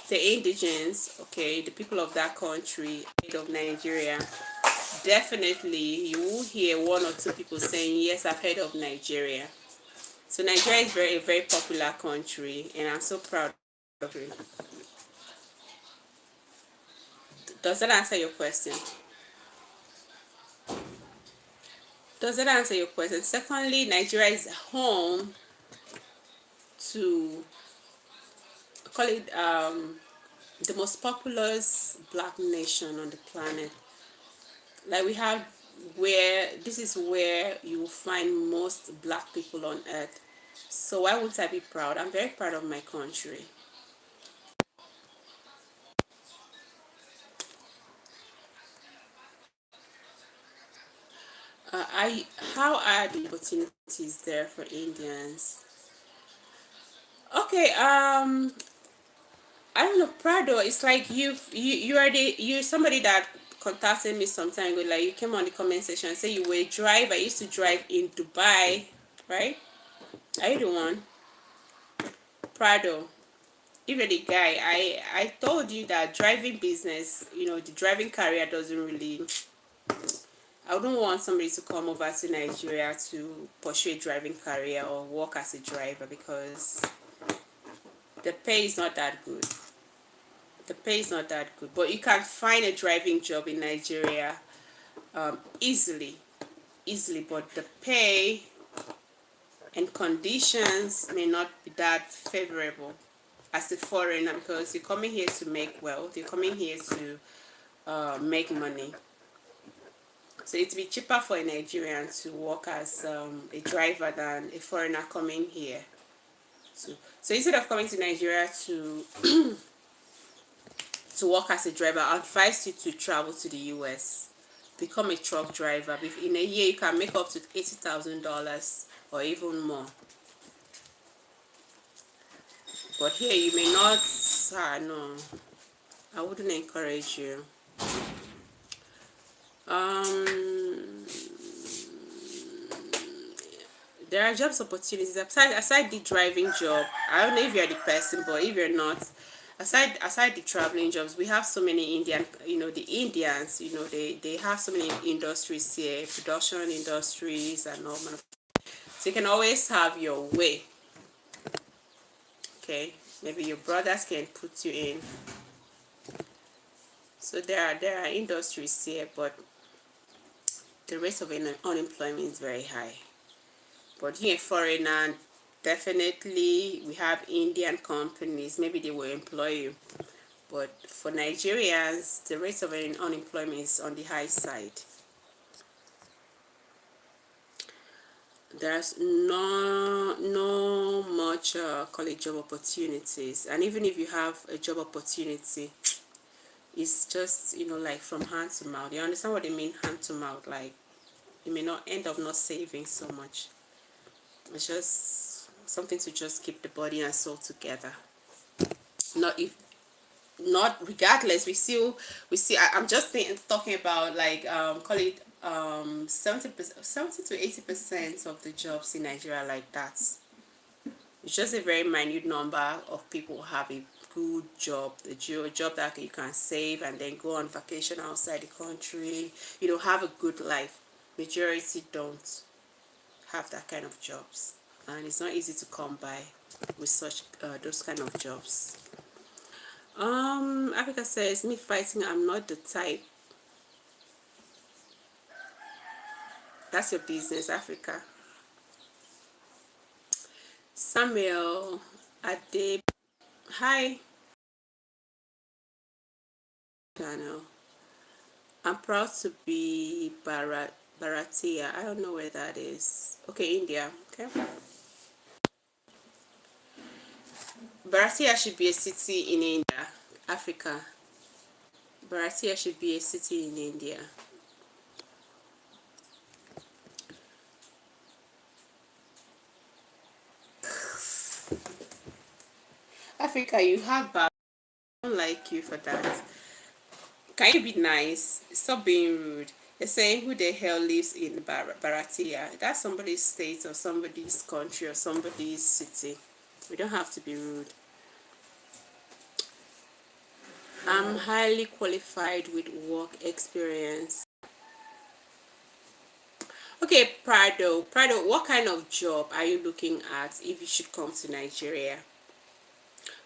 the indigents, okay, the people of that country, of Nigeria, definitely you will hear 1 or 2 people saying, yes, I've heard of Nigeria. So Nigeria is a very popular country, and I'm so proud of it. Does that answer your question? Does that answer your question? Secondly, Nigeria is home to, call it, the most populous black nation on the planet. Like, we have this is where you will find most black people on earth. So why wouldn't I be proud? I'm very proud of my country. How are the opportunities there for Indians? Okay, I don't know, Prado. It's like you're somebody that contacted me some time ago. Like, you came on the comment section and said you were a driver. I used to drive in Dubai, right? Are you the one? Prado. If you're the guy, I told you that driving business, the driving career doesn't really. I wouldn't want somebody to come over to Nigeria to pursue a driving career or work as a driver, because the pay is not that good. The pay is not that good. But you can find a driving job in Nigeria easily. But the pay and conditions may not be that favorable as a foreigner, because you're coming here to make wealth. You're coming here to make money. So it'd be cheaper for a Nigerian to work as a driver than a foreigner coming here. So instead of coming to Nigeria to work as a driver, I advise you to travel to the US. Become a truck driver. In a year, you can make up to $80,000 or even more. But here, you may not. No, I wouldn't encourage you. There are jobs opportunities aside the driving job. I don't know if you're the person, but if you're not, aside the traveling jobs, we have so many Indian, the Indians, they have so many industries here, production industries and all. So you can always have your way. Okay, maybe your brothers can put you in. So there are industries here, but the rate of unemployment is very high. But being a foreigner, Definitely, we have Indian companies. Maybe they will employ you. But for Nigerians, the rate of unemployment is on the high side. There's no much college job opportunities, and even if you have a job opportunity, it's just, you know, like from hand to mouth. You understand what I mean? Hand to mouth. Like, you may not end up not saving so much. It's just something to just keep the body and soul together. Not if not regardless, we see I'm just talking about like call it 70 to 80% of the jobs in Nigeria like that. It's just a very minute number of people who have a good job, a job that you can save and then go on vacation outside the country, you know, have a good life. Majority don't have that kind of jobs, and it's not easy to come by with such those kind of jobs. Africa says, me fighting, I'm not the type. That's your business, Africa. Samuel Ade, hi. Channel. I'm proud to be Baratia. I don't know where that is. Okay, India. Okay. Baratia should be a city in India, Africa. Baratia should be a city in India. Africa, you have bad. I don't like you for that. Can you be nice? Stop being rude. You're saying who the hell lives in Baratia? That's somebody's state or somebody's country or somebody's city. We don't have to be rude. I'm highly qualified with work experience. Okay, Prado, what kind of job are you looking at if you should come to Nigeria?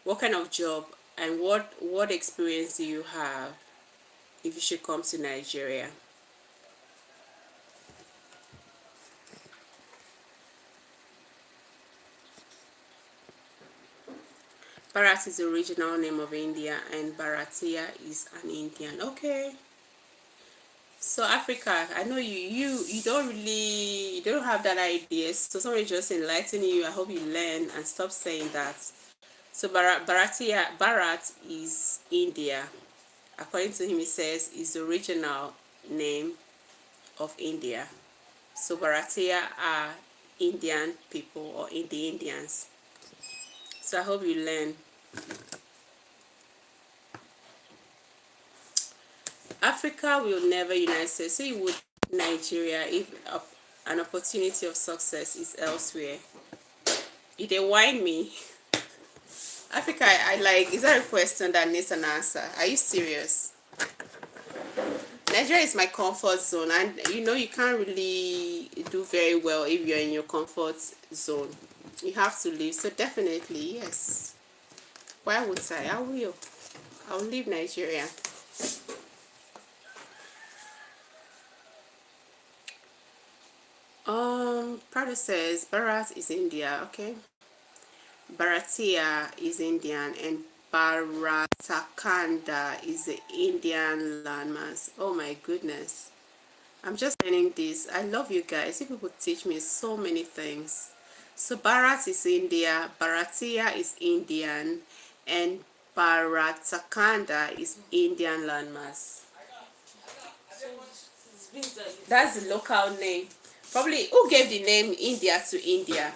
What kind of job and what experience do you have if you should come to Nigeria? Bharat is the original name of India and Bharatiya is an Indian. Okay. So Africa, I know you don't really, you don't have that idea. So somebody just enlightening you. I hope you learn and stop saying that. So Bharat is India. According to him, he says is the original name of India. So Bharatiya are Indian people or the Indians. So I hope you learn. Africa will never unite itself. So you would Nigeria if an opportunity of success is elsewhere. You they whine me. Africa, I like, is that a question that needs an answer? Are you serious? Nigeria is my comfort zone, and you know you can't really do very well if you're in your comfort zone. You have to leave. So definitely, yes. Why would I? I will. I'll leave Nigeria. Prado says Bharat is India. Okay. Bharatiya is Indian and Bharatakanda is the Indian landmass. Oh my goodness. I'm just learning this. I love you guys. You people teach me so many things. So Bharat is India, Bharatiya is Indian, and Bharatakanda is Indian landmass. That's the local name. Probably who gave the name India to India?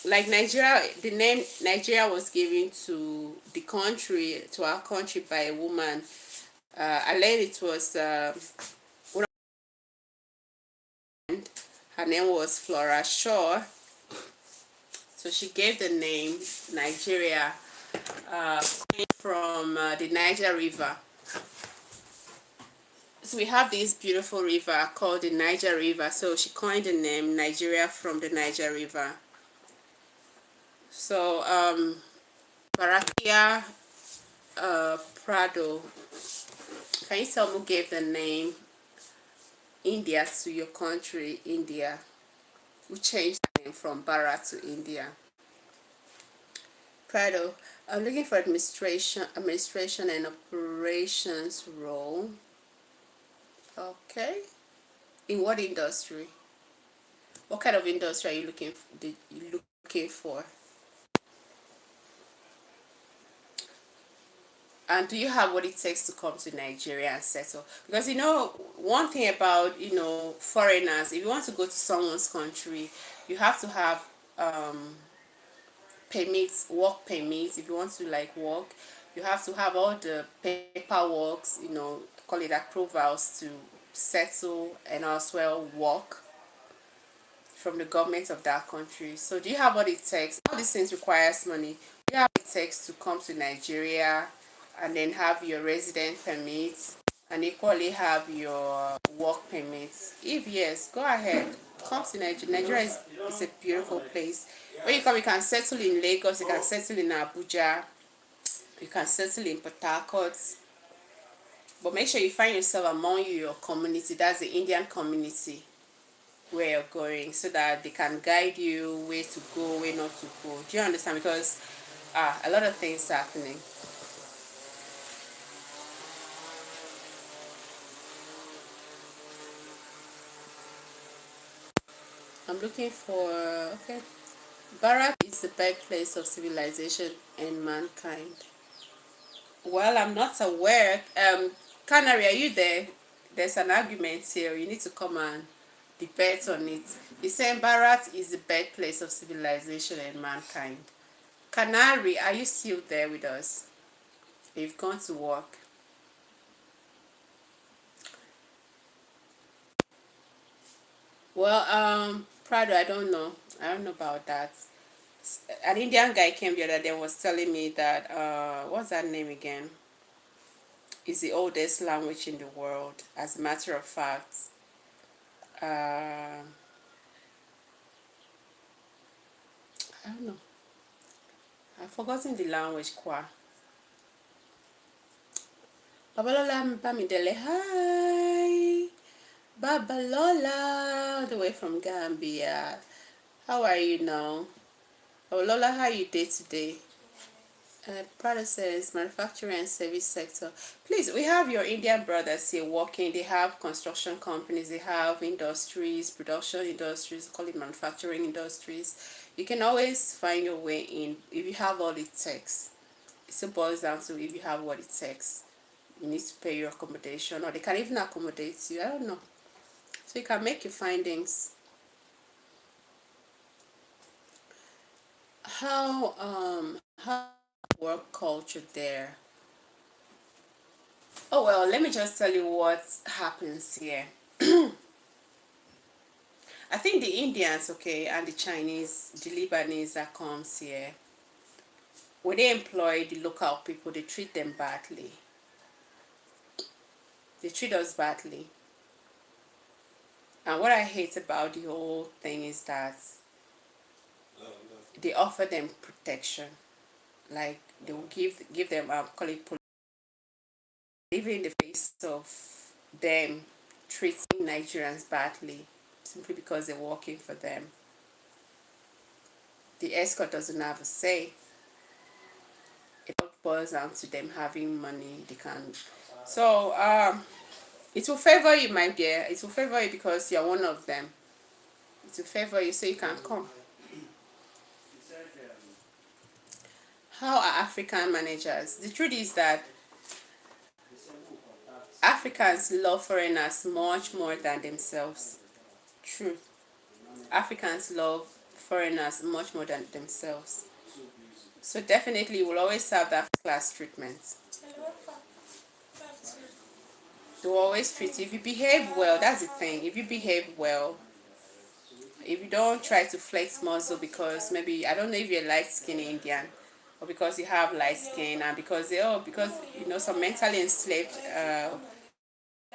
Like Nigeria, the name Nigeria was given to the country, to our country by a woman. I learned it was her name was Flora Shaw. So she gave the name Nigeria from the Niger River. So we have this beautiful river called the Niger River. So she coined the name Nigeria from the Niger River. So Bharatiya Prado, can you tell me who gave the name India to your country, India? Who changed the name from Bharat to India? Prado. I'm looking for administration and operations role. Okay. In what industry? What kind of industry are you looking for? And do you have what it takes to come to Nigeria and settle? Because one thing about foreigners, if you want to go to someone's country, you have to have permits, work permits. If you want to like work, you have to have all the paperwork, call it approvals to settle and as well work from the government of that country. So do you have what it takes? All these things requires money. Do you have what it takes to come to Nigeria and then have your resident permits and equally have your work permits? If yes, go ahead. Come to Nigeria. Nigeria is a beautiful place. When you come, you can settle in Lagos, you can settle in Abuja, you can settle in Port Harcourt. But make sure you find yourself among your community. That's the Indian community where you're going, so that they can guide you where to go, where not to go. Do you understand? Because a lot of things happening. I'm looking for, okay, Bharat is the birthplace of civilization and mankind. Well, I'm not aware. Canary, are you there? There's an argument here. You need to come and debate on it. He's saying Bharat is the birthplace of civilization and mankind. Canary, are you still there with us? You've gone to work. Well, Prado, I don't know. I don't know about that. An Indian guy came the other day and was telling me that, what's that name again? Is the oldest language in the world. As a matter of fact, I don't know. I've forgotten the language. Kwa. Babalola Bamidele, hi. Babalola, all the way from Gambia. How are you now? Oh, Lola, how are you day today? Prada says manufacturing and service sector. Please, we have your Indian brothers here working. They have construction companies, they have industries, production industries, call it manufacturing industries. You can always find your way in if you have all it takes. It still boils down to if you have what it takes. You need to pay your accommodation, or they can even accommodate you. I don't know. So you can make your findings. How work culture there? Oh well, let me just tell you what happens here. I think the Indians, okay, and the Chinese, the Lebanese that comes here, when they employ the local people, they treat them badly. They treat us badly. And what I hate about the whole thing is that they offer them protection. Like they will give them call it police, even in the face of them treating Nigerians badly simply because they're working for them. The escort doesn't have a say. It all boils down to them having money. They can. So it will favor you, my dear. It will favor you because you're one of them. It will favor you so you can come. How are African managers? The truth is that Africans love foreigners much more than themselves. Truth. Africans love foreigners much more than themselves. So definitely we'll always have that class treatment. They will always treat you. If you behave well, that's the thing. If you behave well, if you don't try to flex muscle because maybe, I don't know if you're light-skinned Indian, or because you have light skin, and because some mentally enslaved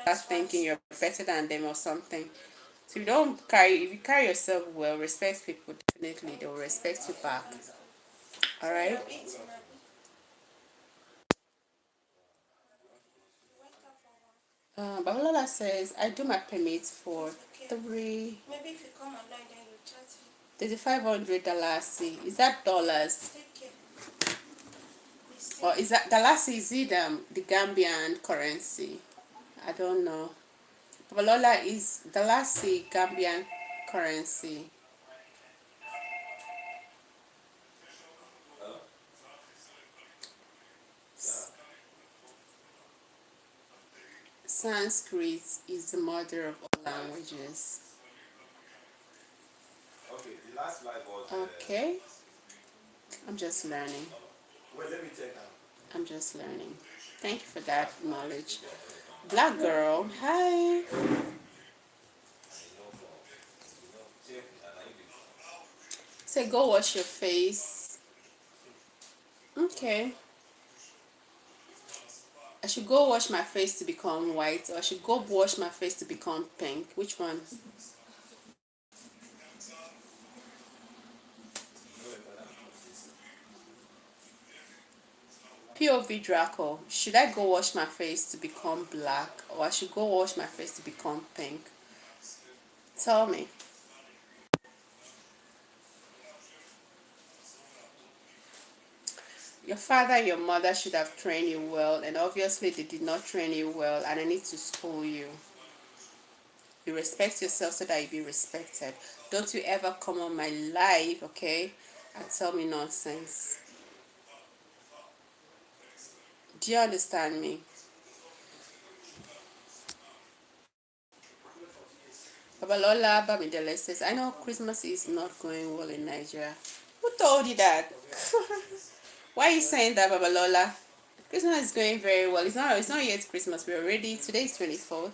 that's thinking you're better than them or something. So if you carry yourself well, respect people, definitely they will respect you back. All right. Babalola says I do my permits for three. Maybe if you come online, then you chat. $3,500. Is that dollars? Or is that Dalasi? Is it the Gambian currency? I don't know. Babalola is Dalasi Gambian currency. Sanskrit is the mother of all languages. Okay, the last slide was. Okay. I'm just learning. Well, let me check now. I'm just learning. Thank you for that knowledge. Black girl, hi. Say, go wash your face. Okay. I should go wash my face to become white, or I should go wash my face to become pink. Which one? POV Draco. Should I go wash my face to become black, or I should go wash my face to become pink? Tell me. Your father, your mother should have trained you well, and obviously they did not train you well, and I need to school you. You respect yourself so that you be respected. Don't you ever come on my live, okay, and tell me nonsense. Do you understand me? Babalola Bamidele says, I know Christmas is not going well in Nigeria. Who told you that? Why are you saying that, Babalola? Christmas is going very well. It's not yet Christmas. We're already, today is 24th.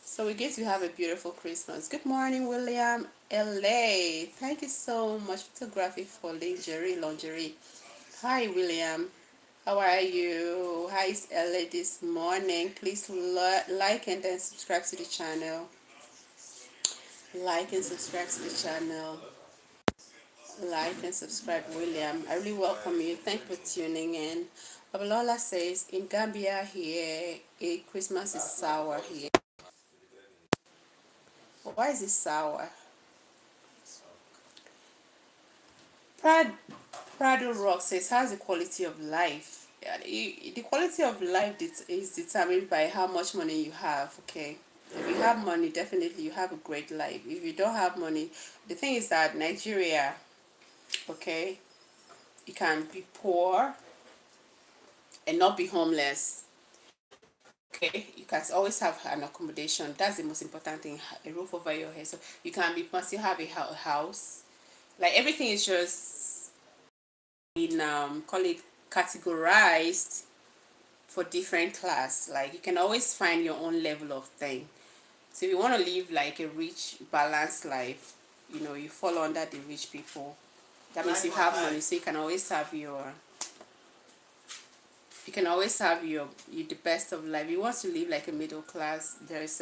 So we get to have a beautiful Christmas. Good morning, William LA. Thank you so much. Photography for lingerie. Hi, William. How are you? How is LA this morning? Please like and then subscribe to the channel. Like and subscribe to the channel. Like and subscribe, William. I really welcome you. Thank you for tuning in. Babalola says, in Gambia here, Christmas is sour here. Why is it sour? Prado Rock says, how's the quality of life? Yeah, the quality of life is determined by how much money you have, okay? If you have money, definitely you have a great life. If you don't have money, the thing is that Nigeria, okay, you can be poor and not be homeless. Okay, you can always have an accommodation. That's the most important thing, a roof over your head. So you can still have a house. Like everything is just in call it categorized for different class. Like you can always find your own level of thing. So if you want to live like a rich, balanced life, you fall under the rich people. That means you have money, so you can always have the best of life. You want to live like a middle class, there's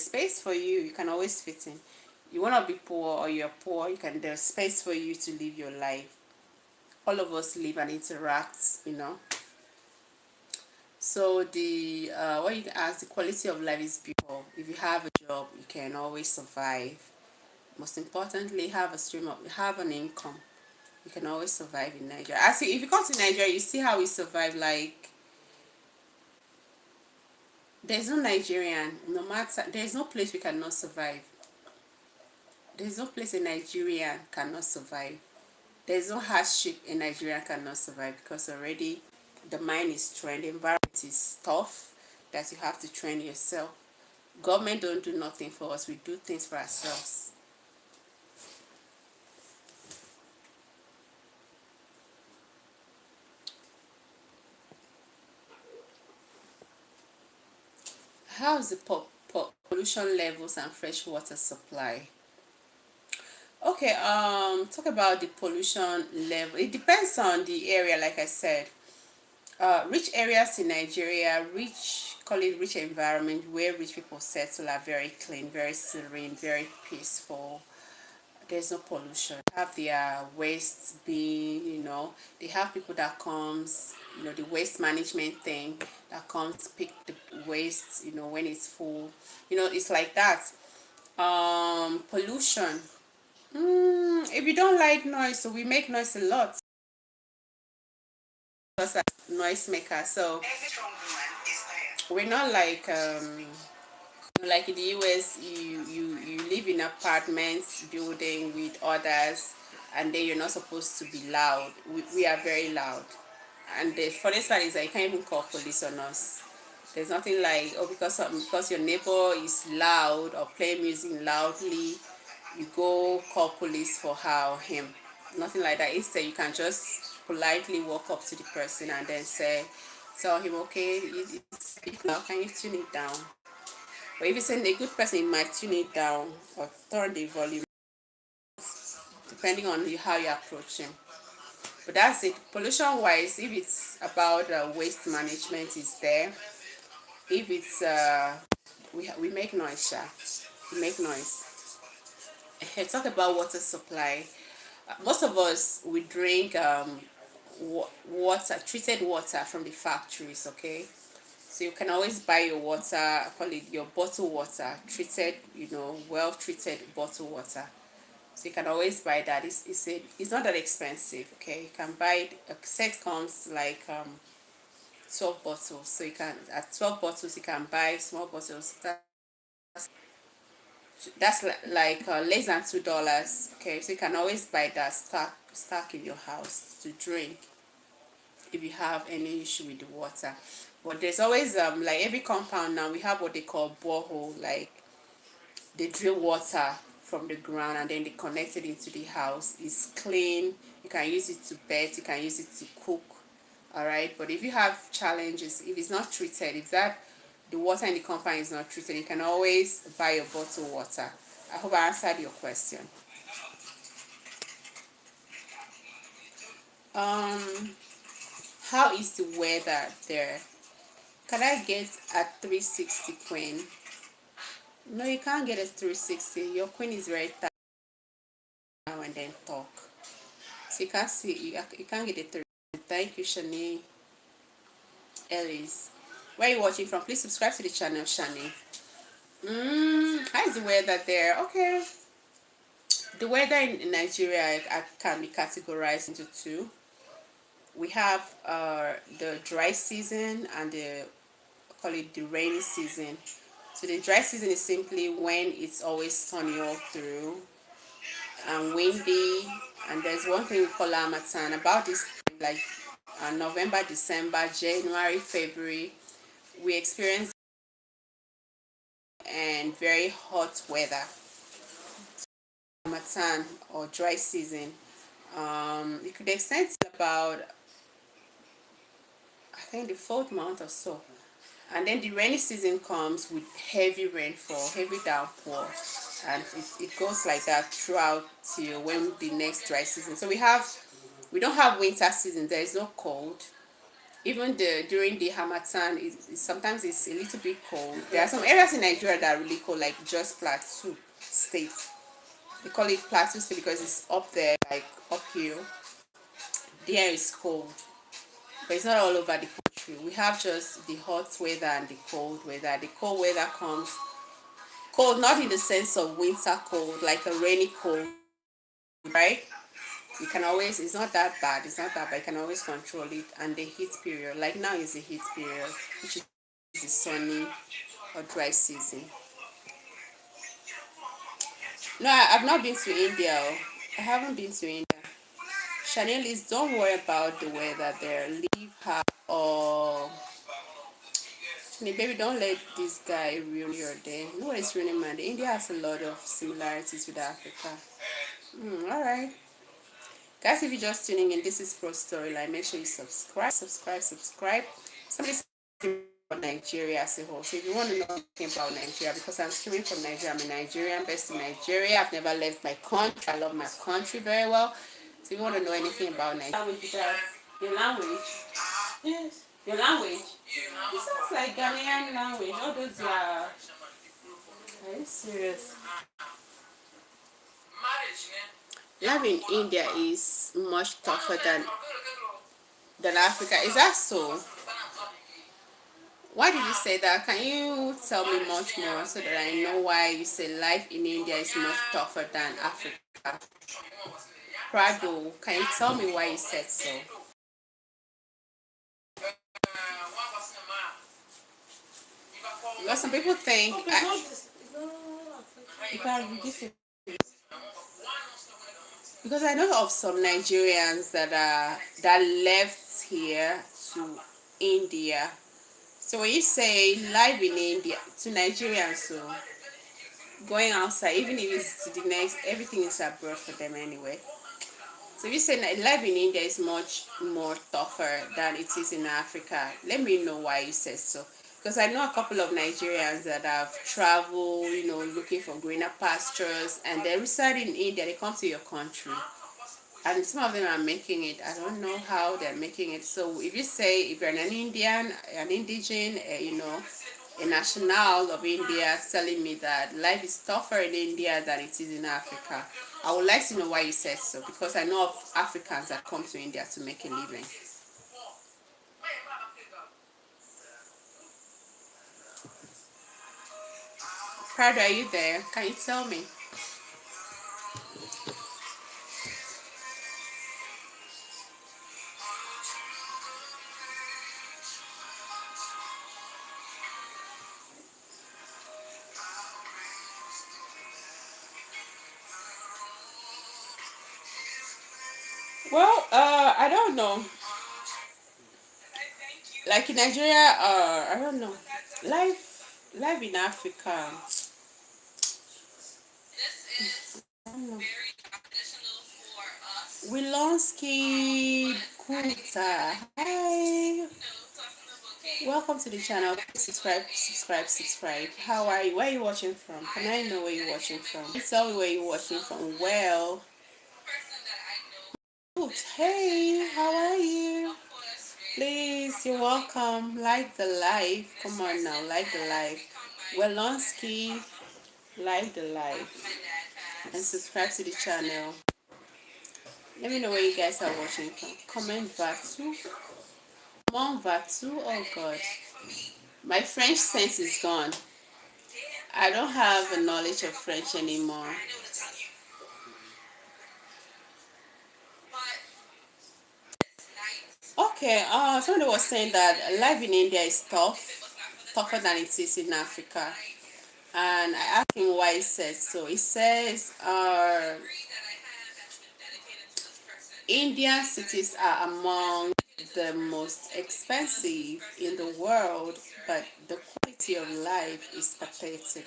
space for you. You can always fit in. You want to be poor or you're poor, there's space for you to live your life. All of us live and interact. So what you can ask, the quality of life is beautiful. If you have a job, you can always survive. Most importantly, have an income. You can always survive in Nigeria. Actually, if you come to Nigeria, you see how we survive. Like, there's no Nigerian, there's no place we cannot survive. There's no place a Nigerian cannot survive. There's no hardship a Nigerian cannot survive, because already the mind is trained, the environment is tough, that you have to train yourself. Government don't do nothing for us, we do things for ourselves. How's the pollution levels and fresh water supply? Okay, talk about the pollution level. It depends on the area, like I said. Rich areas in Nigeria, call it rich environment, where rich people settle, are very clean, very serene, very peaceful. There's no pollution. They have their waste bin, they have people that comes, the waste management thing that comes pick the waste, when it's full. It's like that. Pollution. If you don't like noise, so we make noise a lot. us as noisemaker. So we're not like in the US, you live in apartments building with others, and then you're not supposed to be loud. We are very loud, and the funniest part is that you can't even call police on us. There's nothing like, oh, because your neighbor is loud or playing music loudly, you go call police for her or him. Nothing like that. Instead, you can just politely walk up to the person and then tell him, okay, it's loud, can you tune it down? But if it's a good person, you might tune it down or turn the volume, depending on how you approach him. But that's it. Pollution wise, if it's about waste management, is there. If it's we make noise, we make noise. Talk about water supply. Most of us we drink water, treated water from the factories. Okay, so you can always buy your water, I call it your bottled water, treated, well treated bottled water. So you can always buy that. It's not that expensive. Okay, you can buy it. A set comes like 12 bottles. So you can, at 12 bottles you can buy small bottles. That's like less than $2. Okay, so you can always buy that stock in your house to drink if you have any issue with the water. But there's always like every compound now we have what they call borehole. Like they drill water from the ground and then they connect it into the house. It's clean. You can use it to bathe, you can use it to cook. All right, but if you have challenges, if it's not treated, if that the water in the compound is not treated, you can always buy your bottled water. I hope I answered your question. How is the weather there? Can I get a 360 queen? No, you can't get a 360. Your queen is very tight now and then talk. So you can't see, you can't get a 360. Thank you, Shani Ellis. Where are you watching from? Please subscribe to the channel, Shani. How is the weather there? Okay. The weather in Nigeria can be categorized into two. We have the dry season and call it the rainy season. So the dry season is simply when it's always sunny all through and windy. And there's one thing we call Harmattan. About this, like November, December, January, February, we experience and very hot weather. Harmattan or dry season. It could extend to about, I think, the fourth month or so. And then the rainy season comes with heavy rainfall, heavy downpour, and it goes like that throughout till when the next dry season. So we don't have winter season. There is no cold. Even during the Harmattan, sometimes it's a little bit cold. There are some areas in Nigeria that are really cold, like just Plateau State. They call it Plateau State because it's up there, like uphill. The air is cold, but it's not all over the country. We have just the hot weather and the cold weather. The cold weather comes cold, not in the sense of winter cold, like a rainy cold, right? You can always, it's not that bad, but you can always control it. And the heat period, like now is the heat period, which is the sunny or dry season. No, I've not been to India. I haven't been to India. Chanel is, don't worry about the weather there. Leave her or baby, don't let this guy ruin your day. No, it's ruining my day. India has a lot of similarities with Africa. Alright. Guys, if you're just tuning in, this is Pro Storyline. Make sure you subscribe. Somebody said about Nigeria as a whole. So if you want to know anything about Nigeria, because I'm streaming from Nigeria, I'm a Nigerian based in Nigeria. I've never left my country. I love my country very well. So if you want to know anything about Nigeria, your language? Yes. Your language? It sounds like Ghanaian language. All those are you serious? Life in India is much tougher than Africa. Is that so? Why did you say that? Can you tell me much more so that I know why you say life in India is much tougher than Africa? Prado, can you tell me why you said so? Because some people think Oh, you can reduce it. Because I know of some Nigerians that left here to India. So when you say live in India to Nigerians, so going outside, even if it's to the next, everything is abroad for them anyway. So if you say that life in India is much more tougher than it is in Africa, let me know why you said so. Because I know a couple of Nigerians that have traveled, looking for greener pastures, and they reside in India. They come to your country, and some of them are making it. I don't know how they're making it. So if you say if you're an Indian, an indigene, a national of India, telling me that life is tougher in India than it is in Africa, I would like to know why you said so, because I know of Africans that come to India to make a living. Prada, are you there? Can you tell me? Well, I don't know. Like in Nigeria, I don't know. Life in Africa. I don't know. Wilonsky Kuta. Hi. Welcome to the channel. Please subscribe. How are you? Where are you watching from? Can I know where you're watching from? Tell me where you're watching from. Well, good. Hey, how are you? Please, you're welcome. Like the live. Come on now, like the live. Welonsky, like the live. And subscribe to the channel. Let me know where you guys are watching from. Comment Vatu. Mon Vatu. Oh God. My French sense is gone. I don't have a knowledge of French anymore. Okay, somebody was saying that life in India is tougher than it is in Africa. And I asked him why he says so. He says Indian cities are among the most expensive in the world, but the quality of life is pathetic.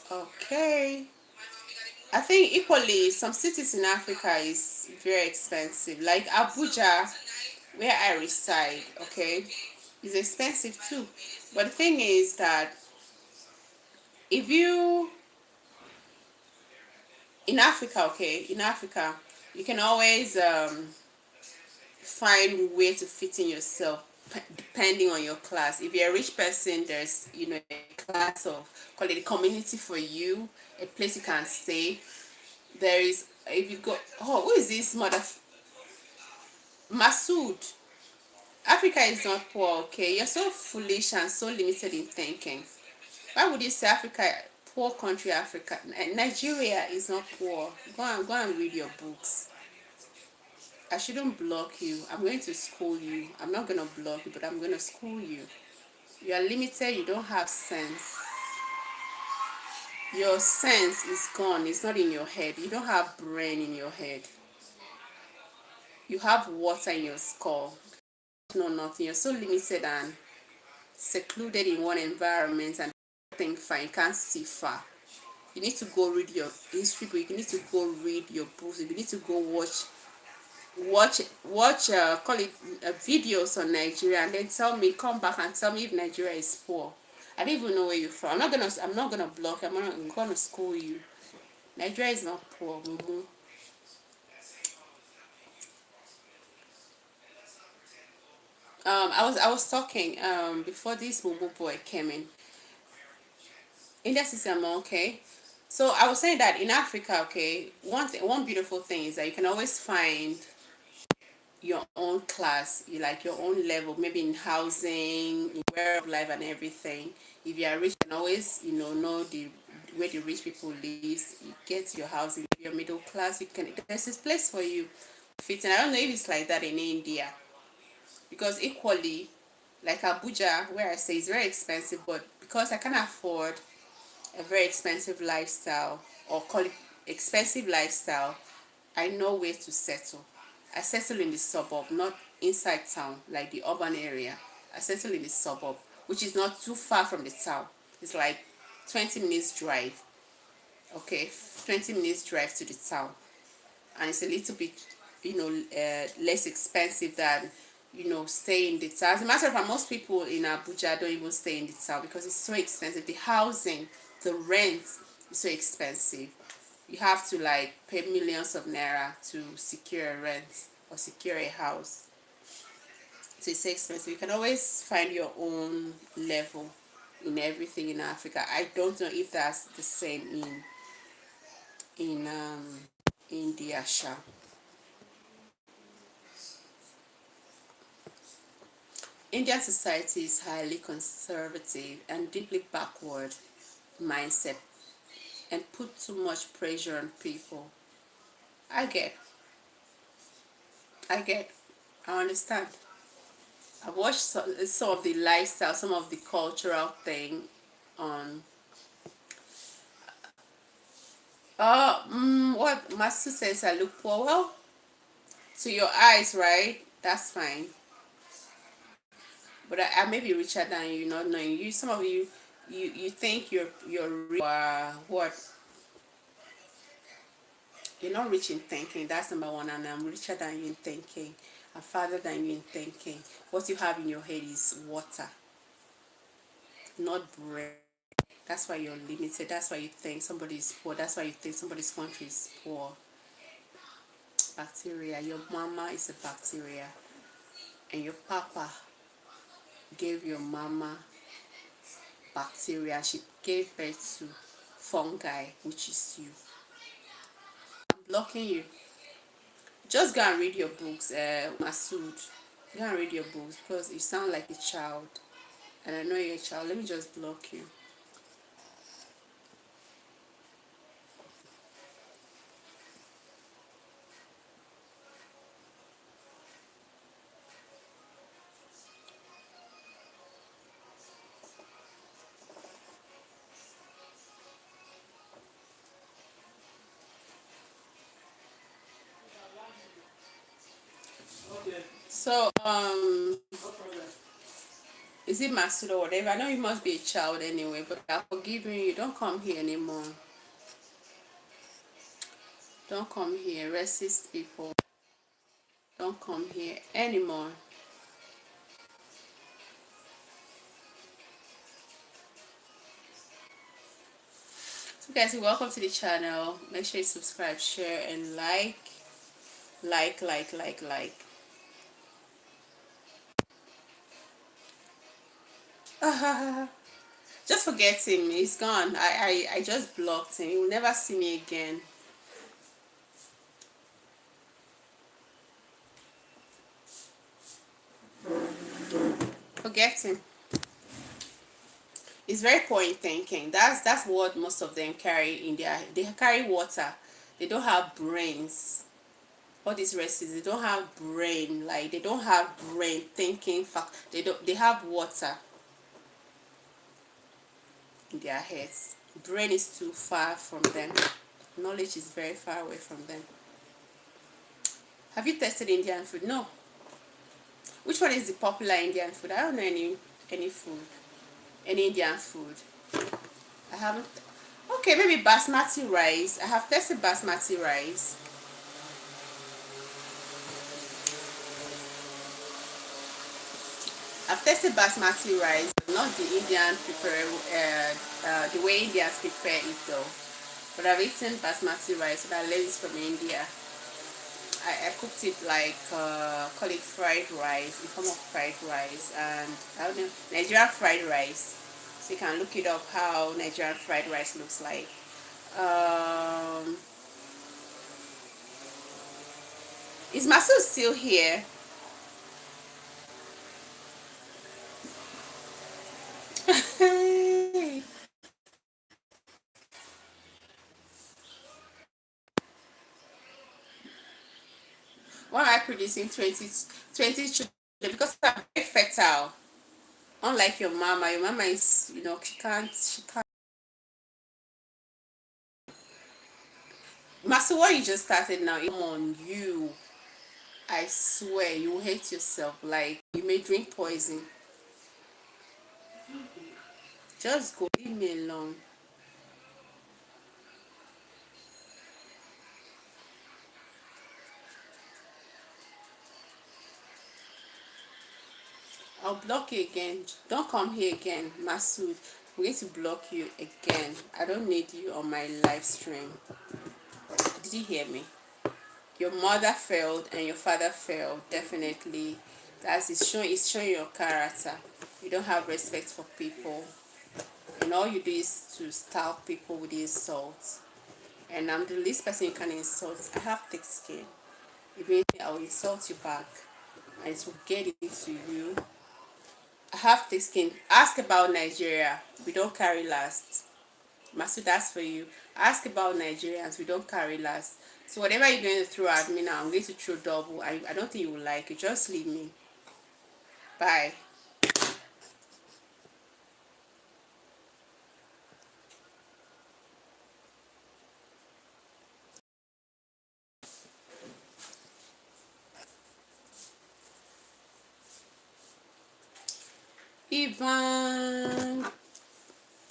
Okay. I think equally, some cities in Africa is very expensive. Like Abuja, where I reside, okay, is expensive too. But the thing is that if you in Africa, okay, in Africa, you can always find where to fit in yourself depending on your class. If you're a rich person, there's a class of, call it a community for you, a place you can stay. There is, if you go, oh, who is this mother? Masood. Africa is not poor, okay? You're so foolish and so limited in thinking. Why would you say Africa, poor country Africa? Nigeria is not poor. Go and read your books. I shouldn't block you. I'm going to school you. I'm not going to block you, but I'm going to school you. You are limited. You don't have sense. Your sense is gone. It's not in your head. You don't have brain in your head. You have water in your skull. No, nothing. You're so limited and secluded in one environment and think far. You can't see far. You need to go read your history book. You need to go read your books. You need to go watch call it videos on Nigeria, and then come back and tell me if Nigeria is poor. I don't even know where you're from. I'm not gonna block you. I'm gonna school you. Nigeria is not poor. I was talking before this Mumu boy came in. India system, okay. So I was saying that in Africa, okay, one beautiful thing is that you can always find your own class, you like your own level, maybe in housing, in way of life and everything. If you are rich, you can always, know the where the rich people live. You get your housing. If you're middle class, there's this place for you fit. And I don't know if it's like that in India. Because equally, Like Abuja, where I stay, is very expensive, but because I can afford a very expensive lifestyle, or call it expensive lifestyle, I know where to settle. I settle in the suburb, not inside town, like the urban area. I settle in the suburb, which is not too far from the town. It's like 20 minutes drive. Okay, 20 minutes drive to the town. And it's a little bit, less expensive than, stay in the town. As a matter of fact, most people in Abuja don't even stay in the town because it's so expensive. The housing, the rent is so expensive. You have to like pay millions of naira to secure a rent or secure a house. So it's so expensive. You can always find your own level in everything in Africa. I don't know if that's the same in India. Indian society is highly conservative and deeply backward mindset and put too much pressure on people. I get, I get, I understand. I watched some of the lifestyle, some of the cultural thing on. What Masu says, I look poor. Well, to your eyes, right? That's fine. But I may be richer than you, not knowing you. Some of you, you think what? You're not rich in thinking. That's number one. And I'm richer than you in thinking. I'm farther than you in thinking. What you have in your head is water, not bread. That's why you're limited. That's why you think somebody is poor. That's why you think somebody's country is poor. Bacteria. Your mama is a bacteria. And your papa gave your mama bacteria. She gave birth to fungi, which is you. I'm blocking you. Just go and read your books, Masood. Go and read your books because you sound like a child. And I know you're a child. Let me just block you. Okay, So, no problem. is it Masood or whatever? I know you must be a child anyway, but I'm forgiving you. Don't come here anymore. Don't come here. Racist people. Don't come here anymore. So guys, welcome to the channel. Make sure you subscribe, share, and like. Like. Just forget him. He's gone. I just blocked him. He will never see me again. Forget him. It's very point thinking. That's what most of them carry in their. They carry water. They don't have brains. All these races, they don't have brain. Like they don't have brain thinking. Fact, they don't. They have water in their heads. Brain is too far from them. Knowledge is very far away from them. Have you tested Indian food? No. Which one is the popular Indian food? I don't know any food, any Indian food. I haven't. Okay, maybe basmati rice. I have tested basmati rice. I've tested basmati rice, not the Indian prepare, the way Indians prepare it though. But I've eaten basmati rice that is from India. I cooked it like call it fried rice, in form of fried rice, and I don't know, Nigerian fried rice. So you can look it up how Nigerian fried rice looks like. Um, is Masu still here? Why am I producing 20 children? Because I'm very fertile. Unlike your mama is, she can't. Master, what you just started now, come on, you. I swear, you will hate yourself. Like, you may drink poison. Just go, leave me alone. I'll block you again. Don't come here again, Masood. I'm going to block you again. I don't need you on my live stream. Did you hear me? Your mother failed and your father failed. Definitely. It's showing your character. You don't have respect for people. And all you do is to style people with insults. And I'm the least person you can insult. I have thick skin. If anything, I will insult you back. And it will get into you. I have thick skin. Ask about Nigeria. We don't carry last. Masood, that's for you. Ask about Nigerians. We don't carry last. So whatever you're going to throw at me now, I'm going to throw double. I don't think you will like it. Just leave me. Bye.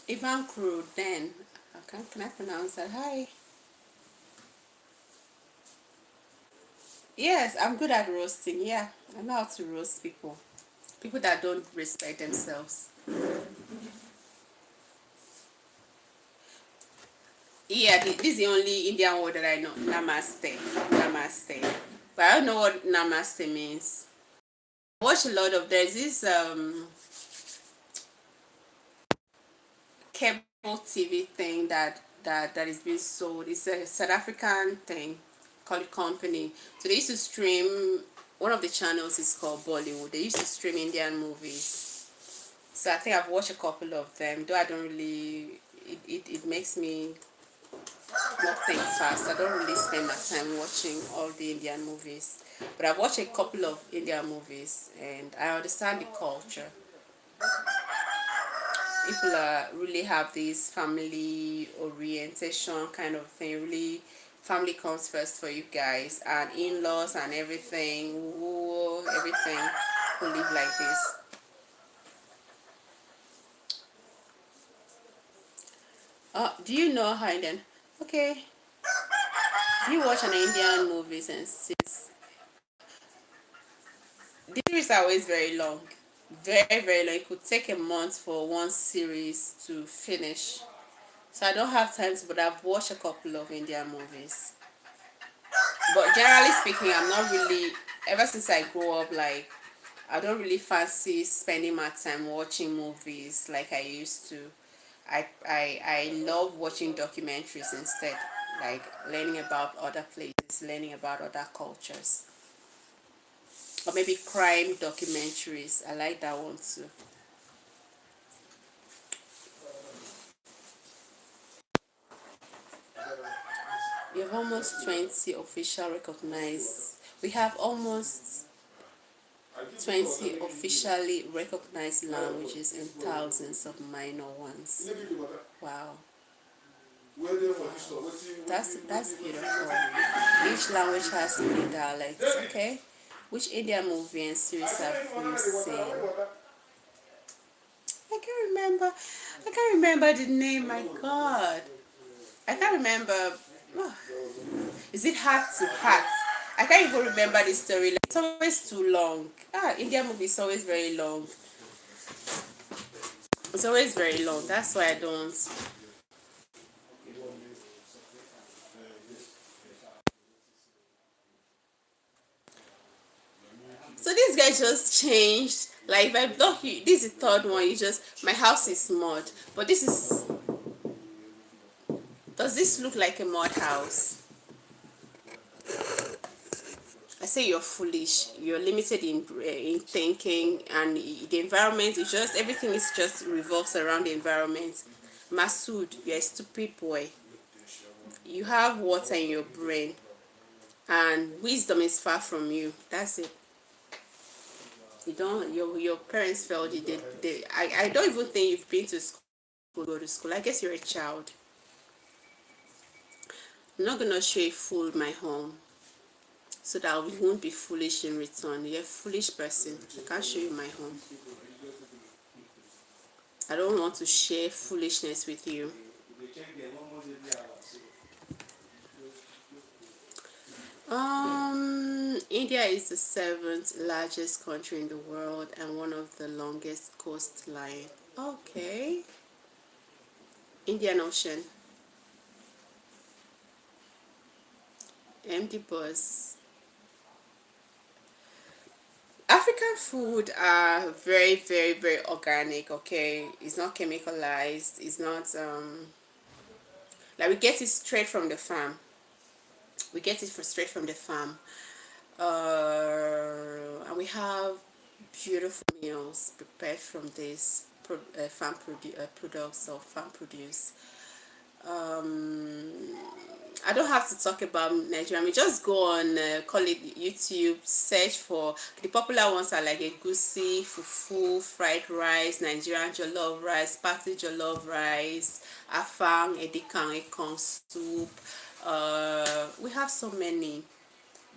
Ivan Cruden. Okay, can I pronounce that? Hi. Yes, I'm good at roasting. Yeah, I know how to roast people. People that don't respect themselves. Yeah, this is the only Indian word that I know. Namaste. Namaste. But I don't know what namaste means. I watch a lot of, there's this cable TV thing that is being sold. It's a South African thing called company. So they used to stream, one of the channels is called Bollywood. They used to stream Indian movies. So I think I've watched a couple of them, though I don't really, it makes me not think fast. I don't really spend my time watching all the Indian movies. But I've watched a couple of Indian movies and I understand the culture. People really have this family orientation kind of thing. Really, family comes first for you guys, and in-laws and everything. Whoa, everything who live like this. Do you know how Indian? Okay. Do you watch an Indian movies and series? The series are always very long, very very long. It could take a month for one series to finish. So I don't have time to, but I've watched a couple of Indian movies. But generally speaking, I'm not really, ever since I grew up, like, I don't really fancy spending my time watching movies like I used to. I love watching documentaries instead, like learning about other places, learning about other cultures. Or maybe crime documentaries. I like that one too. We have almost 20 official recognized. We have almost 20 officially recognized languages and thousands of minor ones. Wow. That's beautiful. Each language has many dialects. Okay. Which Indian movie and series have you seen? I can't remember the name. My God. I can't remember. Oh, is it Heart to Heart? I can't even remember the story. Like, it's always too long. Indian movie is always very long. It's always very long. That's why I don't. So this guy just changed. Like, if I block you, this is the third one. You just, my house is mud, but this is. Does this look like a mud house? I say you're foolish. You're limited in thinking, and the environment is just, everything is just revolves around the environment. Masood, you're a stupid boy. You have water in your brain, and wisdom is far from you. That's it. You don't. Your parents failed you. I don't even think you've been to school. Go to school. I guess you're a child. I'm not gonna show a fool my home, so that we won't be foolish in return. You're a foolish person. I can't show you my home. I don't want to share foolishness with you. India is the seventh largest country in the world and one of the longest coastline. Okay. Indian Ocean. Empty bus. African food are very, very, very organic. Okay, it's not chemicalized. It's not like we get it straight from the farm. We get it straight from the farm. And we have beautiful meals prepared from this products or farm produce. I don't have to talk about Nigeria. I mean, just go on, call it YouTube, search for the popular ones are like egusi, fufu, fried rice, Nigerian jollof rice, party jollof rice, afang, edikan, ekong soup. We have so many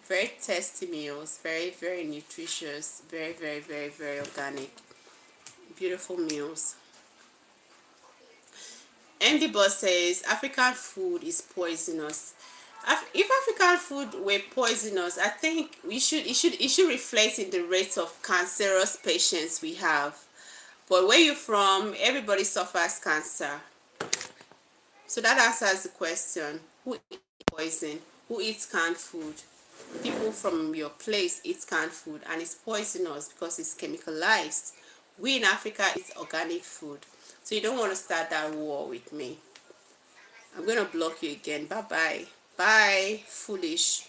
very tasty meals, very, very nutritious, very, very, very, very organic, beautiful meals. Andy Boss says African food is poisonous. If African food were poisonous, I think it should reflect in the rates of cancerous patients we have. But where you're from, everybody suffers cancer. So that answers the question. Who eats poison? Who eats canned food? People from your place eat canned food and it's poisonous because it's chemicalized. We in Africa eat organic food. So you don't want to start that war with me. I'm going to block you again. Bye-bye. Bye, foolish.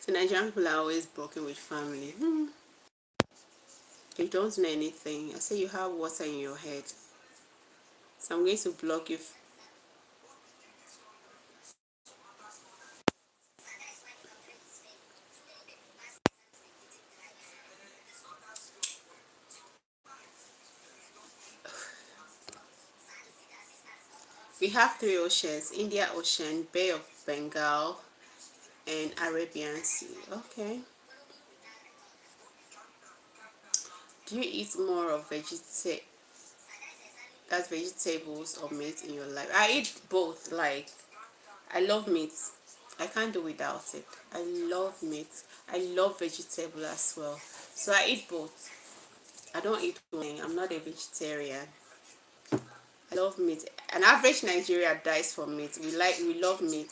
So Nigerian people are always broken with family. You don't know anything. I say you have water in your head. So I'm going to block you. We have three oceans: India Ocean, Bay of Bengal, and Arabian Sea. Okay. Do you eat more of vegetables or meat in your life? I eat both. Like, I love meat. I can't do without it. I love meat. I love vegetable as well. So I eat both. I don't eat one thing. I'm not a vegetarian. I love meat. An average Nigeria dies for meat. We love meat.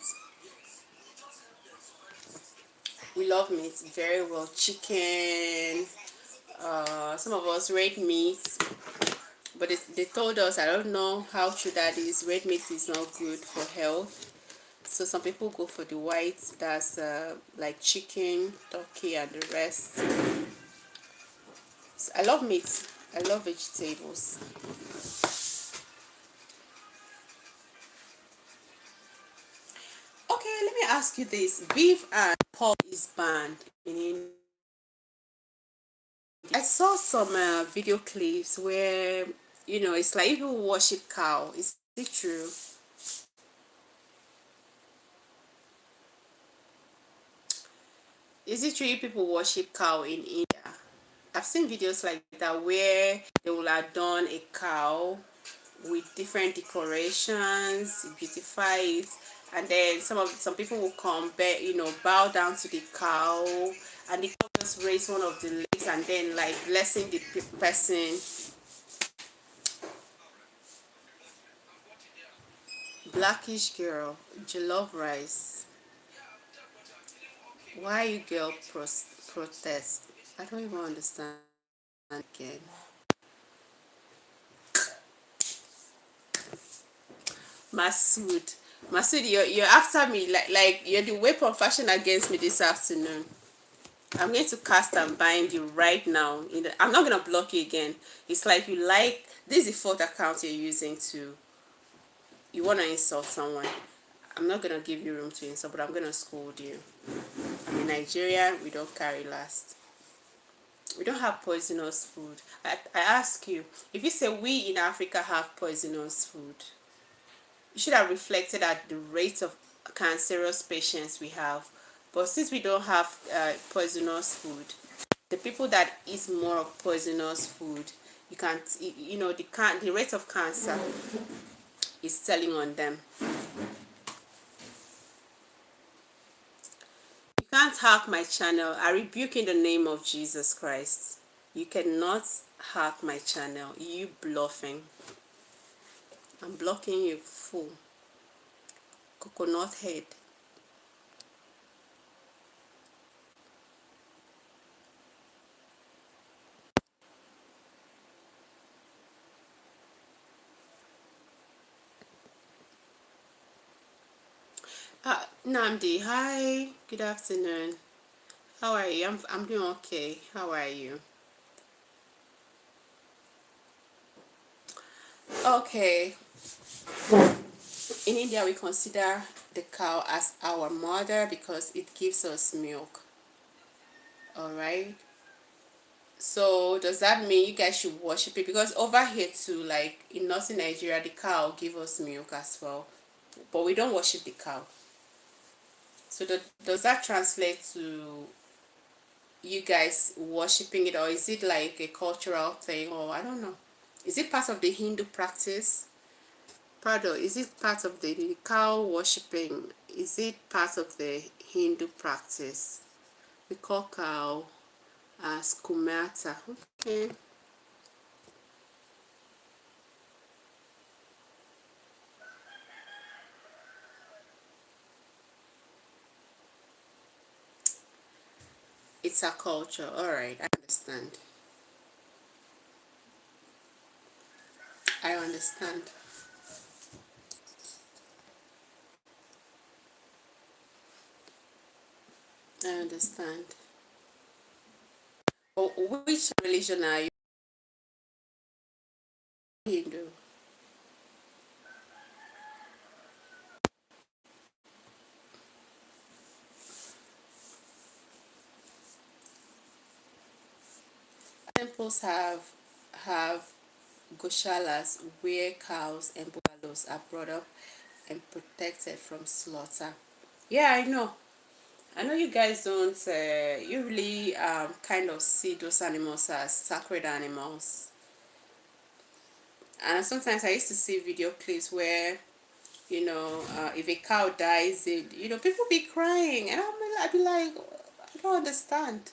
We love meat very well. Chicken. Some of us red meat. But they told us, I don't know how true that is, red meat is not good for health. So some people go for the white, that's like chicken, turkey, and the rest. So I love meat. I love vegetables. Okay, let me ask you this. Beef and pork is banned in India. I saw some video clips where, it's like people worship cow. Is it true? Is it true people worship cow in India? I've seen videos like that where they will adorn a cow with different decorations, beautify it, and then some people will come, bow down to the cow, and the cow just raise one of the legs and then like blessing the person. Blackish girl, jollof rice. Why you girl protest? I don't even understand again. Masood, you're after me like you're the weapon fashion against me this afternoon. I'm going to cast and bind you right now. I'm not gonna block you again. It's like this is the fourth account you're using to, you want to insult someone, I'm not gonna give you room to insult, but I'm gonna scold you. In Nigeria, we don't carry last. We don't have poisonous food. I ask you, if you say we in Africa have poisonous food, you should have reflected at the rate of cancerous patients we have. But since we don't have poisonous food, the people that eat more of poisonous food, you can't, you know, the rate of cancer is telling on them. You can't hack my channel. I rebuke in the name of Jesus Christ. You cannot hack my channel. You bluffing. I'm blocking you, fool. Coconut head. Namdi, hi. Good afternoon. How are you? I'm doing okay. How are you? Okay. In India, we consider the cow as our mother because it gives us milk. All right. So does that mean you guys should worship it? Because over here too, like in northern Nigeria, the cow give us milk as well, but we don't worship the cow. So does that translate to you guys worshiping it, or is it like a cultural thing, or I don't know? Is it part of the Hindu practice? Pardon, is it part of the cow worshipping? Is it part of the Hindu practice? We call cow as kumata. Okay. It's a culture. All right, I understand. I understand. I understand. But which religion are you? Hindu. Temples have goshalas where cows and buffaloes are brought up and protected from slaughter. Yeah, I know. I know you guys don't you really kind of see those animals as sacred animals. And sometimes I used to see video clips where, you know, if a cow dies, you know, people be crying, and I'd be like, I don't understand.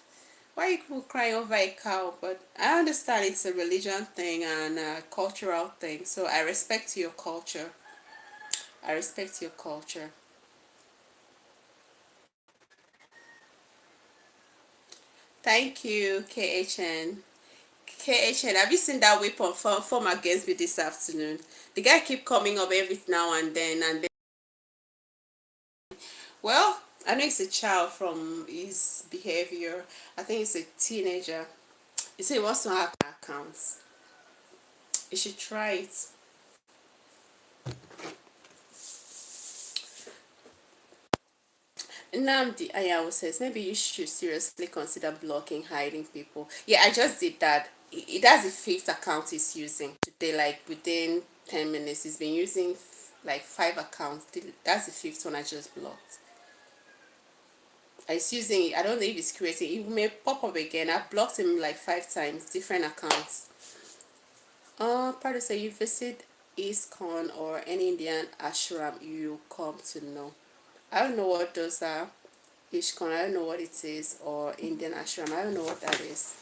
Why are you people crying over a cow? But I understand it's a religion thing and a cultural thing. So I respect your culture. I respect your culture. Thank you, KHN. KHN, have you seen that weapon form against me this afternoon? The guy keep coming up every now and then. Well, I know it's a child from his behavior. I think it's a teenager. He said he wants to hack my accounts. You should try it. Namdi Ayawo says maybe you should seriously consider blocking, hiding people. Yeah, I just did that. That's the fifth account he's using today. Like within 10 minutes, he's been using like 5 accounts. That's the fifth one I just blocked. He's using it. I don't know if he's creating. It may pop up again. I blocked him like 5 times, different accounts. Part of say you visit ISKCON or any Indian ashram, you come to know. I don't know what those are. ISKCON, I don't know what it is, or Indian ashram, I don't know what that is.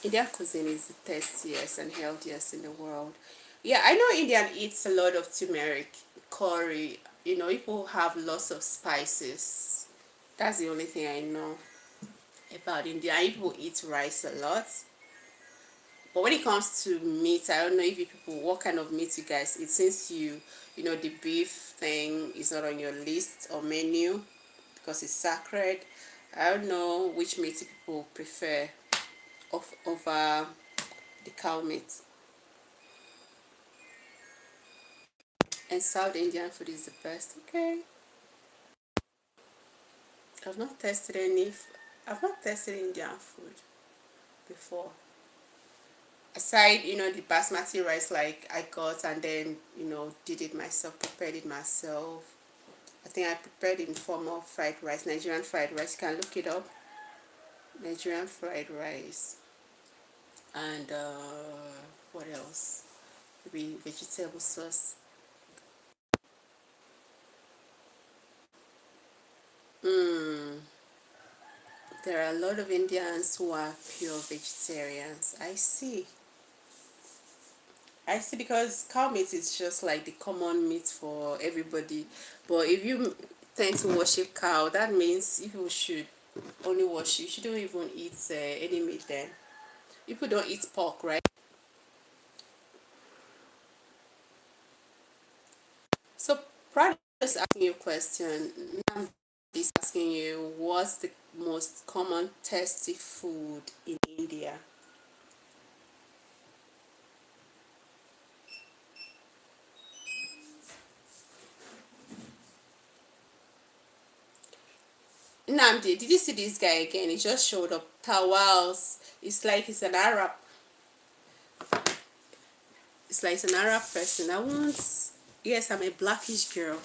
Indian cuisine is the tastiest and healthiest in the world. Yeah, I know Indian eats a lot of turmeric, curry. You know, people have lots of spices. That's the only thing I know about India. People eat rice a lot. But when it comes to meat, I don't know if you people, what kind of meat you guys eat. Since you know, the beef thing is not on your list or menu because it's sacred. I don't know which meat people prefer over the cow meat. And South Indian food is the best. Okay. I've not tested any. I've not tested Indian food before. Aside, the basmati rice like I got and then did it myself, prepared it myself. I think I prepared it in form of fried rice, Nigerian fried rice. You can look it up. Nigerian fried rice. And what else? Maybe vegetable sauce. There are a lot of Indians who are pure vegetarians. I see because cow meat is just like the common meat for everybody. But if you tend to worship cow, that means you should only worship. You shouldn't even eat any meat then. People don't eat pork, right? So, prior to just asking you a question, now I'm just asking you, what's the most common tasty food in India? Namdi, did you see this guy again? He just showed up. Tawals. It's like he's an Arab. It's like an Arab person. Yes, I'm a blackish girl.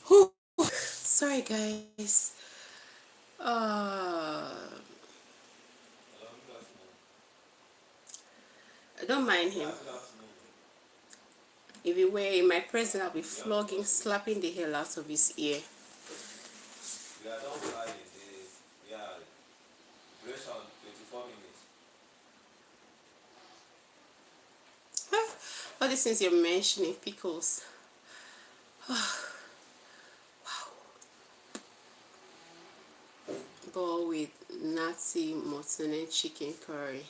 Whew. Sorry, guys. Uh, I don't mind him. If he were in my presence, I'll be flogging, slapping the hell out of his ear. We are done flying. We are duration 24 minutes. All these things you're mentioning, pickles. Bowl with nati mutton and chicken curry.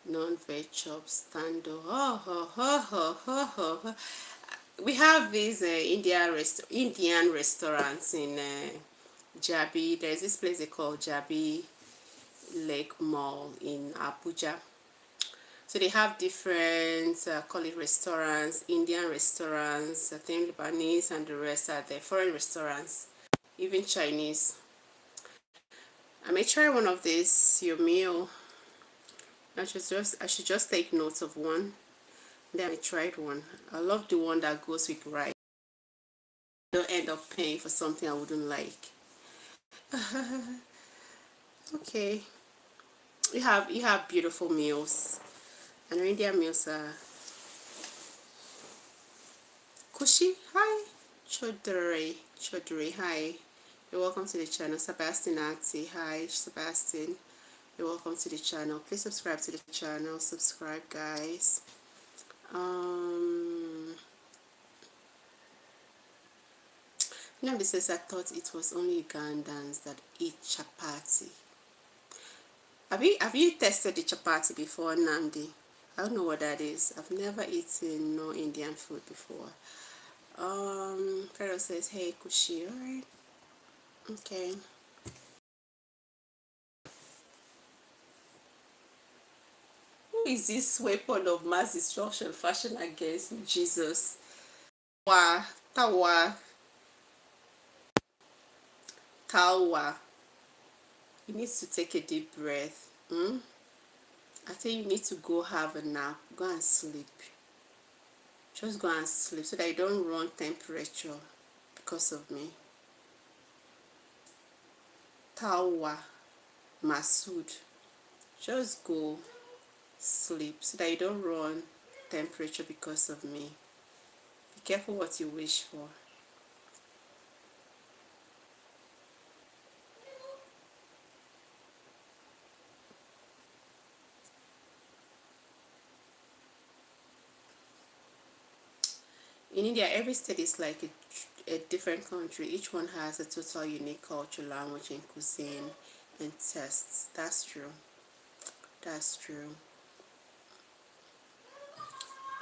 non-veg chops, tando. We have these Indian restaurants in Jabi. There's this place they call Jabi Lake Mall in Abuja. So they have different, call it restaurants, Indian restaurants, I think Lebanese and the rest are there, foreign restaurants, even Chinese. I may try one of these, your meal. I should just take notes of one. Then I tried one. I love the one that goes with rice. Don't end up paying for something I wouldn't like. Okay. You have beautiful meals. And our Indian meals are Kushi, hi. Chodri, hi. You're welcome to the channel. Sebastian Ati, hi. Sebastian, you're welcome to the channel. Please subscribe to the channel. Subscribe, guys. Namdi says, I thought it was only Ugandans that eat chapati. Have you tested the chapati before, Namdi? I don't know what that is. I've never eaten no Indian food before. Pharaoh says, hey, Kushi, alright. Okay. Who is this weapon of mass destruction fashioned against Jesus? Tawa. You need to take a deep breath. I think you need to go have a nap. Go and sleep. Just go and sleep so that you don't run temperature because of me. Tawa Masood. Just go sleep so that you don't run temperature because of me. Be careful what you wish for. In India, every state is like a different country. Each one has a total unique culture, language, and cuisine and tastes. That's true. That's true.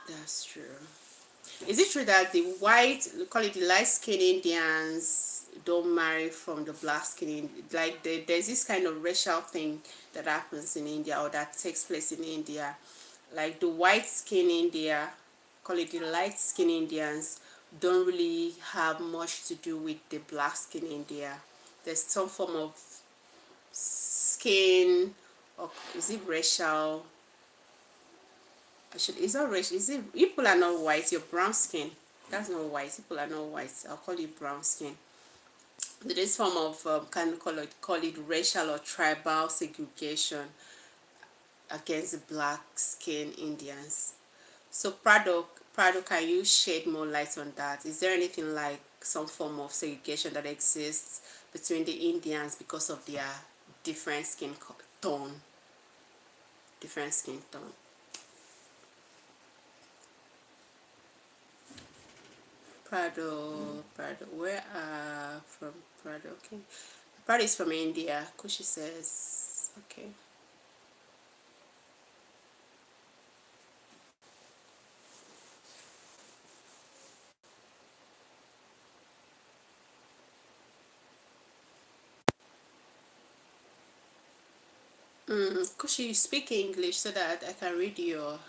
That's true. Is it true that the white, call it the light-skinned Indians, don't marry from the black-skinned? Like there's this kind of racial thing that happens in India or that takes place in India. Like the white-skinned India, call it the light-skinned Indians, don't really have much to do with the black-skinned India. There's some form of skin, or is it racial? It's not racial. Is it? People are not white. You're brown skin. That's not white. People are not white. I'll call you brown skin. This form of kind of call it racial or tribal segregation against the black skin Indians. So Prado, can you shed more light on that? Is there anything like some form of segregation that exists between the Indians because of their different skin tone? Different skin tone. Prado, where are from Prado? Okay, Prado is from India. Kushi says, okay. Kushi, you speak English so that I can read your